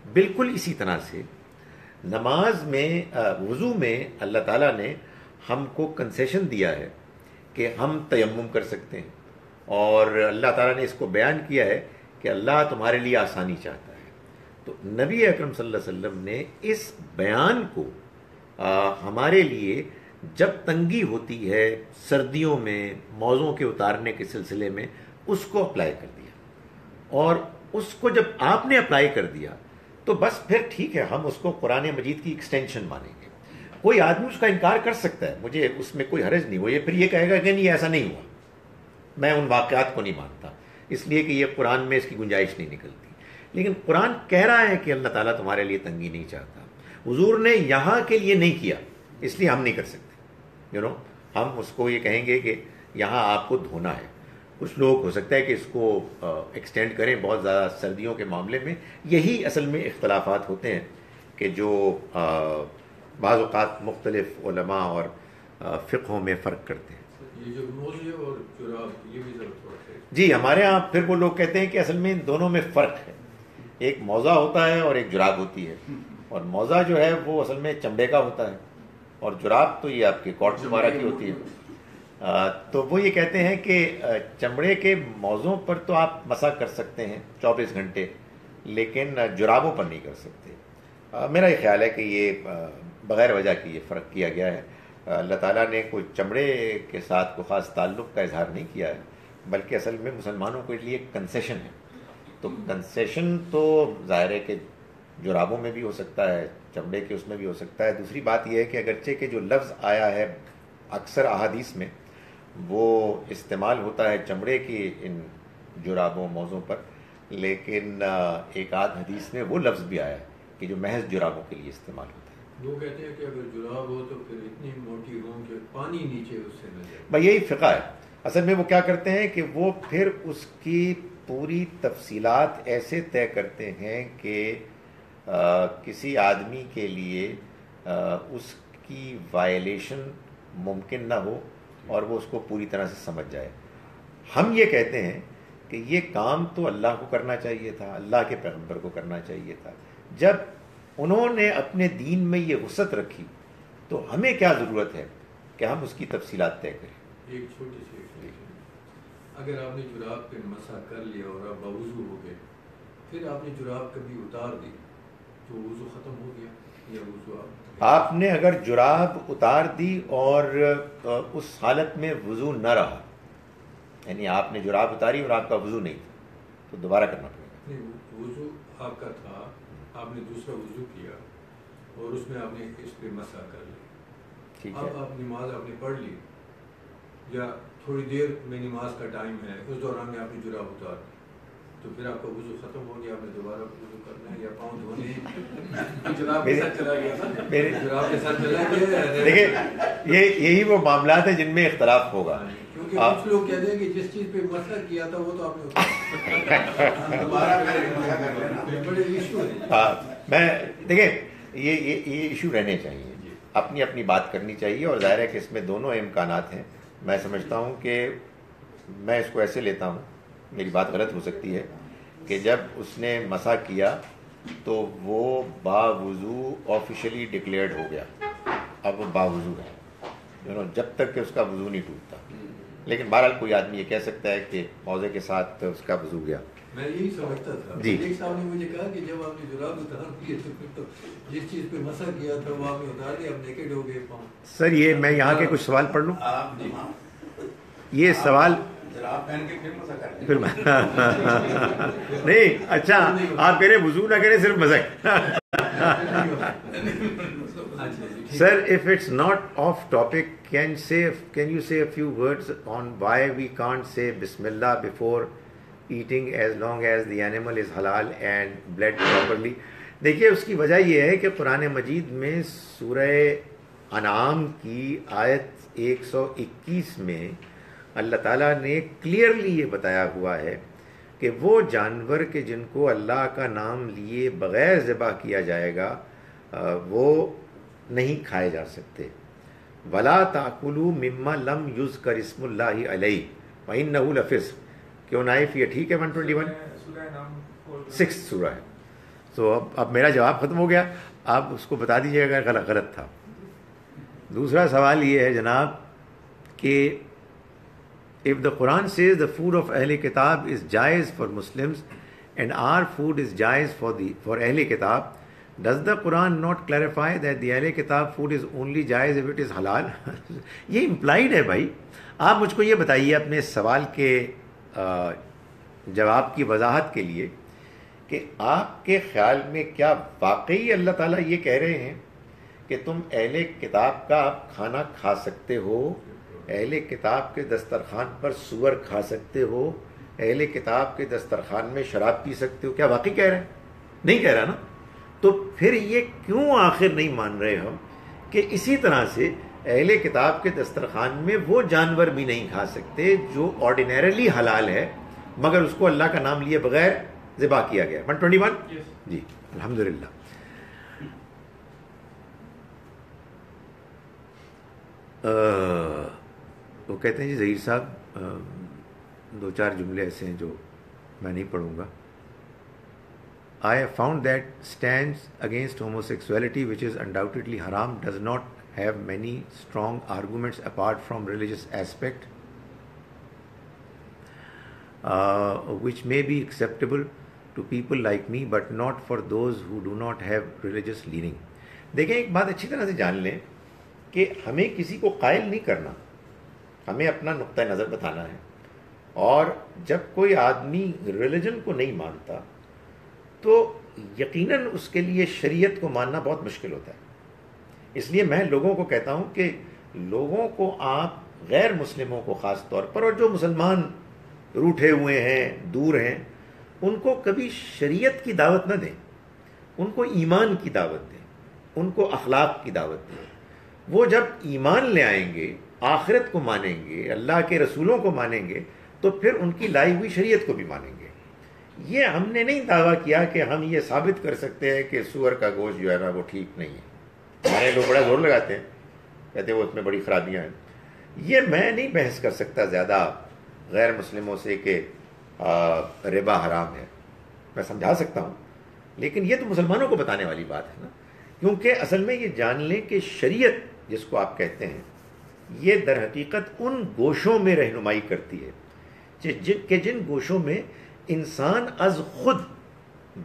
S1: بالکل اسی طرح سے نماز میں، وضو میں اللہ تعالیٰ نے ہم کو کنسیشن دیا ہے کہ ہم تیمم کر سکتے ہیں، اور اللہ تعالیٰ نے اس کو بیان کیا ہے کہ اللہ تمہارے لیے آسانی چاہتا ہے. تو نبی اکرم صلی اللہ علیہ وسلم نے اس بیان کو ہمارے لیے جب تنگی ہوتی ہے سردیوں میں موزوں کے اتارنے کے سلسلے میں، اس کو اپلائی کر دیا. اور اس کو جب آپ نے اپلائی کر دیا تو بس پھر ٹھیک ہے، ہم اس کو قرآن مجید کی ایکسٹینشن مانیں گے. کوئی آدمی اس کا انکار کر سکتا ہے، مجھے اس میں کوئی حرج نہیں. وہ یہ پھر یہ کہے گا کہ نہیں ایسا نہیں ہوا، میں ان واقعات کو نہیں مانتا اس لیے کہ یہ قرآن میں اس کی گنجائش نہیں نکلتی. لیکن قرآن کہہ رہا ہے کہ اللہ تعالیٰ تمہارے لیے تنگی نہیں چاہتا. حضور نے یہاں کے لیے نہیں کیا، اس لیے ہم نہیں کر سکتے. ہم اس کو یہ کہیں گے کہ یہاں آپ کو دھونا ہے. کچھ لوگ ہو سکتا ہے کہ اس کو ایکسٹینڈ کریں بہت زیادہ سردیوں کے معاملے میں. یہی اصل میں اختلافات ہوتے ہیں کہ جو بعض اوقات مختلف علماء اور فقہوں میں فرق کرتے ہیں.
S3: یہ جو موزے اور جراب یہ بھی ضرورت ہوتا ہے.
S1: جی ہمارے ہاں پھر وہ لوگ کہتے ہیں کہ اصل میں ان دونوں میں فرق ہے. ایک موزہ ہوتا ہے اور ایک جراب ہوتی ہے. اور موزہ جو ہے وہ اصل میں چمڑے کا ہوتا ہے، اور جراب تو یہ آپ کے کوٹ وغیرہ کی ہوتی ہے. تو وہ یہ کہتے ہیں کہ چمڑے کے موزوں پر تو آپ مسح کر سکتے ہیں 24 گھنٹے، لیکن جرابوں پر نہیں کر سکتے. میرا یہ خیال ہے کہ یہ بغیر وجہ کی یہ فرق کیا گیا ہے. اللہ تعالیٰ نے کوئی چمڑے کے ساتھ کوئی خاص تعلق کا اظہار نہیں کیا ہے، بلکہ اصل میں مسلمانوں کے لیے کنسیشن ہے. تو کنسیشن تو ظاہر ہے کہ جرابوں میں بھی ہو سکتا ہے، چمڑے کے اس میں بھی ہو سکتا ہے. دوسری بات یہ ہے کہ اگرچہ کہ جو لفظ آیا ہے اکثر احادیث میں وہ استعمال ہوتا ہے چمڑے کی ان جرابوں موزوں پر، لیکن ایک آدھ حدیث میں وہ لفظ بھی آیا ہے کہ جو محض جرابوں کے لیے استعمال ہوتا ہے.
S3: وہ کہتے ہیں کہ اگر جراب ہو تو پھر اتنی موٹی ہوں کہ پانی نیچے اس سے نہ جائے.
S1: بھائی یہی فقہ ہے. اصل میں وہ کیا کرتے ہیں کہ وہ پھر اس کی پوری تفصیلات ایسے طے کرتے ہیں کہ کسی آدمی کے لیے اس کی وائلیشن ممکن نہ ہو اور وہ اس کو پوری طرح سے سمجھ جائے. ہم یہ کہتے ہیں کہ یہ کام تو اللہ کو کرنا چاہیے تھا، اللہ کے پیغمبر کو کرنا چاہیے تھا. جب انہوں نے اپنے دین میں یہ وسعت رکھی تو ہمیں کیا ضرورت ہے کہ ہم اس کی تفصیلات طے کریں.
S3: ایک چھوٹی سی اگر آپ نے جراب پہ مسح کر لیا اور آپ باوضو ہو گئے، پھر آپ نے جراب کبھی اتار دی تو وضو ختم ہو گیا یا وضو
S1: آپ نے اگر جراب اتار دی اور اس حالت میں وضو نہ رہا، یعنی آپ نے جراب اتاری اور آپ کا وضو نہیں تھا، تو دوبارہ کرنا پڑے گا.
S3: نہیں، وضو آپ کا تھا، آپ نے دوسرا وضو کیا اور اس میں آپ نے اس پہ مسح کر لی.
S1: ٹھیک ہے،
S3: اب آپ نماز آپ نے پڑھ لی یا تھوڑی دیر میں نماز کا ٹائم ہے، اس دوران میں آپ نے جراب اتار دی، تو پھر آپ کا وضو ختم ہو گیا، آپ نے دوبارہ وضو کرنا ہے یا پاؤں دھونے ہیں. جراب کے ساتھ چلا گیا نا، جراب کے ساتھ چلا گیا.
S1: دیکھیں یہی وہ معاملات ہیں جن میں اختلاف ہوگا.
S3: کیونکہ کچھ لوگ کہتے ہیں کہ جس چیز پہ مسئلہ کیا تھا وہ تو آپ نے بڑے ایشو ہے.
S1: میں دیکھیں یہ ایشو رہنے چاہیے، اپنی اپنی بات کرنی چاہیے، اور ظاہر ہے کہ اس میں دونوں امکانات ہیں. میں سمجھتا ہوں کہ میں اس کو ایسے لیتا ہوں، میری بات غلط ہو سکتی ہے، کہ جب اس نے مسح کیا تو وہ باوضو آفیشلی ڈکلیئرڈ ہو گیا، اب وہ باوضو ہے، جب تک کہ اس کا وضو نہیں ٹوٹتا. لیکن بہرحال کوئی آدمی یہ کہہ سکتا ہے کہ موضع کے ساتھ اس کا وضو گیا.
S3: میں یہی سمجھتا تھا.
S1: جی
S3: ایک صاحب نے مجھے کہا کہ جب آپ نے جراب اتار دیے تو پھر تو جس چیز پہ مسح کیا تھا وہ آپ نے اتار دیا، آپ نیکڈ ہو گئے پاؤں.
S1: سر یہ میں یہاں کے کچھ سوال پڑھ لوں.
S2: آپ
S1: یہ سوال
S2: جراب پہن کے پھر مسا کرتے
S1: پھر نہیں، اچھا آپ کہہ رہے وضو نہ کریں صرف مذہب. Sir, if it's not off topic, can you say a few words on why we can't say Bismillah before eating as long as the animal is halal and bled properly? دیکھیے اس کی وجہ یہ ہے کہ قرآن مجید میں سورہ انعام کی آیت 121 میں اللہ تعالیٰ نے کلیئرلی یہ بتایا ہوا ہے کہ وہ جانور کے جن کو اللہ کا نام لیے بغیر ذبح کیا جائے گا وہ نہیں کھائے جا سکتے. وَلَا تَأْكُلُوا مِمَّا لَمْ يُذْكَرِ اسْمُ اللَّهِ عَلَيْهِ وَإِنَّهُ لَفِسْقٌ. کیوں نائف یہ ٹھیک ہے 121 6 سورہ ہے. تو اب میرا جواب ختم ہو گیا، آپ اس کو بتا دیجیے گا غلط تھا. دوسرا سوال یہ ہے جناب کہ if the Quran says the food of Ahl Kitab is jaiz for Muslims and our food is jaiz for Ahl Kitab, does the Quran not clarify that the Ahl Kitab food is only jaiz if it is halal? یہ implied ہے بھائی. آپ مجھ کو یہ بتائیے اپنے سوال کے جواب کی وضاحت کے لیے کہ آپ کے خیال میں کیا واقعی اللہ تعالیٰ یہ کہہ رہے ہیں کہ تم اہل کتاب کا آپ کھانا کھا سکتے ہو، اہل کتاب کے دسترخوان پر سور کھا سکتے ہو، اہل کتاب کے دسترخوان میں شراب پی سکتے ہو؟ کیا واقعی کہہ رہے ہیں؟ نہیں کہہ رہا نا. تو پھر یہ کیوں آخر نہیں مان رہے ہم کہ اسی طرح سے اہل کتاب کے دسترخوان میں وہ جانور بھی نہیں کھا سکتے جو آرڈینیرلی حلال ہے مگر اس کو اللہ کا نام لیے بغیر ذبح کیا گیا. 121 جی الحمدللہ. وہ کہتے ہیں جی ظہیر صاحب 2-4 جملے ایسے ہیں جو میں نہیں پڑھوں گا. I have found that stands against homosexuality, which is undoubtedly haram, does not have many strong arguments apart from religious aspect, which may be acceptable to people like me, but not for those who do not have religious leaning. دیکھیں ایک بات اچھی طرح سے جان لیں کہ ہمیں کسی کو قائل نہیں کرنا، ہمیں اپنا نقطہ نظر بتانا ہے. اور جب کوئی آدمی ریلیجن کو نہیں مانتا تو یقیناً اس کے لیے شریعت کو ماننا بہت مشکل ہوتا ہے. اس لیے میں لوگوں کو کہتا ہوں کہ لوگوں کو آپ غیر مسلموں کو خاص طور پر، اور جو مسلمان روٹھے ہوئے ہیں دور ہیں، ان کو کبھی شریعت کی دعوت نہ دیں، ان کو ایمان کی دعوت دیں، ان کو اخلاق کی دعوت دیں. وہ جب ایمان لے آئیں گے، آخرت کو مانیں گے، اللہ کے رسولوں کو مانیں گے، تو پھر ان کی لائی ہوئی شریعت کو بھی مانیں گے. یہ ہم نے نہیں دعویٰ کیا کہ ہم یہ ثابت کر سکتے ہیں کہ سور کا گوشت جو ہے نا وہ ٹھیک نہیں ہے. ہمارے لوگ بڑا زور لگاتے ہیں، کہتے ہیں وہ اس میں بڑی خرابیاں ہیں. یہ میں نہیں بحث کر سکتا زیادہ غیر مسلموں سے کہ ربا حرام ہے. میں سمجھا سکتا ہوں، لیکن یہ تو مسلمانوں کو بتانے والی بات ہے نا. کیونکہ اصل میں یہ جان لیں کہ شریعت جس کو آپ کہتے ہیں یہ در حقیقت ان گوشوں میں رہنمائی کرتی ہے کہ جن گوشوں میں انسان از خود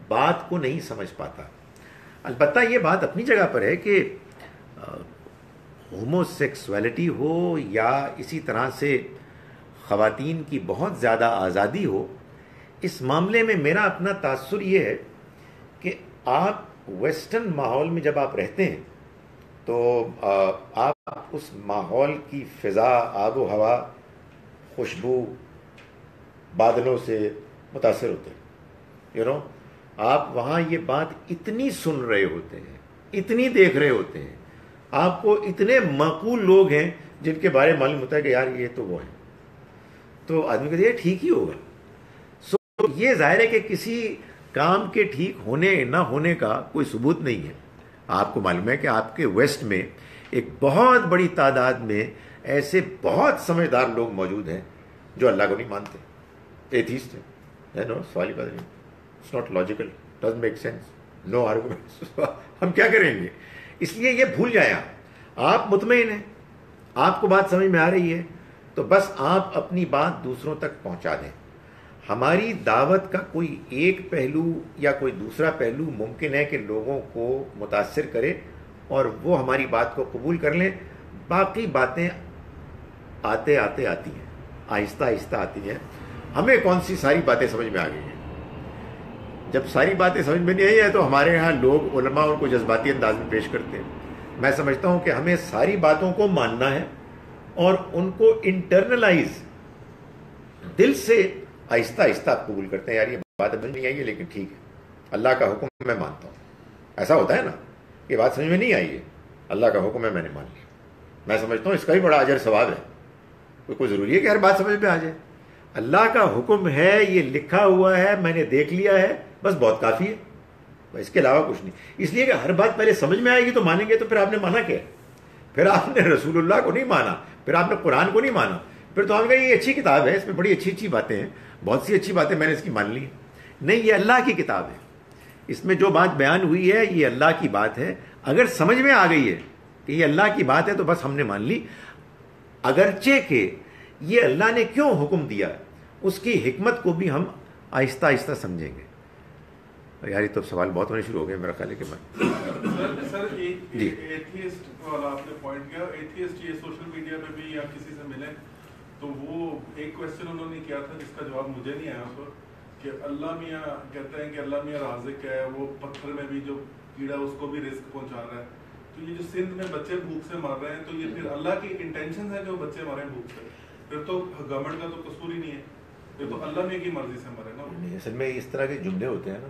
S1: بات کو نہیں سمجھ پاتا. البتہ یہ بات اپنی جگہ پر ہے کہ ہومو سیکسولیٹی ہو یا اسی طرح سے خواتین کی بہت زیادہ آزادی ہو، اس معاملے میں میرا اپنا تاثر یہ ہے کہ آپ ویسٹرن ماحول میں جب آپ رہتے ہیں تو آپ اس ماحول کی فضا، آب و ہوا، خوشبو، بادلوں سے متاثر ہوتے ہیں. آپ وہاں یہ بات اتنی سن رہے ہوتے ہیں، اتنی دیکھ رہے ہوتے ہیں، آپ کو اتنے معقول لوگ ہیں جن کے بارے میں معلوم ہوتا ہے کہ یار یہ تو وہ ہیں، تو آدمی کہتے ہیں ٹھیک ہی ہوگا. سو یہ ظاہر ہے کہ کسی کام کے ٹھیک ہونے نہ ہونے کا کوئی ثبوت نہیں ہے. آپ کو معلوم ہے کہ آپ کے ویسٹ میں ایک بہت بڑی تعداد میں ایسے بہت سمجھدار لوگ موجود ہیں جو اللہ کو نہیں مانتے، ایتھیسٹ ہیں. سوال ہی بات نہیں. It's not logical, doesn't make sense, no arguments. ہم کیا کریں گے؟ اس لیے یہ بھول جائیں. آپ مطمئن ہیں، آپ کو بات سمجھ میں آ رہی ہے، تو بس آپ اپنی بات دوسروں تک پہنچا دیں. ہماری دعوت کا کوئی ایک پہلو یا کوئی دوسرا پہلو ممکن ہے کہ لوگوں کو متاثر کرے اور وہ ہماری بات کو قبول کر لیں. باقی باتیں آتے آتے آتی ہیں، آہستہ آہستہ آتی ہیں. ہمیں کون سی ساری باتیں سمجھ میں آ گئی ہیں؟ جب ساری باتیں سمجھ میں نہیں آئی ہے تو ہمارے ہاں لوگ علماء ان کو جذباتی انداز میں پیش کرتے ہیں. میں سمجھتا ہوں کہ ہمیں ساری باتوں کو ماننا ہے اور ان کو انٹرنلائز دل سے آہستہ آہستہ آپ قبول کرتے ہیں. یار یہ بات سمجھ نہیں آئی ہے لیکن ٹھیک ہے، اللہ کا حکم میں مانتا ہوں. ایسا ہوتا ہے نا، یہ بات سمجھ میں نہیں آئی ہے، اللہ کا حکم ہے، میں نے مان لیا. میں سمجھتا ہوں اس کا بھی بڑا اجر ثواب ہے. کوئی ضروری ہے کہ ہر بات سمجھ میں آ جائے. اللہ کا حکم ہے، یہ لکھا ہوا ہے، میں نے دیکھ لیا ہے، بس بہت کافی ہے، اس کے علاوہ کچھ نہیں. اس لیے کہ ہر بات پہلے سمجھ میں آئے گی تو مانیں گے، تو پھر آپ نے مانا کیا؟ پھر آپ نے رسول اللہ کو نہیں مانا، پھر آپ نے قرآن کو نہیں مانا. پھر تو آپ نے کہا یہ اچھی کتاب ہے، اس میں بڑی اچھی اچھی باتیں ہیں، بہت سی اچھی باتیں میں نے اس کی مان لی. نہیں، یہ اللہ کی کتاب ہے، اس میں جو بات بیان ہوئی ہے یہ اللہ کی بات ہے. اگر سمجھ میں آ گئی ہے کہ یہ اللہ کی بات ہے تو بس ہم نے مان لی. اگرچہ کہ یہ اللہ نے کیوں حکم دیا ہے اس کی حکمت کو بھی ہم آہستہ آہستہ سمجھیں گے. یار یہ تو سوال بہت ہونے شروع ہو گئے میرا خیال ہے کہ میں
S8: سر
S1: جی
S8: ایتھیسٹ والا آپ نے پوائنٹ کیا. ایتھیسٹ یہ سوشل میڈیا پہ بھی یا کسی سے ملیں تو وہ ایک کوشچن انہوں نے کیا تھا جس کا جواب مجھے نہیں آیا اس وقت، کہ اللہ میاں کہتے ہیں کہ اللہ میاں رازق ہے، وہ پتھر میں بھی جو کیڑا اس کو بھی رزق پہنچا رہا ہے. تو یہ جو سندھ میں بچے بھوک سے مر رہے ہیں تو یہ پھر اللہ کی انٹینشن ہے جو بچے مرے بھوک سے؟ پھر تو گورنمنٹ کا تو قصور ہی نہیں ہے، پھر تو اللہ میاں کی مرضی سے مرے نا.
S1: اصل میں اس طرح کے جملے ہوتے ہیں نا،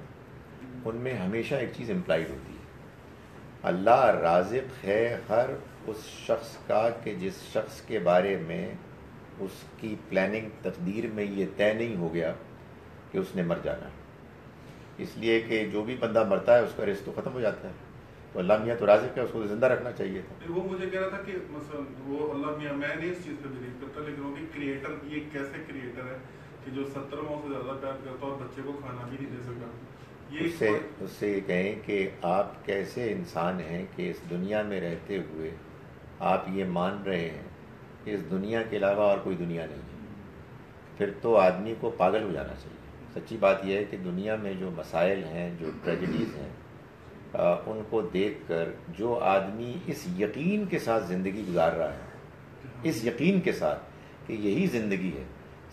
S1: ان میں ہمیشہ ایک چیز امپلائڈ ہوتی ہے. اللہ رازق ہے ہر اس شخص کا کہ جس شخص کے بارے میں اس کی پلاننگ تقدیر میں یہ طے نہیں ہو گیا کہ اس نے مر جانا ہے. اس لیے کہ جو بھی بندہ مرتا ہے اس کا رزق تو ختم ہو جاتا ہے. تو اللہ میاں تو رازق ہے، اس کو زندہ رکھنا چاہیے تھا.
S8: وہ مجھے کہہ رہا تھا کہ مثلا وہ اللہ میاں، میں نہیں اس چیز پہ بلیو کرتا، لیکن وہ کریٹر، یہ کیسے کریٹر ہے کہ جو 70 ماہ سے زیادہ پیار کرتا اور بچے کو کھانا بھی نہیں دے سکتا. اس
S1: سے یہ کہیں کہ آپ کیسے انسان ہیں کہ اس دنیا میں رہتے ہوئے آپ یہ مان رہے ہیں کہ اس دنیا کے علاوہ اور کوئی دنیا نہیں ہے. پھر تو آدمی کو پاگل ہو جانا چاہیے. سچی بات یہ ہے کہ دنیا میں جو مسائل ہیں، جو ٹریجڈیز ہیں، ان کو دیکھ کر جو آدمی اس یقین کے ساتھ زندگی گزار رہا ہے، اس یقین کے ساتھ کہ یہی زندگی ہے،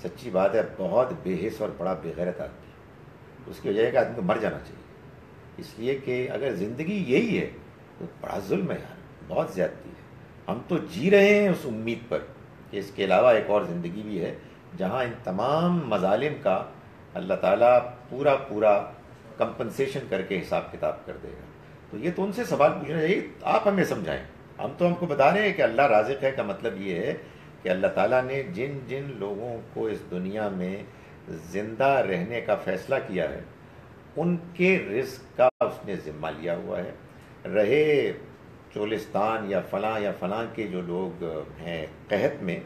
S1: سچی بات ہے بہت بے حس اور بڑا بے غیرت آدمی. اس کی وجہ ہے کہ آدمی کو مر جانا چاہیے. اس لیے کہ اگر زندگی یہی ہے تو بڑا ظلم ہے یار، بہت زیادتی ہے. ہم تو جی رہے ہیں اس امید پر کہ اس کے علاوہ ایک اور زندگی بھی ہے جہاں ان تمام مظالم کا اللہ تعالیٰ پورا کمپنسیشن کر کے حساب کتاب کر دے گا. تو یہ تو ان سے سوال پوچھنا چاہیے، آپ ہمیں سمجھائیں. ہم کو بتا رہے ہیں کہ اللہ رازق ہے کا مطلب یہ ہے کہ اللہ تعالیٰ نے جن جن لوگوں کو اس دنیا میں زندہ رہنے کا فیصلہ کیا ہے ان کے رزق کا اس نے ذمہ لیا ہوا ہے. رہے چولستان یا فلاں کے جو لوگ ہیں قحط میں،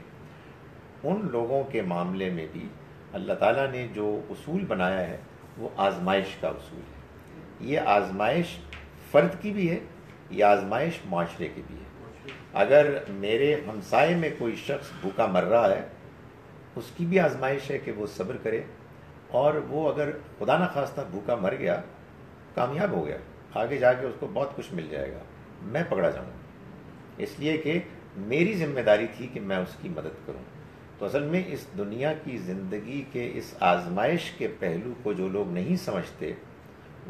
S1: ان لوگوں کے معاملے میں بھی اللہ تعالیٰ نے جو اصول بنایا ہے وہ آزمائش کا اصول ہے. یہ آزمائش فرد کی بھی ہے، یہ آزمائش معاشرے کی بھی ہے. اگر میرے ہمسائے میں کوئی شخص بھوکا مر رہا ہے، اس کی بھی آزمائش ہے کہ وہ صبر کرے، اور وہ اگر خدا نخواستہ بھوکا مر گیا، کامیاب ہو گیا، آگے جا کے اس کو بہت کچھ مل جائے گا، میں پکڑا جاؤں گا. اس لیے کہ میری ذمہ داری تھی کہ میں اس کی مدد کروں. تو اصل میں اس دنیا کی زندگی کے اس آزمائش کے پہلو کو جو لوگ نہیں سمجھتے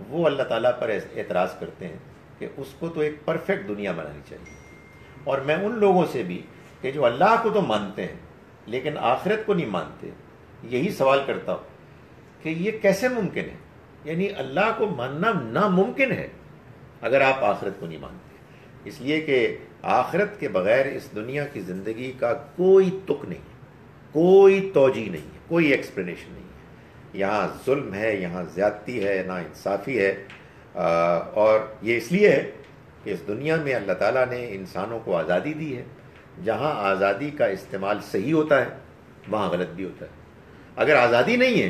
S1: وہ اللہ تعالیٰ پر اعتراض کرتے ہیں کہ اس کو تو ایک پرفیکٹ دنیا بنانی چاہیے. اور میں ان لوگوں سے بھی کہ جو اللہ کو تو مانتے ہیں لیکن آخرت کو نہیں مانتے، یہی سوال کرتا ہوں کہ یہ کیسے ممکن ہے. یعنی اللہ کو ماننا ناممکن ہے اگر آپ آخرت کو نہیں مانتے. اس لیے کہ آخرت کے بغیر اس دنیا کی زندگی کا کوئی تک نہیں ہے، کوئی توجیہ نہیں ہے، کوئی ایکسپلینیشن نہیں ہے. یہاں ظلم ہے، یہاں زیادتی ہے، نا انصافی ہے. اور یہ اس لیے ہے کہ اس دنیا میں اللہ تعالیٰ نے انسانوں کو آزادی دی ہے. جہاں آزادی کا استعمال صحیح ہوتا ہے وہاں غلط بھی ہوتا ہے. اگر آزادی نہیں ہے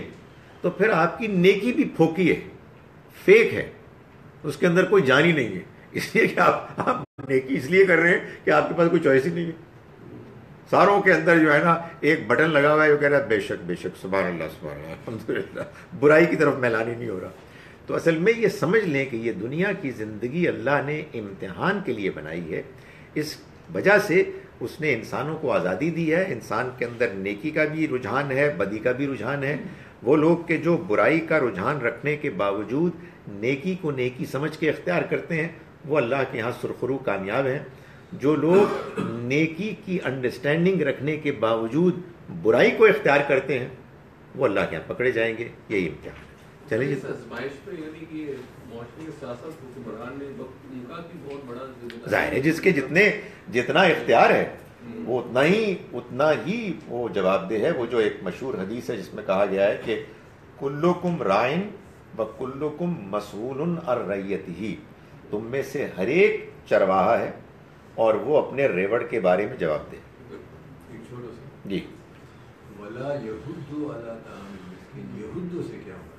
S1: تو پھر آپ کی نیکی بھی پھوکی ہے، فیک ہے، اس کے اندر کوئی جان ہی نہیں ہے، اس لیے کہ آپ نیکی اس لیے کر رہے ہیں کہ آپ کے پاس کوئی چوائس ہی نہیں ہے. ساروں کے اندر جو ہے نا ایک بٹن لگا ہوا ہے، وہ کہہ رہا ہے بے شک سبحان اللہ سبحان اللہ الحمدللہ، برائی کی طرف میلان ہی نہیں ہو رہا. تو اصل میں یہ سمجھ لیں کہ یہ دنیا کی زندگی اللہ نے امتحان کے لیے بنائی ہے. اس وجہ سے اس نے انسانوں کو آزادی دی ہے. انسان کے اندر نیکی کا بھی رجحان ہے، بدی کا بھی رجحان ہے. وہ لوگ کہ جو برائی کا رجحان رکھنے کے باوجود نیکی کو نیکی سمجھ کے اختیار کرتے ہیں، وہ اللہ کے ہاں سرخرو کامیاب ہیں. جو لوگ نیکی کی انڈرسٹینڈنگ رکھنے کے باوجود برائی کو اختیار کرتے ہیں، وہ اللہ کے ہاں پکڑے جائیں گے. یہی امتحان ہے. چلیں جی.
S7: اس آزمائش پہ یعنی کہ معاشرے کے ساتھ ساتھ حکمران نے ان کا بھی بہت بڑا
S1: ظاہر ہے جس کے جتنا اختیار ہے وہ اتنا ہی وہ جواب دہ ہے. وہ جو ایک مشہور حدیث ہے جس میں کہا گیا ہے کہ کلکم رائن و کلکم مسئول عن رعیتہ، تم میں سے ہر ایک چرواہا ہے اور وہ اپنے ریوڑ کے بارے میں جواب دے.
S3: ایک چھوٹا سا
S1: جی.
S3: ولا یحض علی طعام المسکین، یحض سے کیا ہوتا؟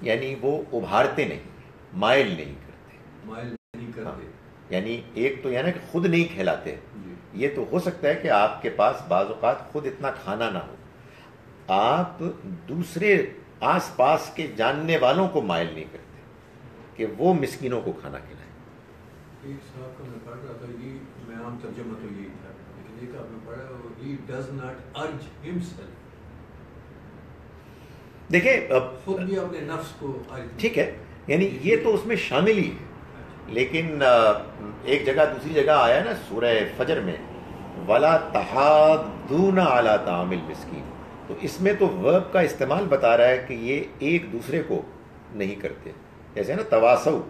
S1: یعنی وہ ابھارتے نہیں، مائل نہیں کرتے.
S3: مائل نہیں کرتے،
S1: یعنی ایک تو یعنی کہ خود نہیں کھلاتے. یہ تو ہو سکتا ہے کہ آپ کے پاس بعض اوقات خود اتنا کھانا نہ ہو، آپ دوسرے آس پاس کے جاننے والوں کو مائل نہیں کرتے کہ وہ مسکینوں کو کھانا کھلائیں.
S3: ایک صاحب کا میں پڑھ رہا تھا، یہ میں عام ترجمہ تو یہی تھا، لیکن ایک آپ نے پڑھا he does not urge himself.
S1: دیکھیں اب
S3: خود بھی اپنے نفس کو
S1: ٹھیک ہے، یعنی یہ تو اس میں شامل ہی ہے. لیکن ایک جگہ دوسری جگہ آیا نا سورہ فجر میں وَلَا تَحَاضُّونَ عَلَىٰ طَعَامِ الْمِسْكِينِ، تو اس میں تو ورب کا استعمال بتا رہا ہے کہ یہ ایک دوسرے کو نہیں کرتے، جیسے نا تواصو،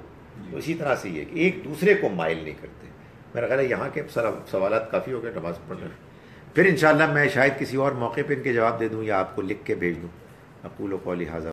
S1: تو اسی طرح سے یہ کہ ایک دوسرے کو مائل نہیں کرتے. میرا خیال ہے یہاں کے سوالات کافی ہو گئے، نماز پڑھنے. پھر انشاءاللہ میں شاید کسی اور موقع پہ ان کے جواب دے دوں یا آپ کو لکھ کے بھیج دوں. اقول قولی ھذا